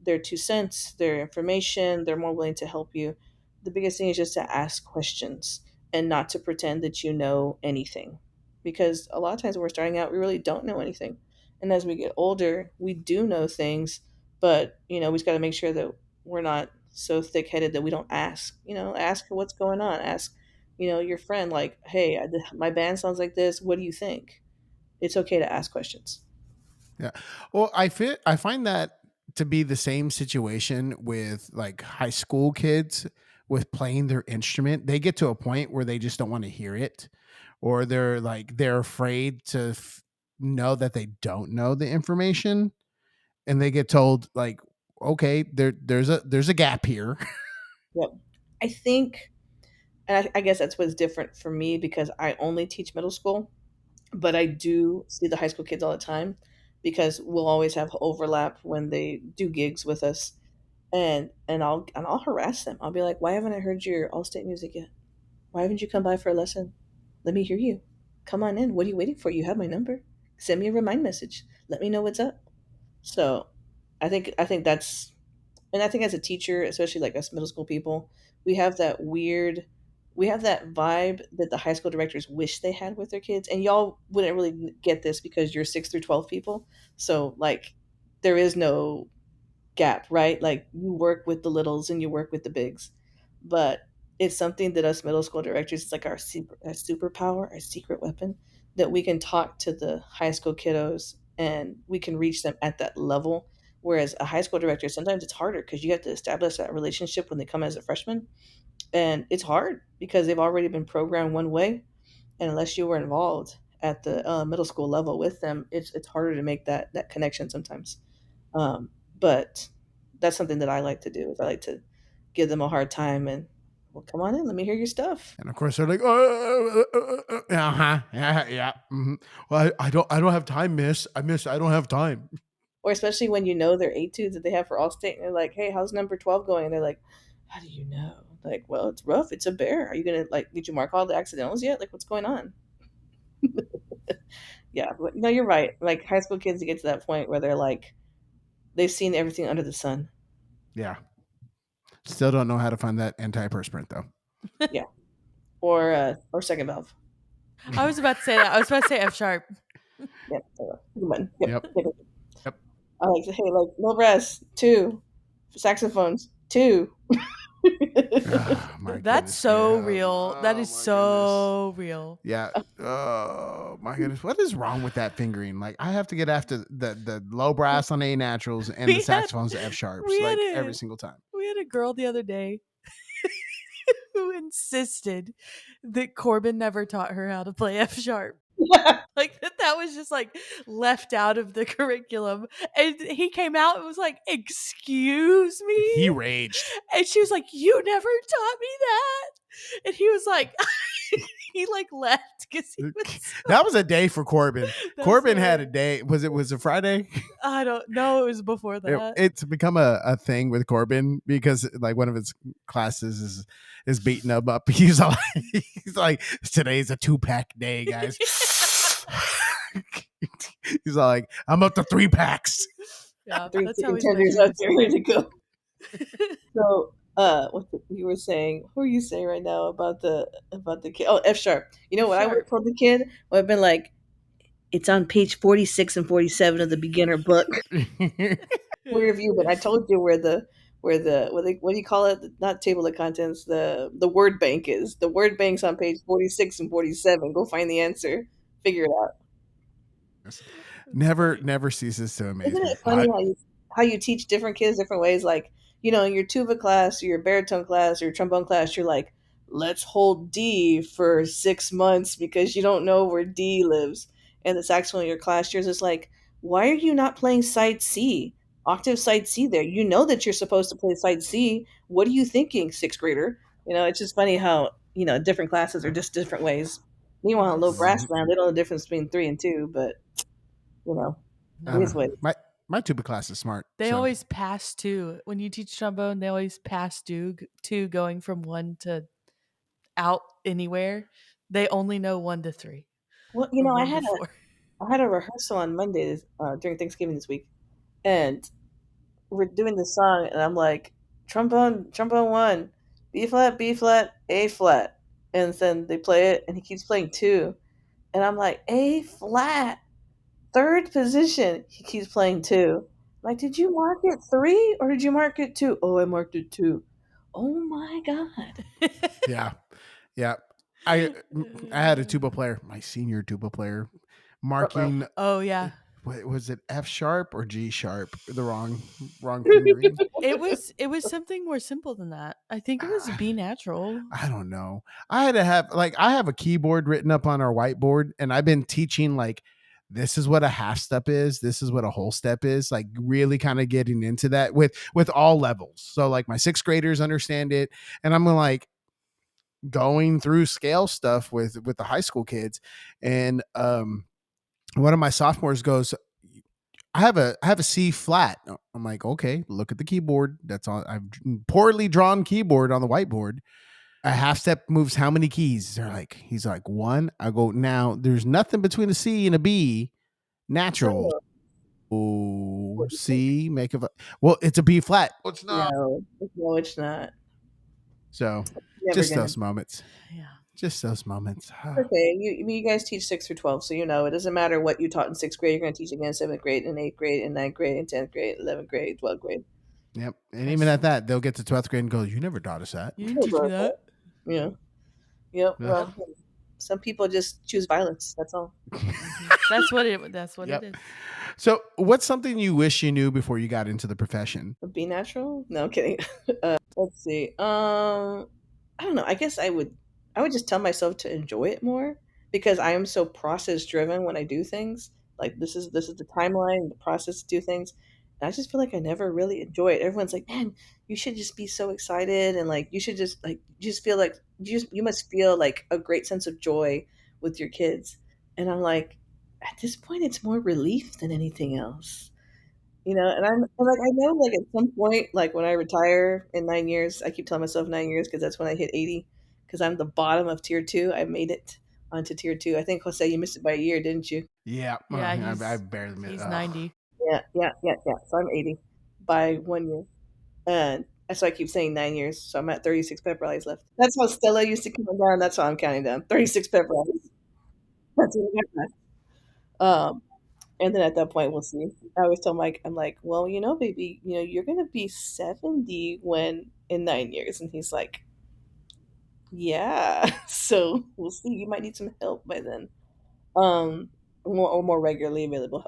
Speaker 2: their 2 cents, their information. They're more willing to help you. The biggest thing is just to ask questions and not to pretend that you know anything. because a lot of times when we're starting out, we really don't know anything. And as we get older, we do know things, but we just got to make sure that we're not so thick-headed that we don't ask. Ask what's going on. Ask, your friend, like, hey, my band sounds like this. What do you think? It's okay to ask questions.
Speaker 3: Yeah. Well, I find that to be the same situation with like high school kids with playing their instrument. They get to a point where they just don't want to hear it, or they're afraid to know that they don't know the information, and they get told like, okay, there's a gap here.
Speaker 2: Yep. I think, and I guess that's what's different for me because I only teach middle school, but I do see the high school kids all the time because we'll always have overlap when they do gigs with us, and I'll harass them. I'll be like, "Why haven't I heard your all-state music yet? Why haven't you come by for a lesson? Let me hear you. Come on in. What are you waiting for? You have my number. Send me a remind message. Let me know what's up." So, I think that's, and I think as a teacher, especially like us middle school people, we have that weird, we have that vibe that the high school directors wish they had with their kids. And y'all wouldn't really get this because you're 6 through 12 people. So like, there is no gap, right? Like you work with the littles and you work with the bigs, but it's something that us middle school directors, it's like our superpower, our secret weapon, that we can talk to the high school kiddos and we can reach them at that level. Whereas a high school director, sometimes it's harder because you have to establish that relationship when they come as a freshman, and it's hard because they've already been programmed one way, and unless you were involved at the middle school level with them, it's harder to make that connection sometimes. But that's something that I like to do. Is I like to give them a hard time and, well, come on in, let me hear your stuff.
Speaker 3: And of course they're like, uh-huh, yeah, yeah. Well, I don't have time, miss. I don't have time.
Speaker 2: Or especially when you know their etudes that they have for all state, and they're like, hey, how's number 12 going? And they're like, how do you know? Like, well, it's rough. It's a bear. Are you gonna, like, did you mark all the accidentals yet? Like, what's going on? Yeah, but no, you're right. Like high school kids get to that point where they're like, they've seen everything under the sun.
Speaker 3: Yeah. Still don't know how to find that antiperspirant though.
Speaker 2: Yeah, or second valve.
Speaker 1: I was about to say that. I was about to say F sharp.
Speaker 2: Yep, button. Yep,
Speaker 3: Yep.
Speaker 2: yep.
Speaker 3: Yep.
Speaker 2: I like to, hey, like, no brass, two. Saxophones, two.
Speaker 3: Oh, my
Speaker 1: That's
Speaker 3: goodness.
Speaker 1: so
Speaker 3: Yeah.
Speaker 1: real. That
Speaker 3: Oh
Speaker 1: is
Speaker 3: my goodness.
Speaker 1: so real.
Speaker 3: Yeah. Oh my goodness. What is wrong with that fingering? Like I have to get after the low brass on A naturals and the
Speaker 1: We had
Speaker 3: saxophones to F sharps
Speaker 1: we had
Speaker 3: like every
Speaker 1: a
Speaker 3: single time.
Speaker 1: we had a girl the other day who insisted that Corbin never taught her how to play F sharp. Like that was just like left out of the curriculum. And he came out and was like, "Excuse
Speaker 3: He
Speaker 1: me?"
Speaker 3: raged.
Speaker 1: And she was like, "You never taught me that." And he was like, he like left because he was
Speaker 3: That was a day for Corbin.
Speaker 1: that's
Speaker 3: Corbin had a
Speaker 1: hilarious.
Speaker 3: day. Was it Friday?
Speaker 1: I don't know. It was before that.
Speaker 3: It's become a thing with Corbin because like one of his classes is beating him up. He's like today's a 2-pack day, guys. He's like, I'm up to 3 packs.
Speaker 1: Yeah,
Speaker 2: Three
Speaker 1: that's how
Speaker 2: chicken
Speaker 1: he's
Speaker 2: tenders
Speaker 1: measuring
Speaker 2: out there ready to go.
Speaker 1: himself.
Speaker 2: So, you were saying? Who are you saying right now about the kid? Oh, F sharp. You know
Speaker 1: F
Speaker 2: what I would have
Speaker 1: sharp.
Speaker 2: told the kid? Would have been like, it's on page 46 and 47 of the beginner book. For review, but I told you where the what do you call it? Not table of contents. The word bank is. The word bank's on page 46 and 47. Go find the answer. Figure it out.
Speaker 1: That's
Speaker 3: never
Speaker 1: funny.
Speaker 3: never ceases to amaze
Speaker 2: Isn't
Speaker 3: me.
Speaker 2: it funny how you teach different kids different ways? Like, in your tuba class or your baritone class or your trombone class, you're like, let's hold D for 6 months because you don't know where D lives. And the saxophone in your class, yours is like, why are you not playing side C? Octave side C there. You know that you're supposed to play side C. What are you thinking, sixth grader? It's just funny how, different classes are just different ways. Meanwhile, in low
Speaker 1: Yes.
Speaker 3: Mhm.
Speaker 2: brass land, they don't know the difference between three and two, but, you know,
Speaker 3: I
Speaker 2: it
Speaker 3: don't
Speaker 2: is
Speaker 1: No.
Speaker 3: know.
Speaker 2: what
Speaker 3: My tuba class is smart.
Speaker 1: They
Speaker 3: So
Speaker 1: always pass two. When you teach trombone, they always pass two going from one to out anywhere. They only know one to three
Speaker 2: well,
Speaker 1: or
Speaker 2: I
Speaker 1: one to
Speaker 2: had a
Speaker 1: four.
Speaker 2: I had a rehearsal on Mondays during Thanksgiving this week, and we're doing the song, and I'm like, trombone one, B flat, A flat, and then they play it, and he keeps playing two, And I'm like, A flat, third position. He keeps playing two. I'm like, did you mark it three or did you mark it two? Oh, I marked it two. Oh my God.
Speaker 3: Yeah. Yeah. I I had a tuba player, my senior tuba player,
Speaker 2: Uh-oh.
Speaker 3: marking
Speaker 1: Oh yeah.
Speaker 3: what was it, F sharp or G sharp? The wrong fingering.
Speaker 1: It was something more simple than that. I think it was B natural.
Speaker 3: I don't know. I had to have like I have a keyboard written up on our whiteboard, and I've been teaching like this is what a half step is, this is what a whole step is, like really kind of getting into that with all levels. So like my sixth graders understand it, and I'm like going through scale stuff with the high school kids, and one of my sophomores goes, I have a C flat. I'm like, okay, look at the keyboard. That's all. I've poorly drawn keyboard on the whiteboard. A half step moves how many keys? He's like one. I go, now there's nothing between a C and a B natural.
Speaker 2: So,
Speaker 3: Oh,
Speaker 2: what do you think?
Speaker 3: C, well, it's a B flat. Well, it's not.
Speaker 2: No, no, it's not.
Speaker 3: So
Speaker 2: Never
Speaker 3: just
Speaker 2: gonna.
Speaker 3: those moments.
Speaker 1: Yeah.
Speaker 3: Just those moments.
Speaker 2: Okay, you guys teach 6 through 12, so you know it doesn't matter what you taught in sixth grade. You're going to teach again in seventh grade, and eighth grade, and ninth grade, and 10th grade, 11th grade, 12th grade.
Speaker 3: Yep. And
Speaker 1: That's
Speaker 3: even at
Speaker 1: true.
Speaker 3: that, they'll get to 12th grade and go, you never taught us that.
Speaker 1: You didn't teach me that.
Speaker 2: Yeah. Yep.
Speaker 3: Ugh.
Speaker 2: Well, some people just choose violence. That's all.
Speaker 1: That's what it
Speaker 3: Yep.
Speaker 1: is.
Speaker 3: So what's something you wish you knew before you got into the profession?
Speaker 2: Be natural? No, I'm kidding. Let's see. I don't know. I guess I would just tell myself to enjoy it more because I am so process driven when I do things. Like this is the timeline, the process to do things. And I just feel like I never really enjoy it. Everyone's like, "Man, you should just be so excited and like you should just like you just feel like you must feel like a great sense of joy with your kids." And I'm like, at this point it's more relief than anything else. And I'm like, I know, like, at some point, like, when I retire in 9 years, I keep telling myself 9 years because that's when I hit 80. Because 'cause I'm the bottom of tier 2. I made it onto tier 2. I think, Jose, you missed it by a year, didn't you?
Speaker 3: Yeah.
Speaker 1: Yeah,
Speaker 3: I
Speaker 1: he's
Speaker 3: barely made
Speaker 1: he's
Speaker 3: ugh.
Speaker 1: 90.
Speaker 2: Yeah, yeah, yeah, yeah. So I'm 80 by 1 year. And so I keep saying 9 years, so I'm at 36 pep rallies left. That's how Stella used to count down, that's how I'm counting down. 36 pep rallies. That's what I got left. And then at that point, we'll see. I always tell Mike, I'm like, well, baby, you're gonna be 70 when in 9 years, and he's like, yeah. So we'll see. You might need some help by then, more regularly available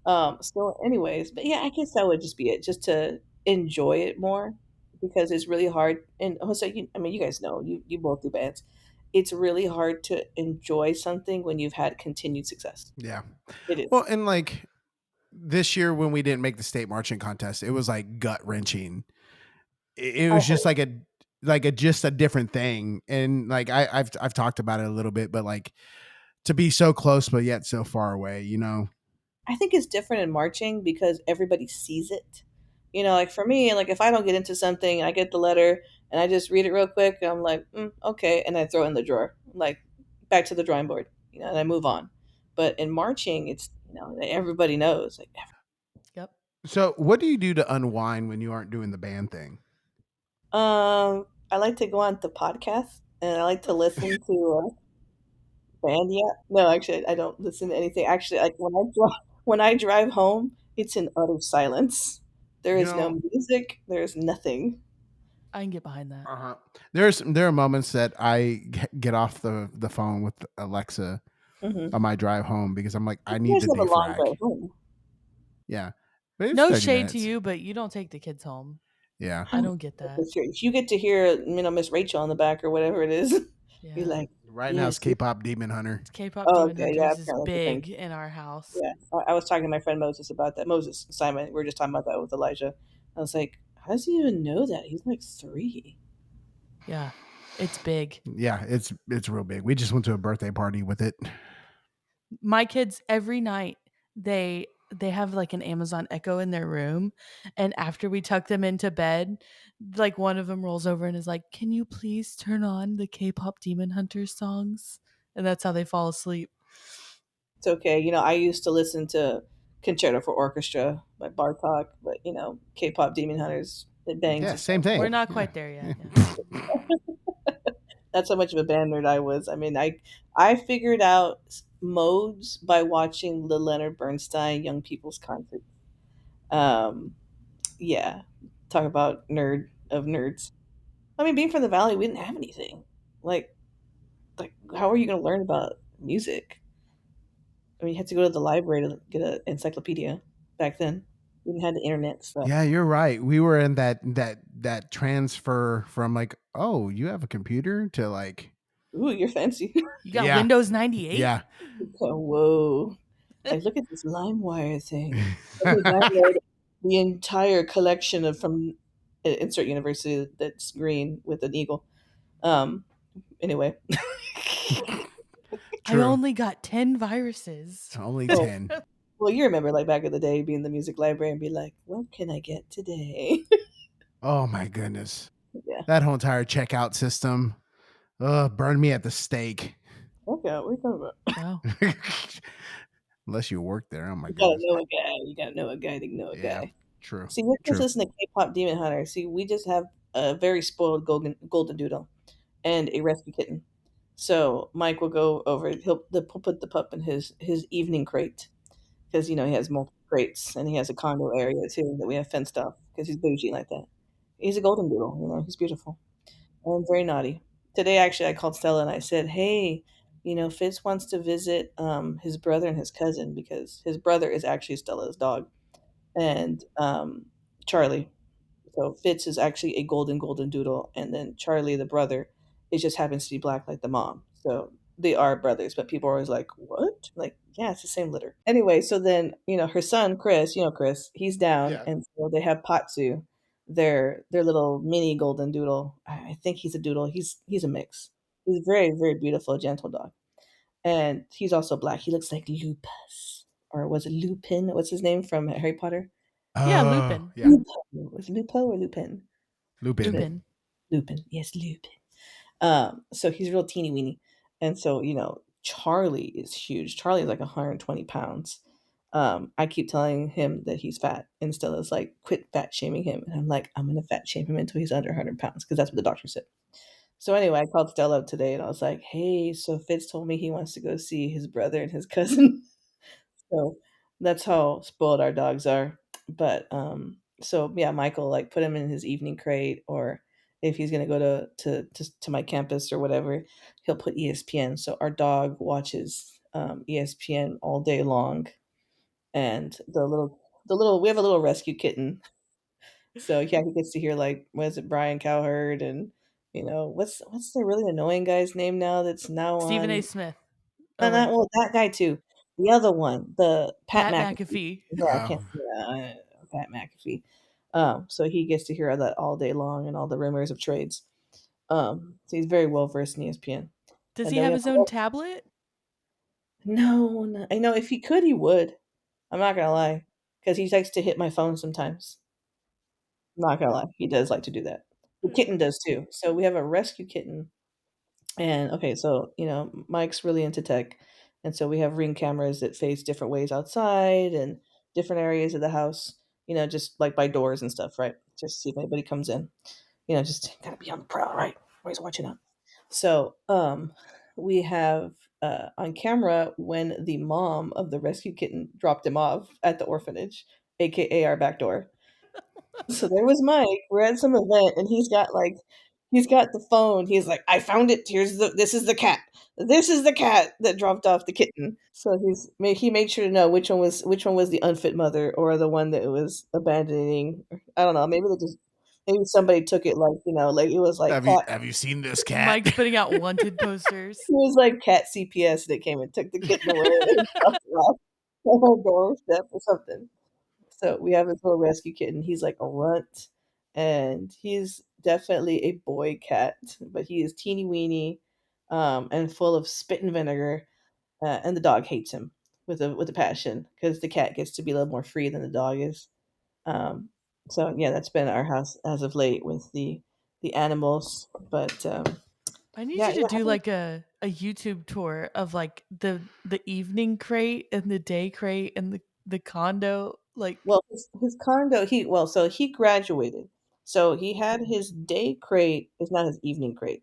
Speaker 2: help. So, anyways, but yeah, I guess that would just be it, just to enjoy it more because it's really hard. And Jose, I mean, you guys know, you both do bands. It's really hard to enjoy something when you've had continued success.
Speaker 3: Yeah.
Speaker 2: It is.
Speaker 3: Well, and like this year when we didn't make the state marching contest, it was like gut wrenching. It was just
Speaker 2: Oh,
Speaker 3: like a just a different thing. And like I've talked about it a little bit, but like to be so close but yet so far away, you know?
Speaker 2: I think it's different in marching because everybody sees it. Like for me, like if I don't get into something, I get the letter and I just read it real quick. I'm like, okay, and I throw it in the drawer, like back to the drawing board, and I move on. But in marching, it's everybody knows. Like,
Speaker 1: Yep.
Speaker 3: So what do you do to unwind when you aren't doing the band thing?
Speaker 2: I like to go on to podcasts and I like to listen to band. Yeah, no, actually, I don't listen to anything. Actually, like when I drive home, it's in utter silence. There
Speaker 3: You
Speaker 2: is no
Speaker 3: know,
Speaker 2: music. There's nothing.
Speaker 1: I can get behind that.
Speaker 3: uh-huh. There are moments that I get off the phone with Alexa
Speaker 2: Hmm.
Speaker 3: on my drive home because I'm like, I
Speaker 2: You
Speaker 3: need
Speaker 2: guys
Speaker 3: to
Speaker 2: have a long
Speaker 3: defrag.
Speaker 2: drive home.
Speaker 3: Yeah. But it's
Speaker 1: No
Speaker 3: 30
Speaker 1: shade to
Speaker 3: minutes.
Speaker 1: you, but you don't take the kids home.
Speaker 3: Yeah.
Speaker 1: I don't get that.
Speaker 2: If you get to hear, Miss Rachel in the back or whatever it is, be
Speaker 1: Yeah.
Speaker 2: like,
Speaker 3: Right now it's
Speaker 2: yes.
Speaker 3: K-pop Demon Hunter.
Speaker 1: K-pop
Speaker 2: Oh,
Speaker 1: Demon
Speaker 2: okay, yeah,
Speaker 1: Hunters is
Speaker 2: apparently it's a thing.
Speaker 1: big in our house.
Speaker 2: Yeah, I was talking to my friend Moses about that. Moses Simon, we were just talking about that with Elijah. I was like, how does he even know that? He's like 3.
Speaker 1: Yeah. It's big.
Speaker 3: Yeah, it's real big. We just went to a birthday party with it.
Speaker 1: My kids every night they have like an Amazon Echo in their room, and after we tuck them into bed, like one of them rolls over and is like, "Can you please turn on the K-pop Demon Hunters songs?" And that's how they fall asleep.
Speaker 2: It's okay. I used to listen to Concerto for Orchestra by Bartok, but K-pop Demon Hunters, it bangs
Speaker 3: Yeah,
Speaker 2: as
Speaker 3: same
Speaker 2: well.
Speaker 1: We're
Speaker 3: thing.
Speaker 1: not
Speaker 3: Yeah.
Speaker 1: quite there yet.
Speaker 3: Yeah.
Speaker 1: Yeah.
Speaker 2: That's how much of a band nerd I was. I mean, I figured out modes by watching the Leonard Bernstein Young People's Concert. Um, yeah, talk about nerd of nerds. I mean, being from the Valley, we didn't have anything. Like, how are you going to learn about music? I mean, you had to go to the library to get an encyclopedia back then. We didn't have the internet stuff.
Speaker 3: Yeah, you're right. We were in that transfer from like, oh, you have a computer to like,
Speaker 2: Ooh, you're fancy.
Speaker 1: You got
Speaker 3: yeah,
Speaker 1: Windows 98?
Speaker 3: yeah.
Speaker 2: Oh, whoa. Like, look at this LimeWire thing. Let me download the entire collection of from insert university that's green with an eagle. Um, anyway.
Speaker 1: I
Speaker 3: True.
Speaker 1: only got 10 viruses.
Speaker 3: Only
Speaker 2: Oh,
Speaker 3: 10.
Speaker 2: well, you remember like back in the day being in the music library and be like, what can I get today?
Speaker 3: Oh my goodness.
Speaker 2: Yeah.
Speaker 3: That whole entire checkout system burned me at the stake.
Speaker 2: Okay, what are you talking about?
Speaker 1: Wow.
Speaker 3: Unless you work there. Oh my
Speaker 2: You gotta
Speaker 3: goodness.
Speaker 2: know a guy. You gotta know a guy to know a
Speaker 3: Yeah.
Speaker 2: guy.
Speaker 3: True.
Speaker 2: See, we're just
Speaker 3: True.
Speaker 2: listening to K-pop Demon Hunter. See, we just have a very spoiled golden doodle and a rescue kitten. So Mike will go over. He'll put the pup in his evening crate because he has multiple crates and he has a condo area too that we have fenced off because he's bougie like that. He's a golden doodle. He's beautiful and very naughty. Today, actually, I called Stella and I said, "Hey, Fitz wants to visit his brother and his cousin because his brother is actually Stella's dog and Charlie. So Fitz is actually a golden doodle, and then Charlie, the brother, it just happens to be black like the mom. So they are brothers, but people are always like, "What?" Like, yeah, it's the same litter. Anyway, so then her son Chris, Chris, he's down,
Speaker 3: Yeah.
Speaker 2: and so they have Patsu, their little mini golden doodle. I think he's a doodle. He's a mix. He's a very very beautiful, gentle dog, and he's also black. He looks like Lupus, or was it Lupin? What's his name from Harry Potter?
Speaker 1: Yeah,
Speaker 3: Oh,
Speaker 1: Lupin.
Speaker 3: yeah.
Speaker 2: Lupo. Was it Lupo or Lupin?
Speaker 3: Lupin.
Speaker 2: Lupin.
Speaker 1: Lupin.
Speaker 2: Lupin. Yes, Lupin. So he's real teeny weeny. And so, Charlie is huge. Charlie is like 120 pounds. I keep telling him that he's fat, and Stella's like, quit fat shaming him. And I'm like, I'm going to fat shame him until he's under 100 pounds because that's what the doctor said. So anyway, I called Stella up today and I was like, hey, so Fitz told me he wants to go see his brother and his cousin. So that's how spoiled our dogs are. But so yeah, Michael like put him in his evening crate, or if he's gonna go to my campus or whatever, he'll put ESPN. So our dog watches ESPN all day long, and the little we have a little rescue kitten. So yeah, he gets to hear like what is it, Brian Cowherd, and what's the really annoying guy's name now that's now
Speaker 1: Stephen A.
Speaker 2: on
Speaker 1: Smith.
Speaker 2: no,
Speaker 1: Oh,
Speaker 2: not
Speaker 1: wait.
Speaker 2: well, that guy too. The other one, the Pat
Speaker 1: Pat
Speaker 2: McAfee.
Speaker 1: McAfee.
Speaker 2: Yeah, I
Speaker 3: Oh.
Speaker 2: can't Pat McAfee. So he gets to hear that all day long and all the rumors of trades. So he's very well versed in ESPN.
Speaker 1: Does
Speaker 2: And
Speaker 1: he
Speaker 2: then we
Speaker 1: have
Speaker 2: have
Speaker 1: his own tablet?
Speaker 2: no, no, I know if he could, he would. I'm not gonna lie, because he likes to hit my phone sometimes. I'm not gonna lie, he does like to do that. The kitten does too. So we have a rescue kitten. And okay, so Mike's really into tech, and so we have Ring cameras that face different ways outside and different areas of the house. Just like by doors and stuff, right? Just to see if anybody comes in. Just gotta be on the prowl, right? Always watching out. So, we have on camera when the mom of the rescue kitten dropped him off at the orphanage, aka our back door. So there was Mike. We're at some event, and he's got the phone. He's like, "I found it. This is the cat. This is the cat that dropped off the kitten." So he made sure to know which one was the unfit mother or the one that was abandoning. I don't know. Maybe somebody took it like it was like cat.
Speaker 3: Have you seen this cat?
Speaker 1: Mike's putting out wanted posters.
Speaker 2: It was like cat CPS that came and took the kitten away and dropped it off on our doorstep or something. So we have this little rescue kitten. He's like a runt, and he's definitely a boy cat, but he is teeny weeny, and full of spit and vinegar. And the dog hates him with a passion because the cat gets to be a little more free than the dog is. Um, so yeah, that's been our house as of late with the animals. But
Speaker 1: I need
Speaker 2: yeah,
Speaker 1: you to
Speaker 2: yeah.
Speaker 1: do like a YouTube tour of like the evening crate and the day crate and the condo. Like,
Speaker 2: Well, his condo, so he graduated. So he had his day crate, it's not his evening crate.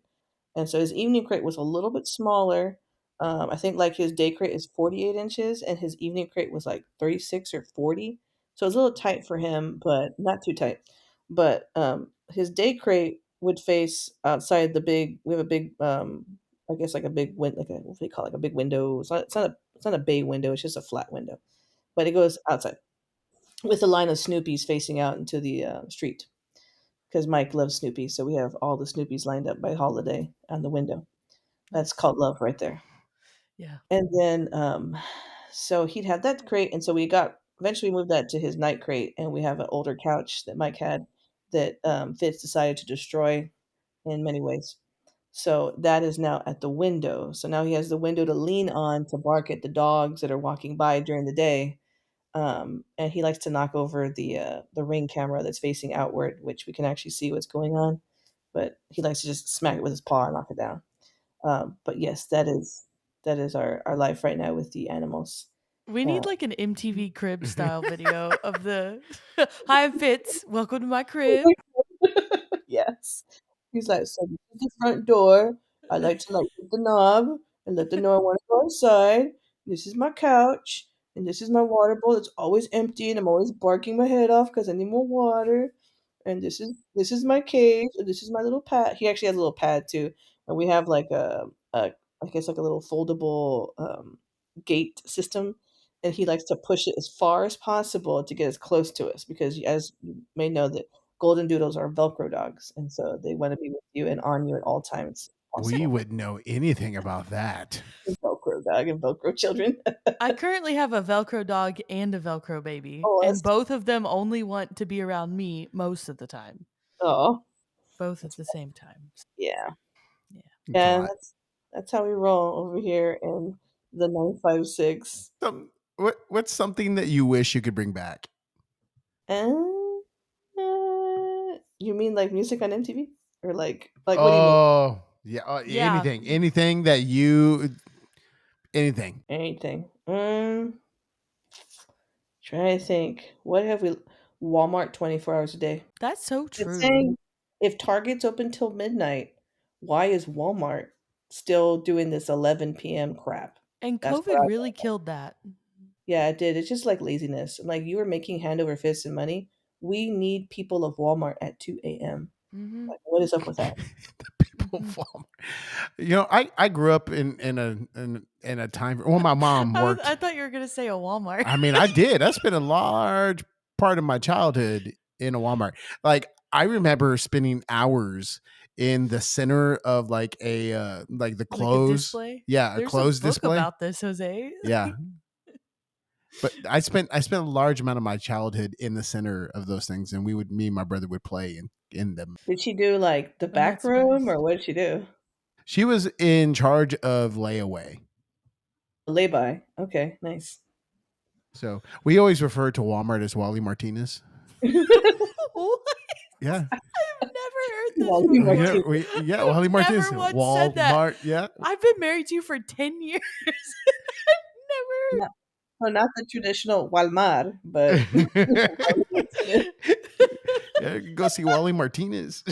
Speaker 2: And so his evening crate was a little bit smaller. I think like his day crate is 48 inches and his evening crate was like 36 or 40. So it was a little tight for him, but not too tight. But his day crate would face outside the big. We have a big, I guess like a big like a what do they call it? Like a big window. It's not a bay window. It's just a flat window, but it goes outside with a line of Snoopies facing out into the street because Mike loves Snoopy. So we have all the Snoopies lined up by holiday on the window. That's called love right there.
Speaker 1: Yeah.
Speaker 2: And then, so he'd have that crate, and so we got eventually moved that to his night crate, and we have an older couch that Mike had that Fitz decided to destroy in many ways. So that is now at the window. So now he has the window to lean on to bark at the dogs that are walking by during the day. And he likes to knock over the ring camera that's facing outward, which we can actually see what's going on. But he likes to just smack it with his paw and knock it down. But yes, that is our life right now with the animals.
Speaker 1: We need like an MTV Crib style video of the Hi Fitz, welcome to my crib.
Speaker 2: Yes. He's like, so this is the front door. I like to like hit the knob and let them know I want to go outside. This is my couch. And this is my water bowl. It's always empty and I'm always barking my head off because I need more water. And this is my cage. And this is my little pad. He actually has a little pad too. And we have like a I guess like a little foldable gate system. And he likes to push it as far as possible to get as close to us because as you may know that golden doodles are Velcro dogs, and so they want to be with you and on you at all times
Speaker 3: We
Speaker 2: possible.
Speaker 3: wouldn't know anything about that.
Speaker 2: Velcro dog and Velcro children.
Speaker 1: I currently have a Velcro dog and a Velcro baby,
Speaker 2: Oh,
Speaker 1: and
Speaker 2: that's
Speaker 1: both of them only want to be around me most of the time.
Speaker 2: oh,
Speaker 1: Both at the same time.
Speaker 2: yeah,
Speaker 1: Yeah.
Speaker 3: It's a
Speaker 2: yeah.
Speaker 3: lot.
Speaker 2: That's how we roll over here in the 956.
Speaker 3: What's something that you wish you could bring back?
Speaker 2: And you mean like music on MTV, or like what do you mean?
Speaker 3: Oh, yeah,
Speaker 1: Yeah.
Speaker 3: anything that you, anything.
Speaker 2: Anything? Trying to think. What have we? Walmart 24 hours a day.
Speaker 1: That's so
Speaker 2: It's
Speaker 1: true.
Speaker 2: saying if Target's open till midnight, why is Walmart still doing this 11 p.m. crap?
Speaker 1: And
Speaker 2: That's what
Speaker 1: COVID
Speaker 2: I
Speaker 1: really
Speaker 2: thought.
Speaker 1: killed that.
Speaker 2: Yeah, it did. It's just like laziness. Like you were making hand over fist and money. We need people of Walmart at 2 a.m.
Speaker 1: Mm-hmm.
Speaker 2: Like, what is up with that?
Speaker 3: The people
Speaker 1: Mhm.
Speaker 3: fall. You know, I grew up in a time. Well, my mom
Speaker 1: I
Speaker 3: worked.
Speaker 1: thought you were gonna say a Walmart.
Speaker 3: I mean, I did. I spent a large part of my childhood in a Walmart. Like I remember spending hours in the center of like like the
Speaker 1: Like a
Speaker 3: clothes.
Speaker 1: display.
Speaker 3: Yeah, a
Speaker 1: There's a
Speaker 3: clothes
Speaker 1: book
Speaker 3: display.
Speaker 1: about this, Jose.
Speaker 3: Yeah. But I spent a large amount of my childhood in the center of those things, and me and my brother would play in them.
Speaker 2: Did she do like the
Speaker 1: I'm not
Speaker 2: back room, or
Speaker 1: surprised.
Speaker 2: what did she do?
Speaker 3: She was in charge of layaway.
Speaker 2: Lay-by. Okay, nice.
Speaker 3: So we always refer to Walmart as Wally Martinez.
Speaker 1: What?
Speaker 3: Yeah.
Speaker 1: I've never heard this
Speaker 2: Wally
Speaker 1: before.
Speaker 2: Martinez.
Speaker 3: Yeah,
Speaker 1: I've
Speaker 3: Wally Martinez.
Speaker 1: never once said that.
Speaker 3: Walmart. Yeah.
Speaker 1: I've been married to you for 10 years. I've
Speaker 2: Not, well, not the traditional Walmart, but Wally Martinez.
Speaker 3: Yeah, you can go see Wally Martinez.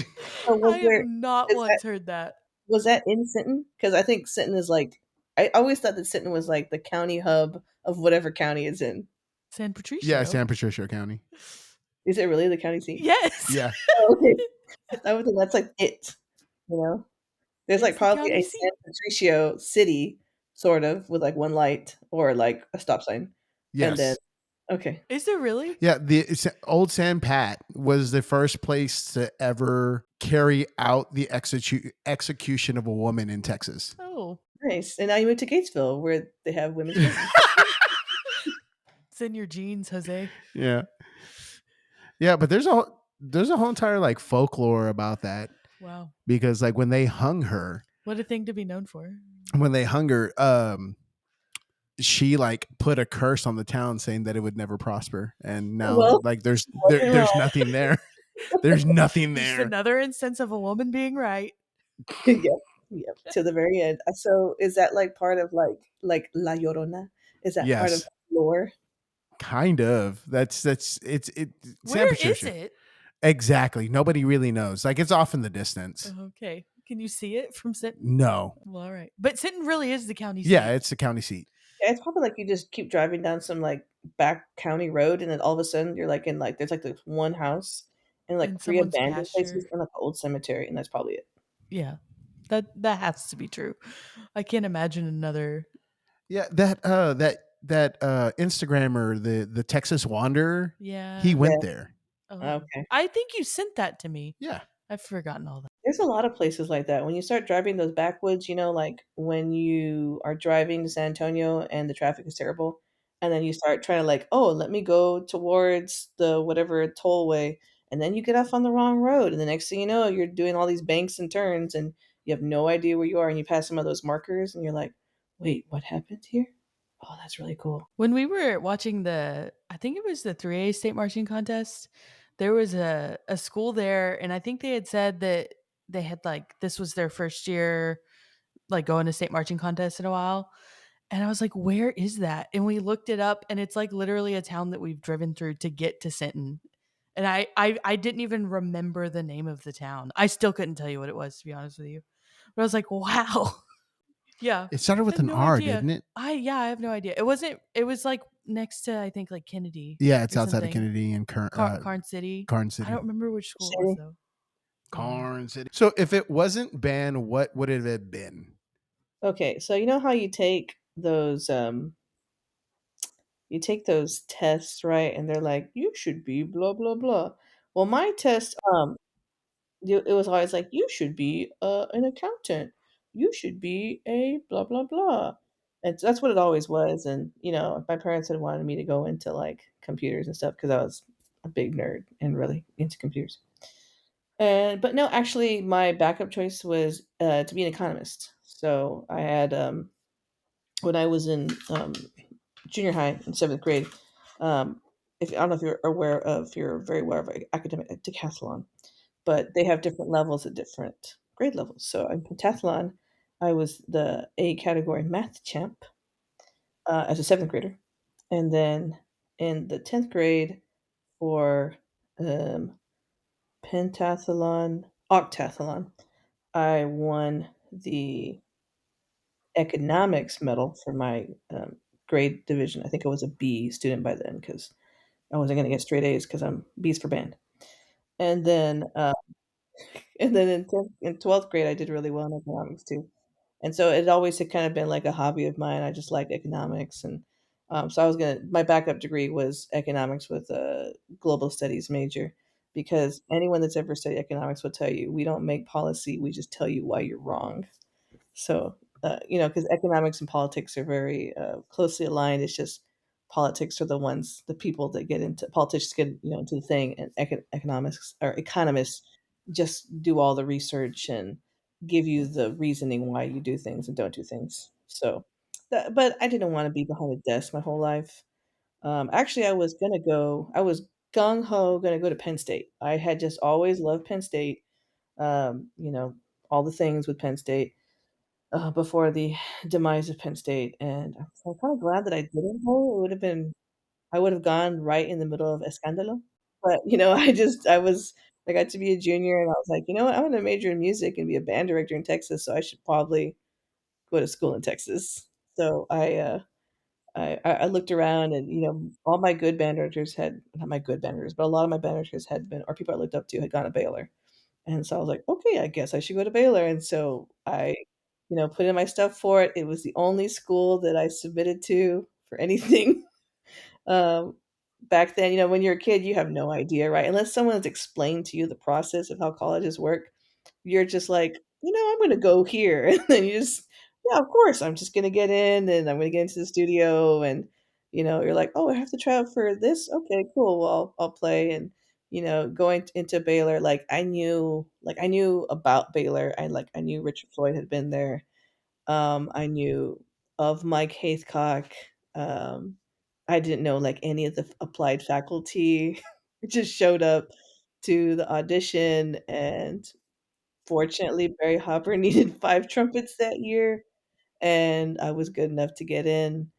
Speaker 2: So
Speaker 1: I have not
Speaker 2: is that
Speaker 1: once heard that.
Speaker 2: was that in Sinton? Because I think Sinton is like I always thought that Sinton was like the county hub of whatever county it's in.
Speaker 1: San Patricio.
Speaker 3: Yeah, San Patricio County.
Speaker 2: Is it really the county seat?
Speaker 1: Yes.
Speaker 3: Yeah.
Speaker 2: Oh, okay. I would think that's like it. You know, there's like
Speaker 1: It's the
Speaker 2: probably
Speaker 1: county
Speaker 2: a
Speaker 1: seat.
Speaker 2: San Patricio city, sort of, with like one light or like a stop sign, and then
Speaker 3: Yes.
Speaker 2: okay,
Speaker 1: Is there really?
Speaker 3: Yeah, the old San Pat was the first place to ever carry out the execution of a woman in Texas.
Speaker 1: Oh.
Speaker 2: nice. And now you went to Gatesville, where they have women's prisons.
Speaker 1: It's in your genes, Jose.
Speaker 3: Yeah. Yeah, but there's a whole entire like folklore about that
Speaker 1: Wow.
Speaker 3: because like when they hung her,
Speaker 1: What a thing to be known for.
Speaker 3: she like put a curse on the town saying that it would never prosper, and now
Speaker 2: Well,
Speaker 3: like there's nothing there. There's nothing
Speaker 1: Just
Speaker 3: there.
Speaker 1: another instance of a woman being right.
Speaker 2: yep, yep, to the very end. So is that like part of like La Llorona? Is that part of
Speaker 3: Yes,
Speaker 2: lore?
Speaker 3: kind of. That's San
Speaker 1: Where is
Speaker 3: Patricio.
Speaker 1: it?
Speaker 3: Exactly. Nobody really knows. Like it's off in the distance.
Speaker 1: Okay. Can you see it from Sinton?
Speaker 3: No.
Speaker 1: Well, all right. But Sinton really is the county
Speaker 3: Yeah,
Speaker 1: seat.
Speaker 3: it's the county seat.
Speaker 2: Yeah, it's probably like you just keep driving down some like back county road, and then all of a sudden you're like in like there's like this one house and like
Speaker 1: In
Speaker 2: three
Speaker 1: someone's
Speaker 2: abandoned
Speaker 1: pasture.
Speaker 2: places and like an old cemetery, and that's probably it.
Speaker 1: Yeah. That has to be true. I can't imagine another.
Speaker 3: Yeah, that Instagrammer, the Texas Wanderer, he
Speaker 1: Yeah.
Speaker 3: went
Speaker 2: Yeah.
Speaker 3: there.
Speaker 1: Oh.
Speaker 2: Okay.
Speaker 1: I think you sent that to me.
Speaker 3: Yeah.
Speaker 1: I've forgotten all that.
Speaker 2: There's a lot of places like that. When you start driving those backwoods, like when you are driving to San Antonio and the traffic is terrible, and then you start trying to like, oh, let me go towards the whatever tollway, and then you get off on the wrong road, and the next thing you know, you're doing all these banks and turns, and you have no idea where you are, and you pass some of those markers, and you're like, wait, what happened here? Oh, that's really cool.
Speaker 1: When we were watching I think it was the 3A state marching contest, there was a school there, and I think they had said that they had like this was their first year like going to state marching contest in a while. And I was like, where is that? And we looked it up, and it's like literally a town that we've driven through to get to Sinton. And I didn't even remember the name of the town. I still couldn't tell you what it was, to be honest with you. But I was like, wow. Yeah.
Speaker 3: It started
Speaker 1: I
Speaker 3: with
Speaker 1: have
Speaker 3: an
Speaker 1: no
Speaker 3: R,
Speaker 1: idea.
Speaker 3: didn't it?
Speaker 1: I have no idea. It was like next to I think like Kennedy
Speaker 3: Yeah, it's
Speaker 1: or
Speaker 3: outside of
Speaker 1: something.
Speaker 3: Kennedy and
Speaker 1: Carn City.
Speaker 3: Carn
Speaker 1: I
Speaker 3: City.
Speaker 1: don't remember which school it was
Speaker 2: City.
Speaker 1: though. Yeah.
Speaker 3: Carn City. So if it wasn't Ben, what would it have been?
Speaker 2: Okay, so you know how you take those tests, right? And they're like, you should be blah blah blah. Well, my test, it was always like, you should be an accountant. You should be a blah blah blah. And so that's what it always was. And my parents had wanted me to go into like computers and stuff because I was a big nerd and really into computers. And but no, actually, my backup choice was to be an economist. So I had when I was in junior high in seventh grade. Um, if I don't know if you're very aware of academic decathlon, but they have different levels at different grade levels. So in pentathlon, I was the A category math champ as a seventh grader, and then in the 10th grade for um, octathlon, I won the economics medal for my grade division. I think I was a B student by then because I wasn't going to get straight A's because I'm B's for band. And then, in 12th grade, I did really well in economics too. And so it always had kind of been like a hobby of mine. I just liked economics, and so my backup degree was economics with a global studies major, because anyone that's ever studied economics will tell you we don't make policy, we just tell you why you're wrong. So, because economics and politics are very closely aligned. It's just politics are the people that get into politics get into the thing, and economics or economists just do all the research and give you the reasoning why you do things and don't do things. So, but I didn't want to be behind a desk my whole life. Actually, I was gung ho gonna go to Penn State. I had just always loved Penn State. Um, you know, all the things with Penn State before the demise of Penn State, and I'm kind of glad that I didn't go. I would have gone right in the middle of Escándalo, but I got to be a junior, and I was like, you know what, I'm gonna major in music and be a band director in Texas, so I should probably go to school in Texas. So I looked around, and all my good band directors had not my good band directors, but a lot of my band directors had been, or people I looked up to had gone to Baylor. And so I was like, "Okay, I guess I should go to Baylor." And so I put in my stuff for it. It was the only school that I submitted to for anything. Um, Back then, when you're a kid, you have no idea, right? Unless someone has explained to you the process of how colleges work, you're just like, I'm gonna go here. And then yeah, of course, I'm just gonna get in, and I'm gonna get into the studio, and you're like, "Oh, I have to try out for this? Okay, cool. Well, I'll play." And going into Baylor, I knew about Baylor. I knew Richard Floyd had been there. I knew of Mike Haithcock. Um, I didn't know like any of the applied faculty. I just showed up to the audition, and fortunately, Barry Hopper needed 5 trumpets that year, and I was good enough to get in,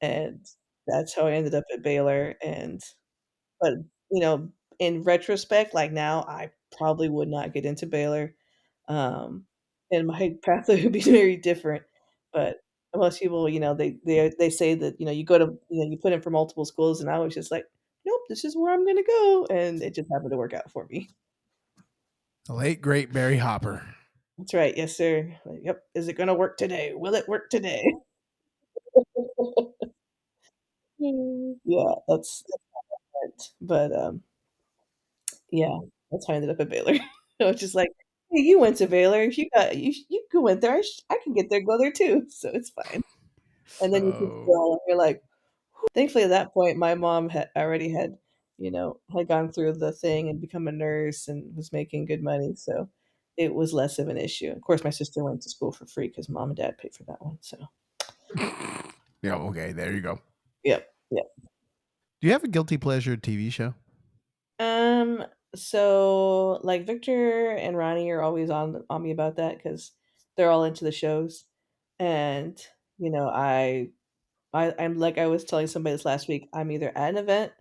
Speaker 2: and that's how I ended up at Baylor. But, you know, in retrospect, like now, I probably would not get into Baylor. Um, and my pathway would be very different. But most people, they say that you go to you put in for multiple schools, and I was just like, nope, this is where I'm gonna go, and it just happened to work out for me.
Speaker 3: The late great Barry Hopper.
Speaker 2: That's right, yes, sir. Like, yep. Is it gonna work today? Will it work today? Yeah, that's it. But yeah, that's how I ended up at Baylor. I was just like, hey, you went to Baylor. If you went there, I can get there, go there too. So it's fine. And then you keep
Speaker 3: Oh,
Speaker 2: going. You're like, thankfully, at that point, my mom had already had gone through the thing and become a nurse and was making good money, so it was less of an issue. Of course, my sister went to school for free because mom and dad paid for that one, so
Speaker 3: yeah. Okay, there you go.
Speaker 2: yep, yep.
Speaker 3: Do you have a guilty pleasure TV show?
Speaker 2: Um, so, like, Victor and Ronnie are always on me about that because 'cause they're all into the shows, and, I'm like I was telling somebody this last week, I'm either at an event,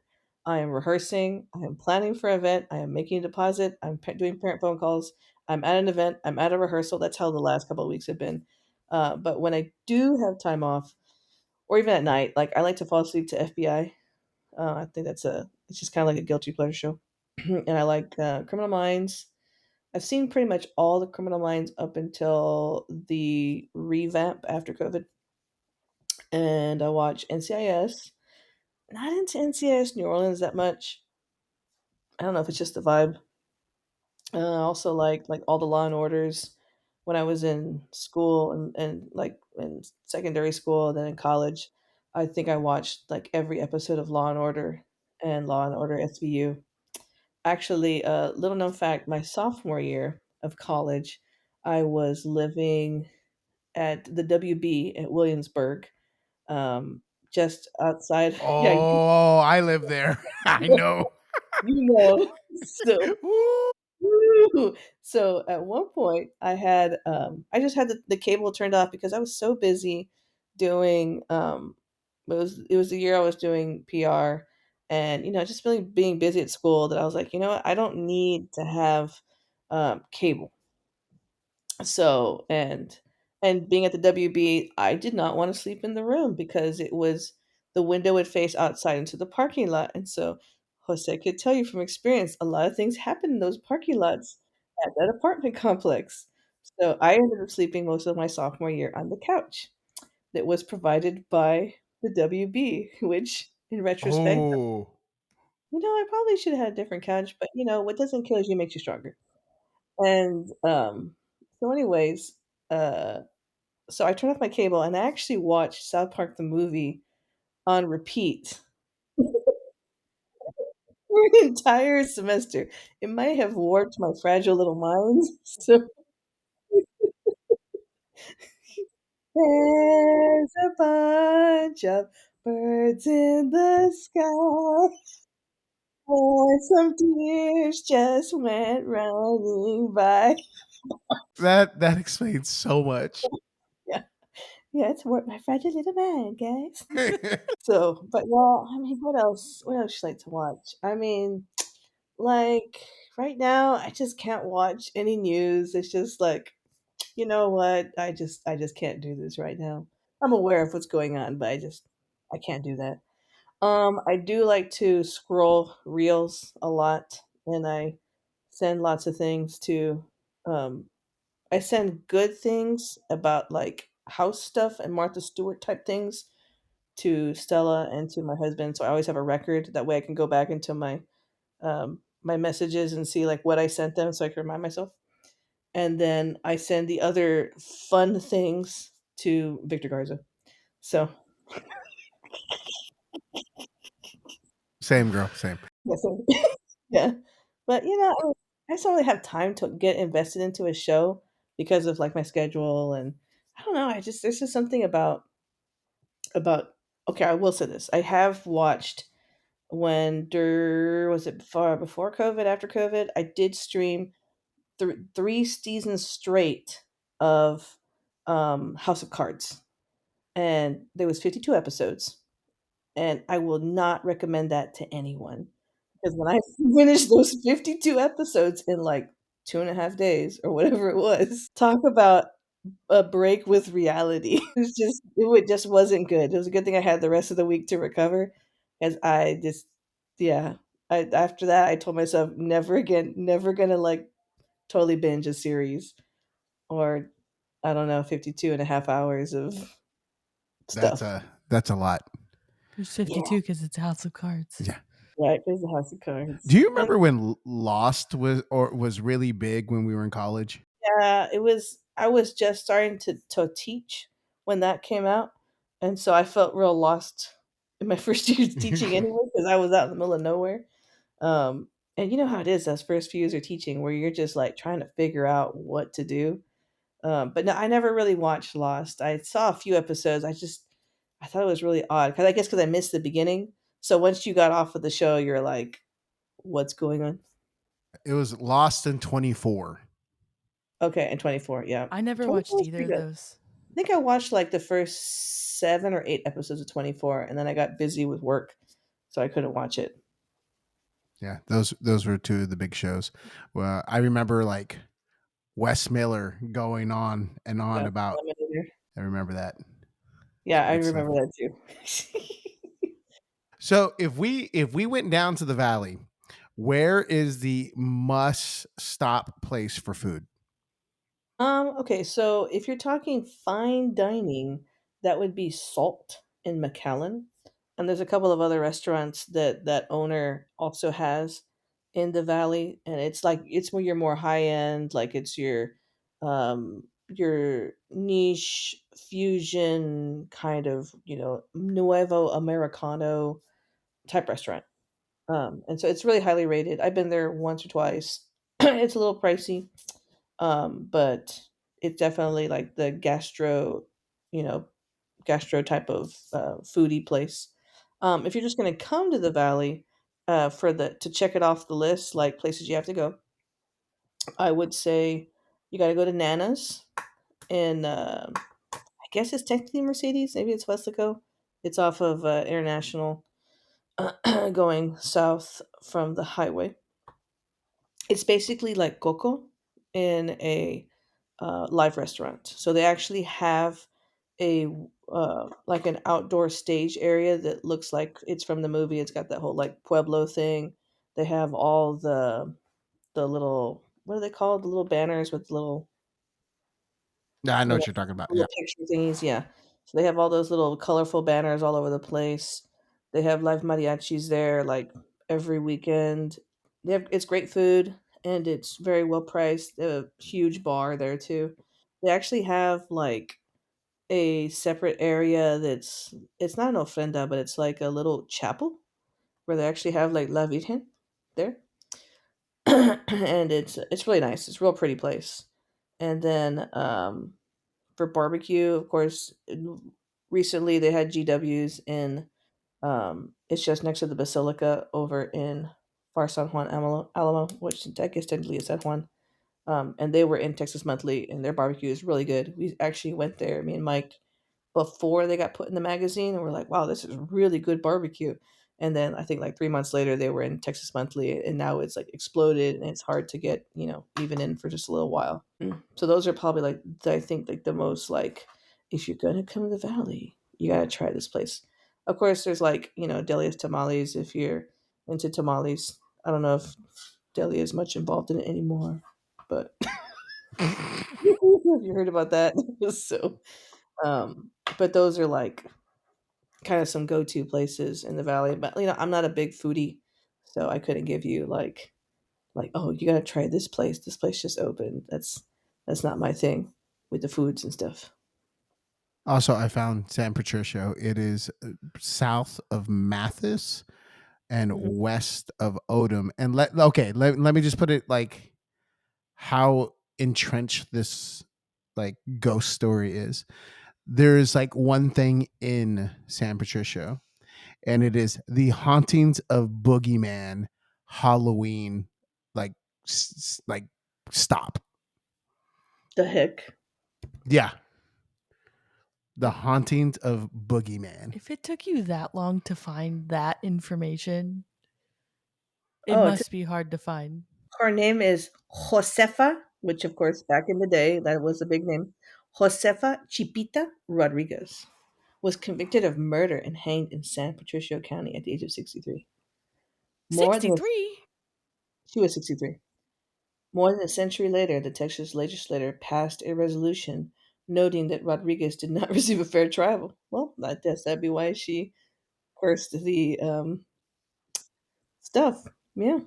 Speaker 2: I am rehearsing, I am planning for an event, I am making a deposit, I'm doing parent phone calls, I'm at an event, I'm at a rehearsal. That's how the last couple of weeks have been. But when I do have time off, or even at night, like I like to fall asleep to FBI. I think it's just kind of like a guilty pleasure show. And I like Criminal Minds. I've seen pretty much all the Criminal Minds up until the revamp after COVID, and I watch NCIS. Not into NCIS New Orleans that much. I don't know if it's just the vibe. I also like all the Law and Orders when I was in school and like in secondary school, then in college. I think I watched like every episode of Law and Order and Law and Order SVU. Actually, a little known fact, my sophomore year of college, I was living at the WB at Williamsburg, um, just outside. Yeah,
Speaker 3: Oh, I live there. I know.
Speaker 2: you know. So
Speaker 3: Woo!
Speaker 2: woo. So at one point, I just had the cable turned off because I was so busy doing it was the year I was doing PR, and just really being busy at school, that I was like, you know what, I don't need to have cable. So, and being at the WB, I did not want to sleep in the room because the window would face outside into the parking lot. And so Jose could tell you from experience, a lot of things happen in those parking lots at that apartment complex. So I ended up sleeping most of my sophomore year on the couch that was provided by the WB, which in retrospect,
Speaker 3: Oh.
Speaker 2: I probably should have had a different couch, but what doesn't kill you makes you stronger. And so anyways, uh so I turned off my cable and I actually watched South Park the movie on repeat for an entire semester. It might have warped my fragile little mind. So there's a bunch of birds in the sky, and some deers just went running by.
Speaker 3: That explains so much.
Speaker 2: Yeah, yeah, it's warped my fragile little mind, guys. So, but yeah, I mean, what else? What else should I like to watch? I mean, like right now, I just can't watch any news. It's just like, you know what? I just can't do this right now. I'm aware of what's going on, but I can't do that. I do like to scroll reels a lot, and I send lots of things to. Um, I send good things about like house stuff and Martha Stewart type things to Stella and to my husband, so I always have a record. That way I can go back into my messages and see like what I sent them so I can remind myself. And then I send the other fun things to Victor Garza. So
Speaker 3: Same girl, same.
Speaker 2: yeah, yeah. But I just don't really have time to get invested into a show because of like my schedule, and I don't know. I just there's just something about. Okay, I will say this. I have watched when was it before COVID, after COVID, I did stream three seasons straight of House of Cards, and there was 52 episodes, and I will not recommend that to anyone because when I finished those 52 episodes in like 2.5 days or whatever it was. Talk about a break with reality. Just wasn't good. It was a good thing I had the rest of the week to recover, as I just yeah. I After that I told myself never again, never gonna like totally binge a series or I don't know, 52 and a half hours of
Speaker 3: That's
Speaker 2: stuff.
Speaker 3: a lot.
Speaker 1: There's
Speaker 2: Yeah,
Speaker 1: 52 because it's a house of cards.
Speaker 3: Yeah.
Speaker 2: right. There's a House of
Speaker 3: Do
Speaker 2: Cards.
Speaker 3: you
Speaker 2: And
Speaker 3: remember when Lost was really big when we were in college?
Speaker 2: yeah, it was I was just starting to teach when that came out. And so I felt real lost in my first years teaching anyway, because I was out in the middle of nowhere. And you know how it is those first few years of teaching where you're just like trying to figure out what to do. But no, I never really watched Lost. I saw a few episodes. I thought it was really odd because I guess because I missed the beginning. So once you got off of the show, you're like, "What's going on?"
Speaker 3: It was Lost in 24.
Speaker 2: Okay, and 24, yeah,
Speaker 1: I never
Speaker 2: 24
Speaker 1: watched
Speaker 2: is
Speaker 1: either
Speaker 2: pretty
Speaker 1: of
Speaker 2: good.
Speaker 1: those.
Speaker 2: I think I watched like the first 7 or 8 episodes of 24, and then I got busy with work, so I couldn't watch it.
Speaker 3: Yeah, those were two of the big shows. Well, I remember like Wes Miller going on and on
Speaker 2: Yeah,
Speaker 3: about.
Speaker 2: Eliminator.
Speaker 3: I remember that. It's
Speaker 2: Yeah, I
Speaker 3: good stuff.
Speaker 2: remember that too.
Speaker 3: So if we went down to the valley, where is the must stop place for food?
Speaker 2: Okay, so if you're talking fine dining, that would be Salt in McAllen. And there's a couple of other restaurants that that owner also has in the valley. And it's like it's more your more high end, like it's your niche fusion kind of, nuevo americano type restaurant. And so it's really highly rated. I've been there once or twice. It's a little pricey, but it's definitely like the you know, gastro type of foodie place. If you're just going to come to the valley for the to check it off the list, like places you have to go, I would say you got to go to Nana's, and I guess it's technically Mercedes, maybe it's Westlake. It's off of International, going south from the highway. It's basically like Coco in a live restaurant. So they actually have a like an outdoor stage area that looks like it's from the movie. It's got that whole like Pueblo thing. They have all the little, what are they called? The little banners with little
Speaker 3: Yeah, I know what
Speaker 2: little
Speaker 3: you're talking about. Yeah.
Speaker 2: little picture thingies, yeah. So they have all those little colorful banners all over the place. They have live mariachis there like every weekend. It's great food and it's very well priced. They have a huge bar there too. They actually have like a separate area that's it's not an ofrenda, but it's like a little chapel where they actually have like La Virgen there. And it's really nice. It's a real pretty place. And then for barbecue, of course, recently they had GW's in it's just next to the Basilica over in Far San Juan Alamo, which I guess technically is San Juan. And they were in Texas Monthly, and their barbecue is really good. We actually went there, me and Mike, before they got put in the magazine, and we're like, wow, this is really good barbecue. And then I think like 3 months later, they were in Texas Monthly, and now it's like exploded, and it's hard to get, even in for just a little while. So those are probably like I think like the most like if you're gonna come to the valley, you gotta try this place. Of course, there's like Delia's tamales if you're into tamales. I don't know if Delia is much involved in it anymore, but you heard about that. So, but those are like kind of some go-to places in the valley. But I'm not a big foodie, so I couldn't give you like, oh, you gotta try this place. This place just opened. That's not my thing with the foods and stuff.
Speaker 3: Also, I found San Patricio. It is south of Mathis and
Speaker 2: Mhm.
Speaker 3: west of Odom. And let me just put it like how entrenched this like ghost story is. There is like one thing in San Patricio, and it is the hauntings of Boogeyman Halloween. Like, like stop.
Speaker 2: The heck?
Speaker 3: Yeah, the hauntings of Boogeyman.
Speaker 1: If it took you that long to find that information, it
Speaker 2: Oh, it took
Speaker 1: must be hard to find.
Speaker 2: Her name is Josefa, which of course back in the day that was a big name. Josefa Chipita Rodriguez was convicted of murder and hanged in San Patricio County at the age of 63. More than a,
Speaker 1: 63?
Speaker 2: she was 63. More than a century later, the Texas legislature passed a resolution noting that Rodriguez did not receive a fair trial. Well, I guess that'd be why she cursed the stuff. Yeah.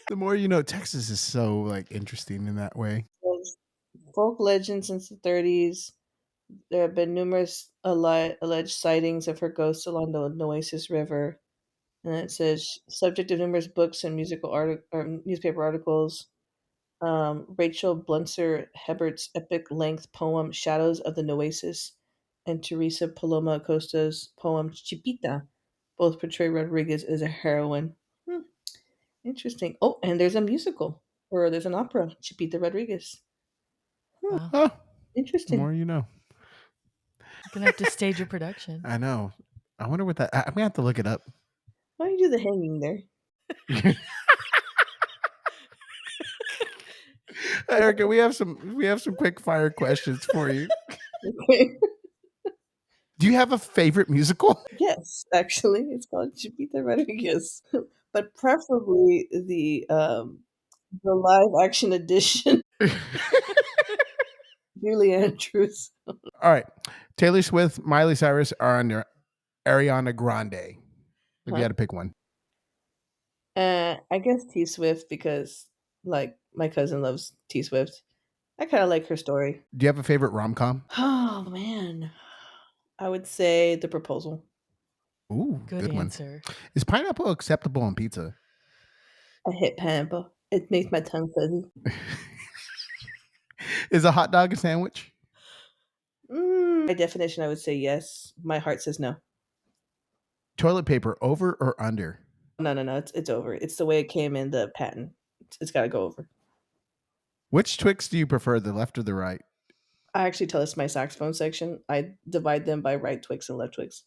Speaker 3: The more you know, Texas is so like interesting in that way.
Speaker 2: There's folk legend since the 30s. There have been numerous alleged sightings of her ghost along the Nueces River. And it says, subject of numerous books and or newspaper articles. Rachel Blunser Hebert's epic length poem Shadows of the Nueces and Teresa Paloma Acosta's poem Chipita both portray Rodriguez as a heroine. Hmm, interesting. Oh, and there's a musical, or there's an opera, Chipita Rodriguez. Hmm,
Speaker 1: Wow.
Speaker 3: Oh, the
Speaker 2: interesting.
Speaker 3: more you know.
Speaker 1: You're gonna have to stage a production.
Speaker 3: I know. I wonder what that. I'm gonna have to look it up.
Speaker 2: Why do you do the hanging there?
Speaker 3: Erica, we have some quick fire questions for you.
Speaker 2: Okay.
Speaker 3: Do you have a favorite musical?
Speaker 2: Yes, actually, it's called Chipita Rodriguez, but preferably the live action edition, Julie Andrews.
Speaker 3: All right, Taylor Swift, Miley Cyrus, are under Ariana Grande. If you
Speaker 2: Huh?
Speaker 3: had to pick one,
Speaker 2: I guess T Swift because like my cousin loves T Swift. I kind of like her story.
Speaker 3: do you have a favorite rom com?
Speaker 2: Oh man, I would say The Proposal.
Speaker 3: Ooh,
Speaker 1: Good
Speaker 3: good one.
Speaker 1: answer.
Speaker 3: Is pineapple acceptable on pizza?
Speaker 2: I hate pineapple. It makes my tongue fuzzy.
Speaker 3: Is a hot dog a sandwich?
Speaker 2: By definition, I would say yes. My heart says no.
Speaker 3: Toilet paper over or under?
Speaker 2: No, no, no. It's over. It's the way it came in the patent. It's got to go over.
Speaker 3: Which Twix do you prefer, the left or the right?
Speaker 2: I actually tell this to my saxophone section. I divide them by right Twix and left Twix,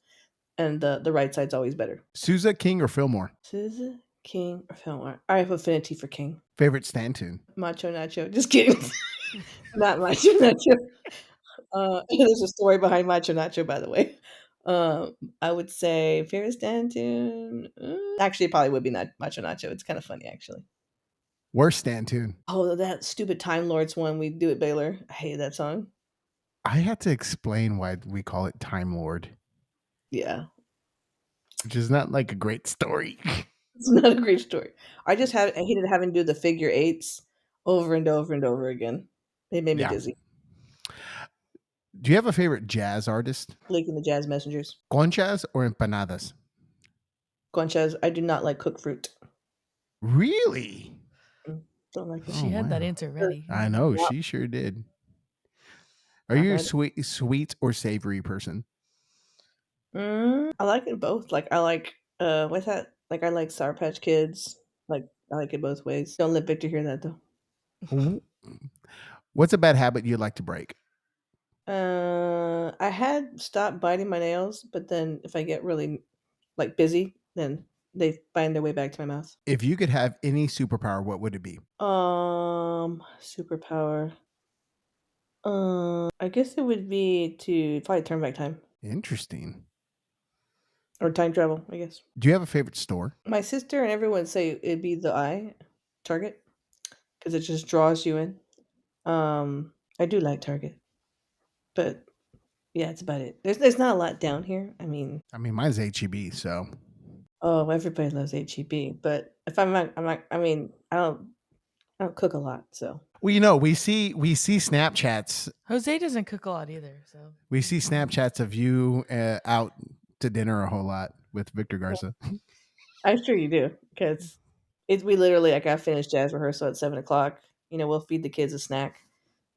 Speaker 2: and the right side's always better.
Speaker 3: Sousa, King, or Fillmore?
Speaker 2: Sousa, King, or Fillmore? I have affinity for King.
Speaker 3: Favorite stand tune?
Speaker 2: Macho Nacho. Just kidding. Not Macho Nacho. There's a story behind Macho Nacho, by the way. I would say favorite stand tune. Actually, it probably would be not Macho Nacho. It's kind of funny, actually.
Speaker 3: Worst stand tune?
Speaker 2: Oh, that stupid Time Lords one we do at Baylor. I hate that song.
Speaker 3: I had to explain why we call it Time Lord,
Speaker 2: Yeah,
Speaker 3: which is not like a great story.
Speaker 2: it's not a great story. I hated having to do the figure eights over and over and over again. It made me
Speaker 3: Yeah.
Speaker 2: dizzy.
Speaker 3: Do you have a favorite jazz artist?
Speaker 2: Blake and the Jazz Messengers.
Speaker 3: Conchas or empanadas?
Speaker 2: Conchas. I do not like cooked fruit.
Speaker 3: Really?
Speaker 2: Don't like it.
Speaker 1: She
Speaker 3: Oh,
Speaker 1: had that
Speaker 3: wow.
Speaker 1: answer ready.
Speaker 3: I know
Speaker 2: Yeah,
Speaker 3: she sure did. Are
Speaker 2: I've
Speaker 3: you a
Speaker 2: had it.
Speaker 3: sweet or savory person?
Speaker 2: I like it both. Like I like what's that? Like I like Sour Patch Kids. Like I like it both ways. Don't let Victor hear that though.
Speaker 3: Wh- What's a bad habit you'd like to break?
Speaker 2: I had stopped biting my nails, but then if I get really like busy, then they find their way back to my mouth.
Speaker 3: If you could have any superpower, what would it be?
Speaker 2: Superpower. I guess it would be to probably turn back time
Speaker 3: Interesting.
Speaker 2: or time travel. I guess
Speaker 3: Do you have a favorite store?
Speaker 2: my sister and everyone say it'd be the eye Target because it just draws you in. I do like Target, but yeah, it's about it. There's not a lot down here. I mean,
Speaker 3: I mean, mine's HEB, so.
Speaker 2: oh, everybody loves HEB, but if I'm not. I mean, I don't cook a lot, so
Speaker 3: Well, we see Snapchats.
Speaker 1: Jose doesn't cook a lot either, so
Speaker 3: We see Snapchats of you out to dinner a whole lot with Victor Garza.
Speaker 2: I'm sure you do because it's we literally like I finished jazz rehearsal at 7 o'clock. You know, we'll feed the kids a snack,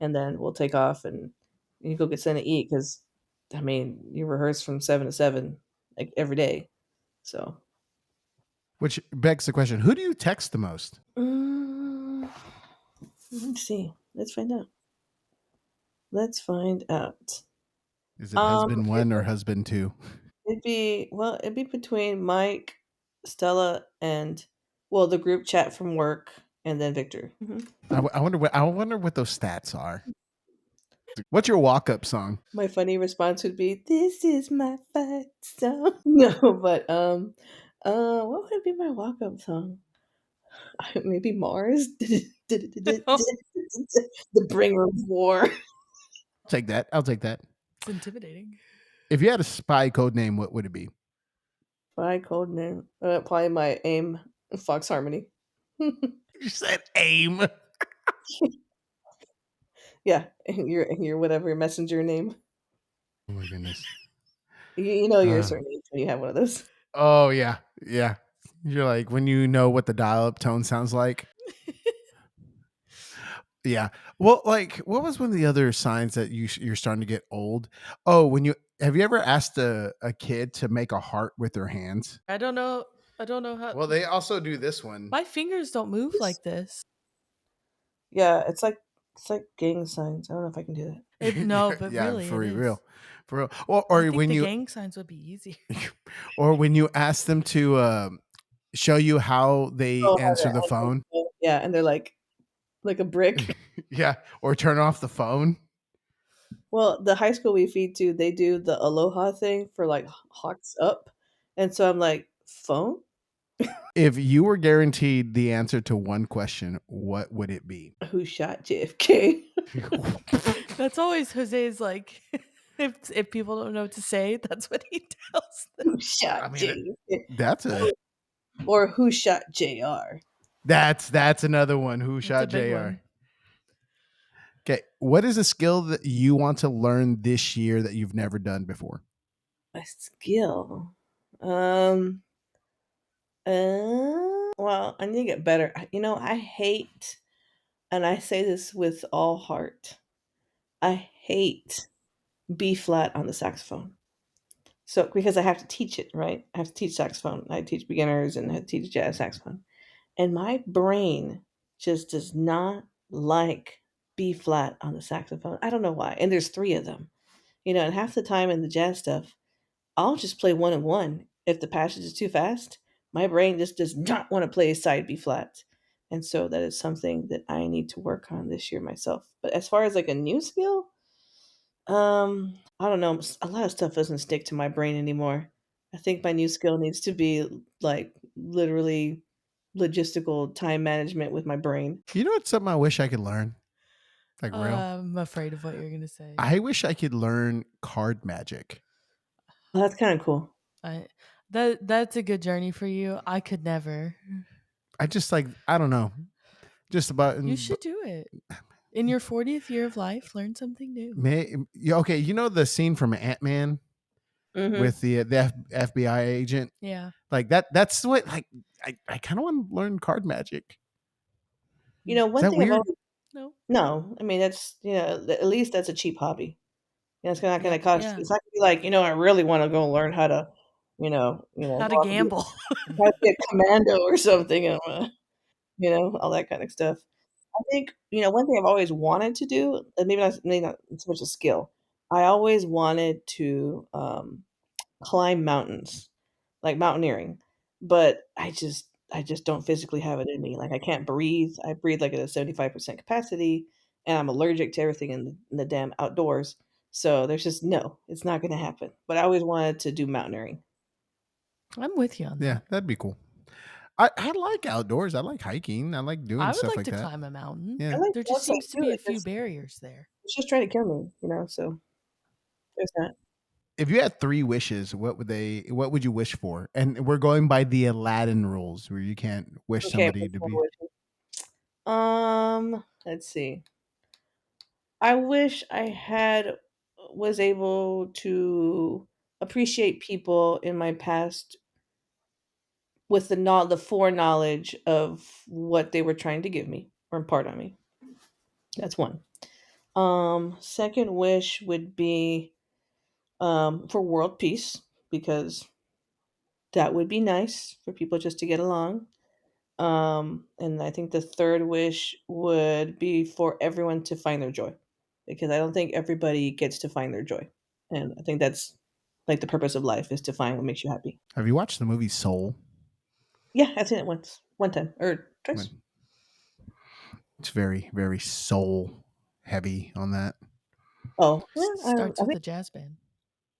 Speaker 2: and then we'll take off and you go get something to eat because I mean you rehearse from 7 to 7 like every day, so.
Speaker 3: Which begs the question: who do you text the most?
Speaker 2: Mm, let's see. Let's find out. Let's find out.
Speaker 3: Is it husband
Speaker 2: It,
Speaker 3: one or husband two?
Speaker 2: it'd be between Mike, Stella, and well, the group chat from work and then Victor.
Speaker 3: I wonder what those stats are. What's your walk up song?
Speaker 2: My funny response would be, "This is my fight song." No, but what would be my walk up song? Maybe Mars. The bringer of war.
Speaker 3: Take that. I'll take that.
Speaker 1: It's intimidating.
Speaker 3: If you had a spy code name, what would it be?
Speaker 2: My code name. Probably my aim. Fox Harmony.
Speaker 3: You said aim.
Speaker 2: Yeah, your whatever messenger name.
Speaker 3: Oh my goodness.
Speaker 2: You know you're a
Speaker 3: Uh,
Speaker 2: certain age when you have one of those.
Speaker 3: oh yeah, yeah. You're like when you know what the dial up tone sounds like. Yeah. Well, like, what was one of the other signs that you're starting to get old? Oh, when you have you ever asked a kid to make a heart with their hands?
Speaker 1: I don't know. I don't know how.
Speaker 3: Well, they also do this one.
Speaker 1: My fingers don't move like this.
Speaker 2: Yeah, it's like gang signs. I don't know if I can do that.
Speaker 1: No, but
Speaker 3: Yeah,
Speaker 1: really,
Speaker 3: for
Speaker 1: it
Speaker 3: real,
Speaker 1: is.
Speaker 3: for real.
Speaker 1: I
Speaker 3: Or
Speaker 1: think
Speaker 3: when
Speaker 1: the
Speaker 3: you,
Speaker 1: gang signs would be easier.
Speaker 3: or when you ask them to show you how they
Speaker 2: Oh, how
Speaker 3: answer the
Speaker 2: to answer
Speaker 3: phone.
Speaker 2: the phone. Yeah, and they're like a brick.
Speaker 3: Yeah, or turn off the phone.
Speaker 2: Well, the high school we feed to, they do the aloha thing for like hawks up, and so I'm like, phone?
Speaker 3: If you were guaranteed the answer to one question, what would it be?
Speaker 2: Who shot JFK?
Speaker 1: That's always Jose's like. If people don't know what to say, that's what he tells them.
Speaker 2: Who shot
Speaker 3: I mean,
Speaker 2: JFK?
Speaker 3: that's a
Speaker 2: Or who shot JR?
Speaker 3: that's another one. Who
Speaker 1: It's a
Speaker 3: shot
Speaker 1: big
Speaker 3: Jr.
Speaker 1: one.
Speaker 3: Okay, what is a skill that you want to learn this year that you've never done before?
Speaker 2: A skill. Um. Well, I need to get better. I hate, and I say this with all heart. I hate B flat on the saxophone. So because I have to teach it, right? I have to teach saxophone. I teach beginners and I teach jazz saxophone. And my brain just does not like B flat on the saxophone. I don't know why. And there's three of them. And half the time in the jazz stuff, I'll just play one and one. If the passage is too fast, my brain just does not want to play side B flat. And so that is something that I need to work on this year myself. But as far as like a new skill, I don't know. A lot of stuff doesn't stick to my brain anymore. I think my new skill needs to be like literally logistical time management with my brain.
Speaker 3: You know what's something I wish I could learn? Like real?
Speaker 1: I'm afraid of what you're gonna say.
Speaker 3: I wish I could learn card magic.
Speaker 2: Well, that's kind of cool.
Speaker 1: I that's a good journey for you. I could never.
Speaker 3: I just like I don't know. Just about
Speaker 1: You should do it. In your 40th year of life, learn something new.
Speaker 3: okay, you know the scene from Ant-Man
Speaker 2: Hmm.
Speaker 3: with the FBI agent?
Speaker 1: Yeah.
Speaker 3: Like that's what like I kind of want to learn card magic. Is
Speaker 2: One
Speaker 3: that
Speaker 2: thing I've
Speaker 3: weird?
Speaker 2: always
Speaker 1: No.
Speaker 2: no, I mean that's at least that's a cheap hobby. It's not going
Speaker 1: Yeah.
Speaker 2: to cost.
Speaker 1: Yeah.
Speaker 2: It's not going to be like I really want to go learn how to,
Speaker 1: How
Speaker 2: go
Speaker 1: to
Speaker 2: out and
Speaker 1: gamble.
Speaker 2: how to be a commando or something, all that kind of stuff. I think, one thing I've always wanted to do, and maybe not so much a skill. I always wanted to climb mountains, like mountaineering, but I just don't physically have it in me. Like I can't breathe. I breathe like at a 75% capacity, and I'm allergic to everything in the damn outdoors. So there's just no, it's not going to happen. But I always wanted to do mountaineering.
Speaker 1: I'm with you on
Speaker 3: Yeah,
Speaker 1: that.
Speaker 3: that'd be cool. I like outdoors. I like hiking. I like doing
Speaker 1: I would
Speaker 3: stuff
Speaker 1: like
Speaker 3: like
Speaker 1: to
Speaker 3: that.
Speaker 2: I
Speaker 1: climb a mountain.
Speaker 3: Yeah.
Speaker 2: like
Speaker 1: There
Speaker 2: the
Speaker 1: just
Speaker 2: outside
Speaker 1: seems to
Speaker 2: too.
Speaker 1: be a
Speaker 2: It
Speaker 1: few
Speaker 2: just
Speaker 1: barriers there.
Speaker 2: it's just trying to kill me, so there's that.
Speaker 3: If you had three wishes, what would you wish for? And we're going by the Aladdin rules where you can't wish
Speaker 2: Okay,
Speaker 3: somebody
Speaker 2: which
Speaker 3: to
Speaker 2: one
Speaker 3: be
Speaker 2: would you? Let's see. I wish I had was able to appreciate people in my past with the foreknowledge of what they were trying to give me or impart on me. That's one. Second wish would be for world peace because that would be nice for people just to get along. And I think the third wish would be for everyone to find their joy because I don't think everybody gets to find their joy. And I think that's like the purpose of life is to find what makes you happy.
Speaker 3: Have you watched the movie Soul?
Speaker 2: Yeah, I've seen it once, one time, or twice.
Speaker 3: It's very, very soul heavy on that.
Speaker 2: Oh, yeah,
Speaker 1: Starts
Speaker 2: I
Speaker 1: with
Speaker 2: think
Speaker 1: a jazz band.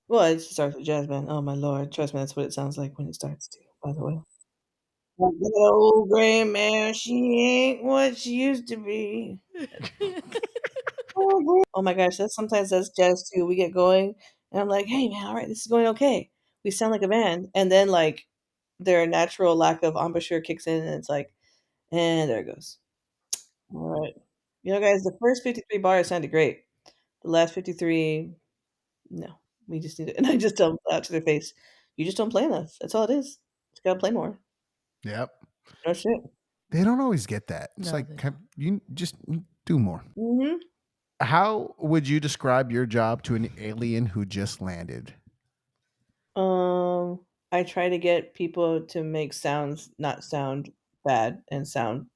Speaker 2: well, it starts with jazz band. Oh my lord, trust me, that's what it sounds like when it starts too, by the way. Like that old gray mare, she ain't what she used to be. Oh my gosh, that's sometimes that's jazz too. We get going, and I'm like, "Hey man, all right, this is going okay. We sound like a band." And then like their natural lack of embouchure kicks in, and it's like, and there it goes. All right, guys, the first 53 bars sounded great. The last 53, no, we just need it. And I just tell them out to their face, "You just don't play enough. That's all it is. Just gotta play more.
Speaker 3: Yep.
Speaker 2: No shit."
Speaker 3: They don't always get that. It's
Speaker 1: No,
Speaker 3: like
Speaker 1: they don't.
Speaker 3: you just do more.
Speaker 2: Mhm.
Speaker 3: How would you describe your job to an alien who just landed?
Speaker 2: I try to get people to make sounds not sound bad and sound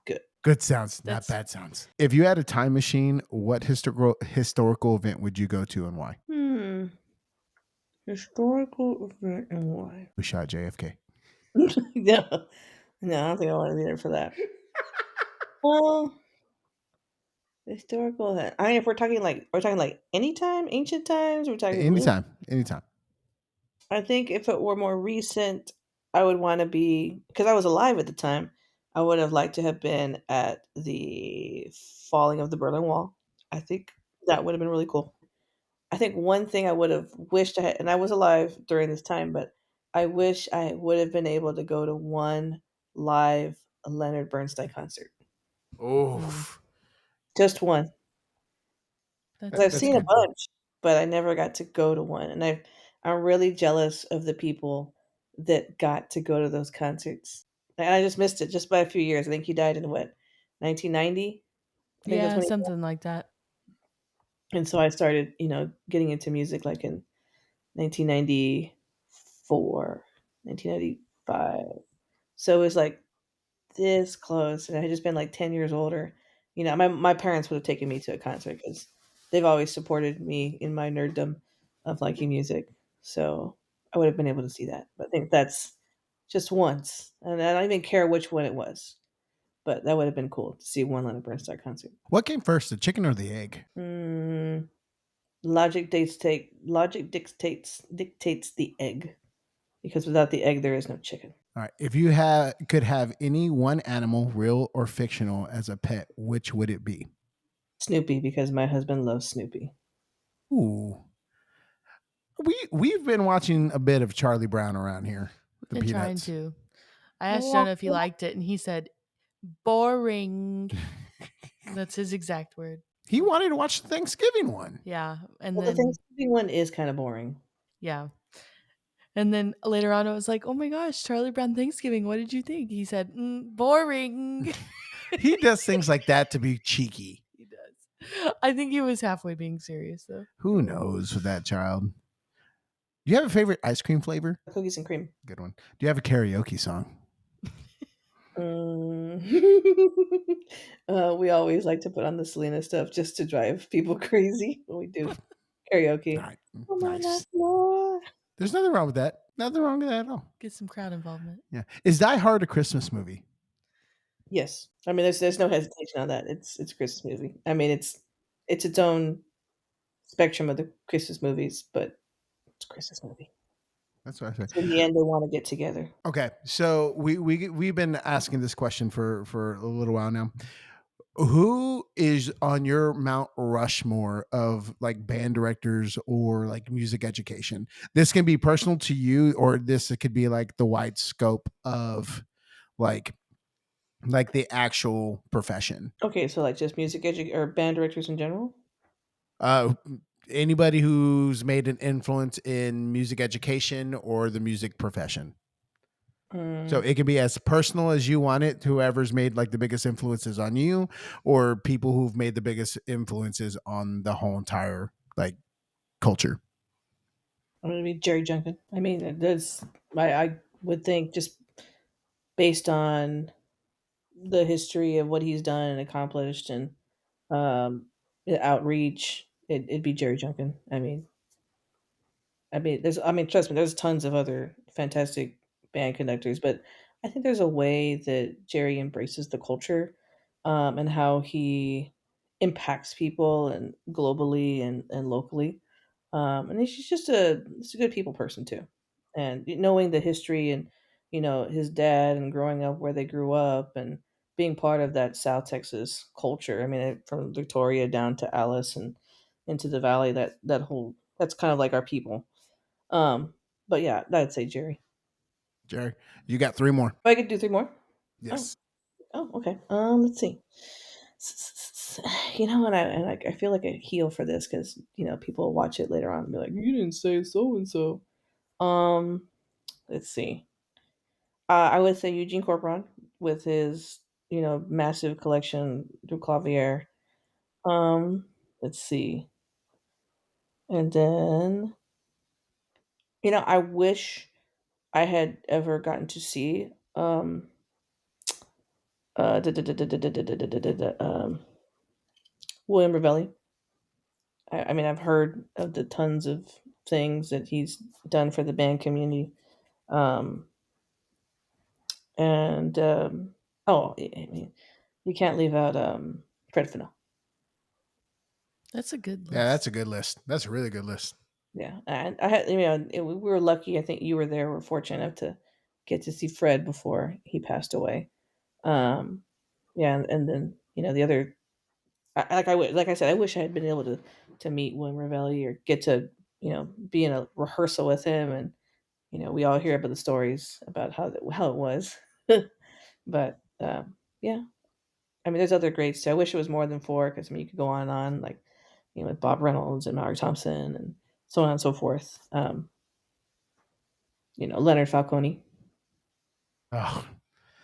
Speaker 2: good.
Speaker 3: Good sounds, not
Speaker 1: That's
Speaker 3: bad sounds. If you had a time machine, what historical event would you go to and why?
Speaker 2: Hmm. Historical event and why?
Speaker 3: Who shot JFK?
Speaker 2: No. No, I don't think I wanna be there for that. Well, historical event. I mean, if we're talking like anytime, ancient times, we're talking
Speaker 3: Anytime, anytime.
Speaker 2: I think if it were more recent, I would wanna be because I was alive at the time, I would have liked to have been at the falling of the Berlin Wall. I think that would have been really cool. I think one thing I would have wished I had and I was alive during this time, but I wish I would have been able to go to one live Leonard Bernstein concert.
Speaker 1: mm,
Speaker 3: Oh,
Speaker 2: Just one.
Speaker 1: that's
Speaker 2: 'Cause I've
Speaker 1: pretty
Speaker 3: that's
Speaker 2: seen a
Speaker 3: good.
Speaker 1: cool.
Speaker 2: bunch, but I never got to go to one, and I'm really jealous of the people that got to go to those concerts. And I just missed it just by a few years. I think he died in what, 1990? I think that's
Speaker 1: Yeah,
Speaker 2: when he
Speaker 1: something like that.
Speaker 2: and so I started, getting into music, like, in 1994, 1995. So it was, like, this close, and I had just been, like, 10 years older. My parents would have taken me to a concert because 'cause they've always supported me in my nerddom of liking music, so I would have been able to see that, but I think that's just once, and I don't even care which one it was, but that would have been cool to see one Leonard Bernstein concert.
Speaker 3: What came first, the chicken or the egg?
Speaker 2: Mm, logic dictates the egg, because without the egg, there is no chicken.
Speaker 3: All right. If you could have any one animal, real or fictional, as a pet, which would it be?
Speaker 2: Snoopy, because my husband loves Snoopy.
Speaker 3: Ooh, we've been watching a bit of Charlie Brown around here. The
Speaker 1: Been trying
Speaker 3: Peanuts.
Speaker 1: to. I asked Jonah if he liked it, and he said, boring. That's his exact word.
Speaker 3: He wanted to watch the Thanksgiving one.
Speaker 1: Yeah. And
Speaker 2: Well, the
Speaker 1: then,
Speaker 2: Thanksgiving one is kinda boring.
Speaker 1: yeah. And then later on, I was like, oh my gosh, Charlie Brown Thanksgiving. What did you think? He said, boring.
Speaker 3: He does things like that to be cheeky.
Speaker 1: He does. I think he was halfway being serious, though.
Speaker 3: Who knows with that child? Do you have a favorite ice cream flavor?
Speaker 2: Cookies and cream.
Speaker 3: Good one. Do you have a karaoke song?
Speaker 2: Mm. We always like to put on the Selena stuff just to drive people crazy when we do
Speaker 3: All
Speaker 2: karaoke.
Speaker 3: right.
Speaker 2: Come on up,
Speaker 3: Nice.
Speaker 2: Lord.
Speaker 3: There's nothing wrong with that. Nothing wrong with that at all.
Speaker 1: Get some crowd involvement.
Speaker 3: Yeah. Is Die Hard a Christmas movie?
Speaker 2: Yes. I mean, there's no hesitation on that. It's a Christmas movie. I mean, it's its own spectrum of the Christmas movies, but it's a Christmas movie.
Speaker 3: That's what I said.
Speaker 2: 'Cause in the end, they wanna get together.
Speaker 3: Okay. So we've been asking this question for a little while now. Who is on your Mount Rushmore of like band directors or like music education? This can be personal to you, or this it could be like the wide scope of like the actual profession.
Speaker 2: Okay, so, like, just music or band directors in general?
Speaker 3: Uh, Anybody who's made an influence in music education or the music profession. So
Speaker 2: Mm.
Speaker 3: it can be as personal as you want it, whoever's made like the biggest influences on you, or people who've made the biggest influences on the whole entire like culture.
Speaker 2: I'm gonna be Jerry Junkin. I mean, there's I would think just based on the history of what he's done and accomplished and the outreach, it'd be Jerry Junkin. Trust me, there's tons of other fantastic band conductors, but I think there's a way that Jerry embraces the culture and how he impacts people and globally and locally. And he's a good people person too. And knowing the history and his dad and growing up where they grew up and being part of that South Texas culture. I mean, from Victoria down to Alice and into the valley, that whole that's kind of like our people. Um, but yeah, I'd say Jerry.
Speaker 3: Jerry, you got 3 more.
Speaker 2: If I could do three more. Oh,
Speaker 3: Yes.
Speaker 2: oh, okay. Let's see. And I feel like I heal for this because people watch it later on and be like, "You didn't say so and so." Um, let's see. I would say Eugene Corporon with his massive collection du Clavier. Um, let's see, and then I wish I had ever gotten to see William Ravelli. I mean, I've heard of the tons of things that he's done for the band community. Um, and oh, I mean, you can't leave out Fred Fennell.
Speaker 1: That's a good
Speaker 3: Yeah, that's
Speaker 1: list.
Speaker 3: a good list. That's a really good list.
Speaker 2: Yeah, and I had we were lucky. I think you were there. We're fortunate enough to get to see Fred before he passed away. Um, yeah, and then the other, like I said, I wish I had been able to meet William Ravelli or get to be in a rehearsal with him, and we all hear about the stories about how it was, but yeah, I mean, there's other greats too. I wish it was more than four because I mean, you could go on and on, like with Bob Reynolds and Mallory Thompson and so on and so forth. Leonard Falcone.
Speaker 3: Oh,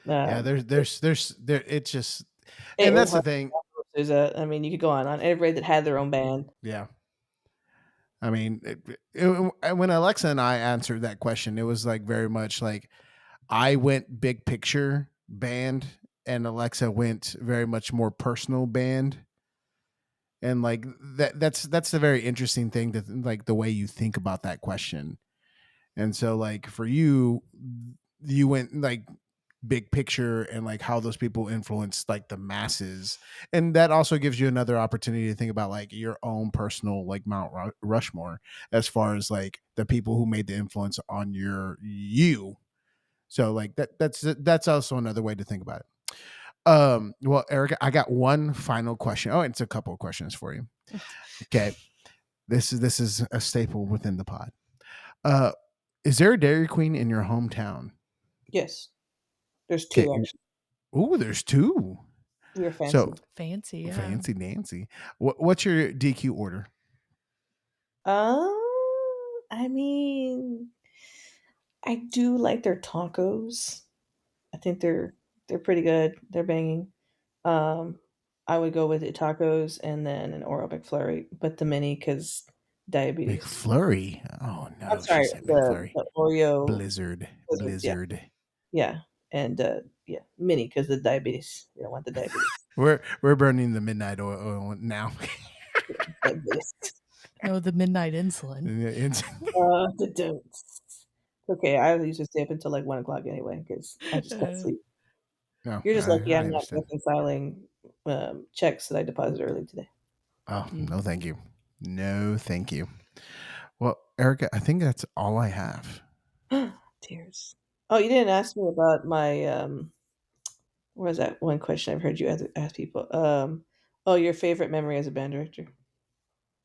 Speaker 3: yeah.
Speaker 2: Um,
Speaker 3: There. It's just, and
Speaker 2: Amy
Speaker 3: that's the
Speaker 2: Hart.
Speaker 3: thing.
Speaker 2: There's I mean, you could go on. Everybody that had their own band.
Speaker 3: Yeah. I mean, when Alexa and I answered that question, it was like very much like I went big picture band, and Alexa went very much more personal band. And like that's the very interesting thing, that like the way you think about that question. And so like for you, you went like big picture and like how those people influence like the masses, and that also gives you another opportunity to think about like your own personal like Mount Rushmore, as far as like the people who made the influence on you. So like that's also another way to think about it. Well, Erica, I got one final question. Oh, it's a couple of questions for you. Okay, this is a staple within the pod. uh is there a Dairy Queen in your hometown?
Speaker 2: Yes, there's
Speaker 3: Okay.
Speaker 2: two actually.
Speaker 3: Oh, there's 2.
Speaker 2: We were
Speaker 3: So
Speaker 2: fancy.
Speaker 1: Fancy, yeah.
Speaker 3: fancy Nancy. What's your DQ order?
Speaker 2: Um, I mean, I do like their tacos. I think they're pretty good. They're banging. Um, I would go with the tacos and then an Oreo McFlurry, but the mini because diabetes.
Speaker 3: McFlurry. Oh
Speaker 2: I'm
Speaker 3: no, she
Speaker 2: sorry,
Speaker 3: said
Speaker 2: the
Speaker 3: McFlurry.
Speaker 2: the Oreo
Speaker 3: Blizzard.
Speaker 2: Blizzard, yeah,
Speaker 3: Blizzard.
Speaker 2: yeah, and yeah, mini because the diabetes. You don't want the diabetes.
Speaker 3: We're burning the midnight oil now.
Speaker 2: Diabetes.
Speaker 1: No, the midnight insulin.
Speaker 3: It's-
Speaker 2: The don'ts. Okay, I usually stay up until like 1 o'clock anyway because I just can't sleep.
Speaker 3: no,
Speaker 2: You're just lucky
Speaker 3: I
Speaker 2: I'm not
Speaker 3: understand.
Speaker 2: reconciling checks that I deposited early today.
Speaker 3: Oh,
Speaker 1: Mm.
Speaker 3: no, thank you. No, thank you. Well, Erica, I think that's all I have.
Speaker 2: Tears. Oh, you didn't ask me about my what was that one question I've heard you ask people? Oh, your favorite memory as a band director.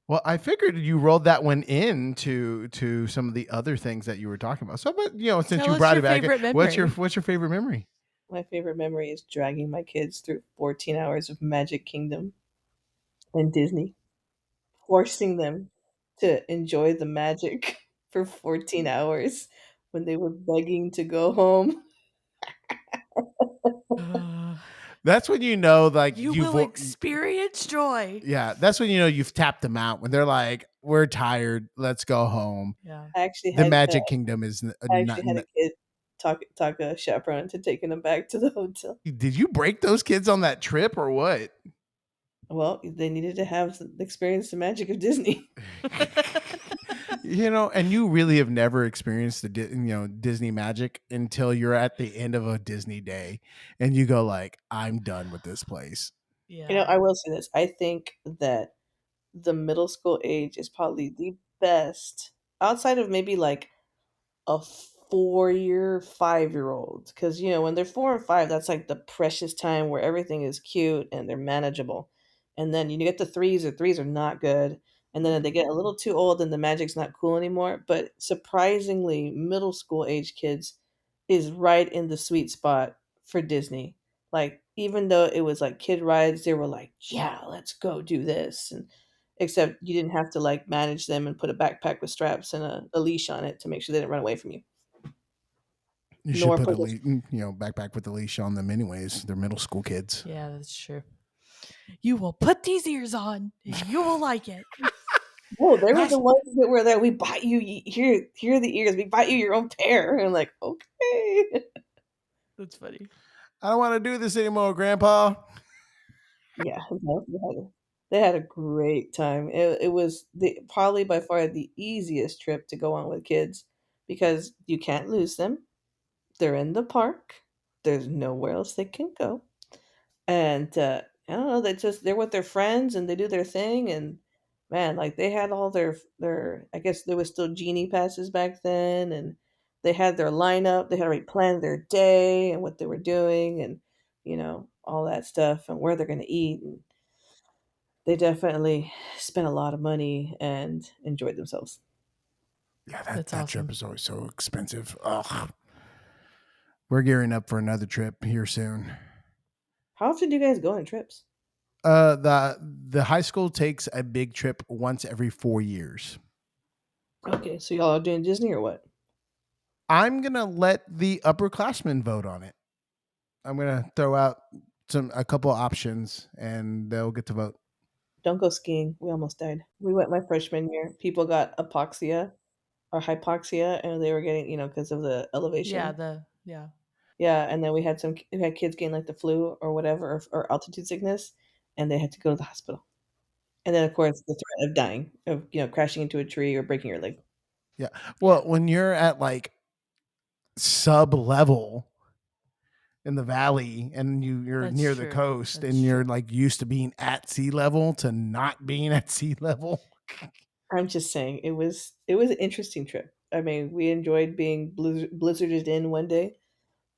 Speaker 3: Well, I figured you rolled that one in to some of the other things that you were talking about. So, but since
Speaker 1: Tell
Speaker 3: you
Speaker 1: us
Speaker 3: brought
Speaker 1: your
Speaker 3: it back,
Speaker 1: favorite memory.
Speaker 3: what's your favorite memory?
Speaker 2: My favorite memory is dragging my kids through 14 hours of Magic Kingdom and Disney, forcing them to enjoy the magic for 14 hours when they were begging to go home.
Speaker 1: Uh,
Speaker 3: That's when you know, like
Speaker 1: you will experience joy.
Speaker 3: yeah, that's when you know you've tapped them out, when they're like, "We're tired, let's go home."
Speaker 1: Yeah.
Speaker 2: I actually
Speaker 3: The
Speaker 2: had
Speaker 3: Magic Kingdom is
Speaker 2: I
Speaker 3: not.
Speaker 2: actually had a kid talk a chaperone into taking them back to the hotel.
Speaker 3: Did you break those kids on that trip or what?
Speaker 2: Well, they needed to have experience the magic of Disney.
Speaker 3: And you really have never experienced the Disney magic until you're at the end of a Disney day, and you go like, "I'm done with this place."
Speaker 1: Yeah.
Speaker 2: I will say this. I think that the middle school age is probably the best outside of maybe like a 4-year, 5-year-old. Because, when they're 4 and 5, that's like the precious time where everything is cute and they're manageable. And then you get the threes, or threes are not good. And then if they get a little too old, then the magic's not cool anymore. But surprisingly, middle school age kids is right in the sweet spot for Disney. Like, even though it was like kid rides, they were like, yeah, let's go do this. And except you didn't have to like manage them and put a backpack with straps and a leash on it to make sure they didn't run away from you.
Speaker 3: You should
Speaker 2: Nor
Speaker 3: put
Speaker 2: put
Speaker 3: a
Speaker 2: this.
Speaker 3: backpack with a leash on them anyways. They're middle school kids.
Speaker 1: Yeah, that's true. You will put these ears on and you will like it.
Speaker 2: No, they were
Speaker 3: That's
Speaker 2: the ones that were there. We bought you here are the ears. We bought you your own pair. And I'm like, okay.
Speaker 1: That's funny.
Speaker 3: I don't want to do this anymore, Grandpa.
Speaker 2: Yeah, no, they had a great time. It was probably by far the easiest trip to go on with kids because you can't lose them. They're in the park. There's nowhere else they can go. And, I don't know, they're with their friends and they do their thing, and, man, like, they had all their I guess there was still Genie passes back then, and they had their lineup, they had already planned their day and what they were doing and, all that stuff and where they're gonna eat, and they definitely spent a lot of money and enjoyed themselves.
Speaker 3: Yeah, that
Speaker 1: That's
Speaker 3: that trip
Speaker 1: awesome.
Speaker 3: is always so expensive. Ugh. We're gearing up for another trip here soon.
Speaker 2: How often do you guys go on trips?
Speaker 3: The high school takes a big trip once every 4 years.
Speaker 2: Okay, so y'all are doing Disney or what?
Speaker 3: I'm gonna let the upperclassmen vote on it. I'm gonna throw out a couple options, and they'll get to vote.
Speaker 2: Don't go skiing, we almost died. We went my freshman year, people got apoxia or hypoxia, and they were getting, because of the
Speaker 1: Yeah,
Speaker 2: elevation.
Speaker 1: yeah.
Speaker 2: Yeah, and then we had kids getting like the flu or whatever, or altitude sickness, and they had to go to the hospital. And then, of course, the threat of dying, of crashing into a tree or breaking your leg.
Speaker 3: Yeah.
Speaker 1: Yeah.
Speaker 3: Well, when you're at like sub level in the valley and you're
Speaker 1: That's
Speaker 3: near the
Speaker 1: true.
Speaker 3: coast
Speaker 1: That's
Speaker 3: and you're
Speaker 1: true.
Speaker 3: like used to being at sea level to not being at sea level.
Speaker 2: I'm just saying it was an interesting trip. I mean, we enjoyed being blizzarded in one day,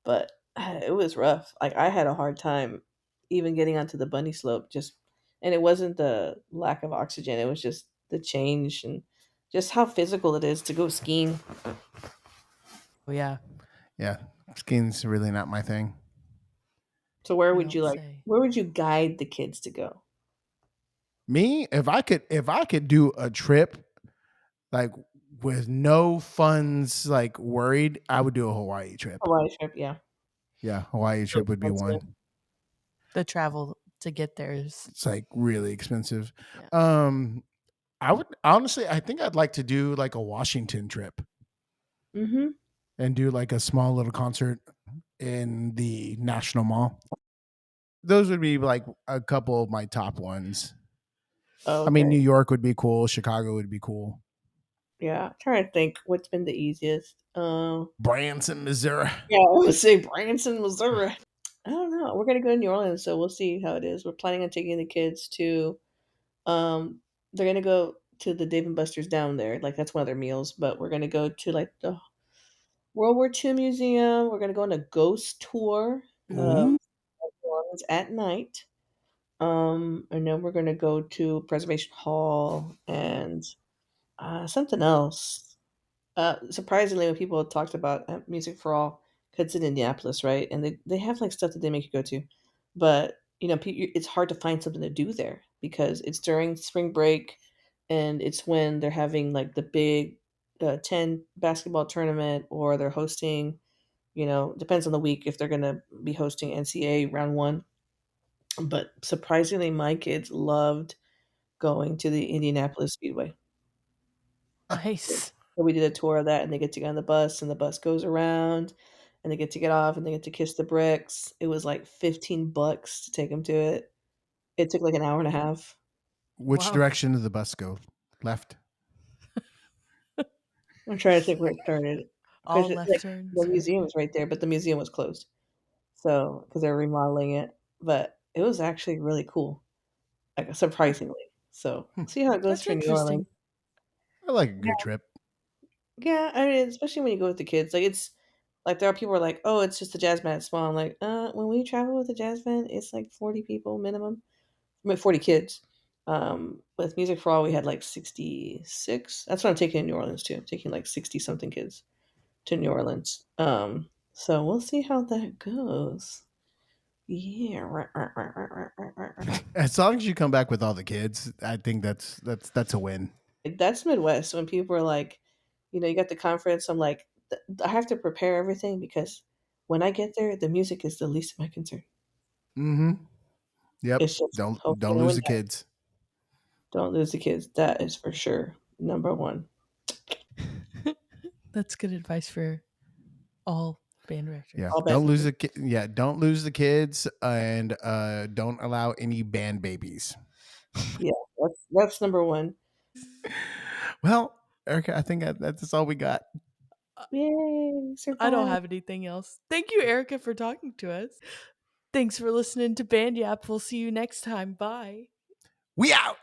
Speaker 2: but it was rough. Like, I had a hard time even getting onto the bunny slope, and it wasn't the lack of oxygen, it was just the change and just how physical it is to go skiing.
Speaker 1: Oh, yeah.
Speaker 3: Yeah. Skiing's really not my thing.
Speaker 2: So where
Speaker 1: You
Speaker 2: would you
Speaker 1: don't
Speaker 2: like
Speaker 1: say.
Speaker 2: where would you guide the kids to go?
Speaker 3: Me, if I could do a trip like with no funds like worried, I would do a Hawaii trip.
Speaker 2: Hawaii trip, yeah.
Speaker 3: Yeah, Hawaii
Speaker 2: So
Speaker 3: trip would be
Speaker 2: expensive.
Speaker 3: one.
Speaker 1: The travel to get there is,
Speaker 3: It's like really expensive.
Speaker 1: yeah.
Speaker 3: Um I would honestly I think I'd like to do like a Washington trip
Speaker 2: Mhm.
Speaker 3: and do like a small little concert in the National Mall. Those would be like a couple of my top ones.
Speaker 2: Oh,
Speaker 3: I mean,
Speaker 2: okay.
Speaker 3: New York would be cool. Chicago would be cool.
Speaker 2: Yeah, I'm trying to think what's been the easiest.
Speaker 3: Branson, Missouri.
Speaker 2: Yeah, I would say Branson, Missouri. I don't know. We're gonna go to New Orleans, so we'll see how it is. We're planning on taking the kids to um they're gonna go to the Dave and Buster's down there. Like, that's one of their meals, but we're gonna go to like the World War II Museum. We're gonna go on a ghost tour of
Speaker 3: Ooh.
Speaker 2: New Orleans at night. And then we're gonna go to Preservation Hall and something else. Surprisingly, when people talked about Music for All, 'cause it's in Indianapolis, right? And they have like stuff that they make you go to, but it's hard to find something to do there because it's during spring break, and it's when they're having like the big 10 basketball tournament, or they're hosting. Depends on the week if they're gonna be hosting NCAA round one. But surprisingly, my kids loved going to the Indianapolis Speedway.
Speaker 1: Nice.
Speaker 2: So we did a tour of that, and they get to get on the bus, and the bus goes around, and they get to get off, and they get to kiss the bricks. It was like $15 to take them to it. It took like an hour and a half.
Speaker 3: Which
Speaker 1: Wow.
Speaker 3: direction did the bus go? Left.
Speaker 2: I'm trying to think where it started.
Speaker 1: All
Speaker 2: Because
Speaker 1: left
Speaker 2: like
Speaker 1: turns
Speaker 2: the
Speaker 1: and
Speaker 2: museum was right there, but the museum was closed. So because they're remodeling it, but it was actually really cool, like surprisingly. So
Speaker 3: Hmm.
Speaker 2: see how it goes
Speaker 1: that's
Speaker 2: for New Orleans.
Speaker 1: interesting.
Speaker 3: I like a good trip.
Speaker 2: Yeah, I mean, especially when you go with the kids, like it's like there are people who are like, "Oh, it's just a jazz band, it's small." I'm like, when we travel with a jazz band, it's like 40 people minimum. I mean, 40 kids. With Music for All, we had like 66. That's what I'm taking in New Orleans too. I'm taking like 60 something kids to New Orleans. So we'll see how that goes. Yeah.
Speaker 3: As long as you come back with all the kids, I think that's a win.
Speaker 2: That's Midwest when people are like, you got the conference. I'm like, I have to prepare everything because when I get there, the music is the least of my concern.
Speaker 3: Mm-hmm. Yep.
Speaker 2: It's just
Speaker 3: Don't
Speaker 2: hopefully no
Speaker 3: lose
Speaker 2: one
Speaker 3: the
Speaker 2: dies.
Speaker 3: kids.
Speaker 2: Don't lose the kids. That is for sure. Number one.
Speaker 1: That's good advice for all band
Speaker 3: Yeah.
Speaker 1: directors.
Speaker 2: All bad people.
Speaker 3: Yeah, don't lose the kids, and don't allow any band babies.
Speaker 2: Yeah, that's number one.
Speaker 3: Well, Erica, I think that's all we got.
Speaker 2: Yay,
Speaker 1: I don't
Speaker 2: survive.
Speaker 1: have anything else. Thank you, Erica, for talking to us. Thanks for listening to Band Yap. We'll see you next time. Bye.
Speaker 3: We out.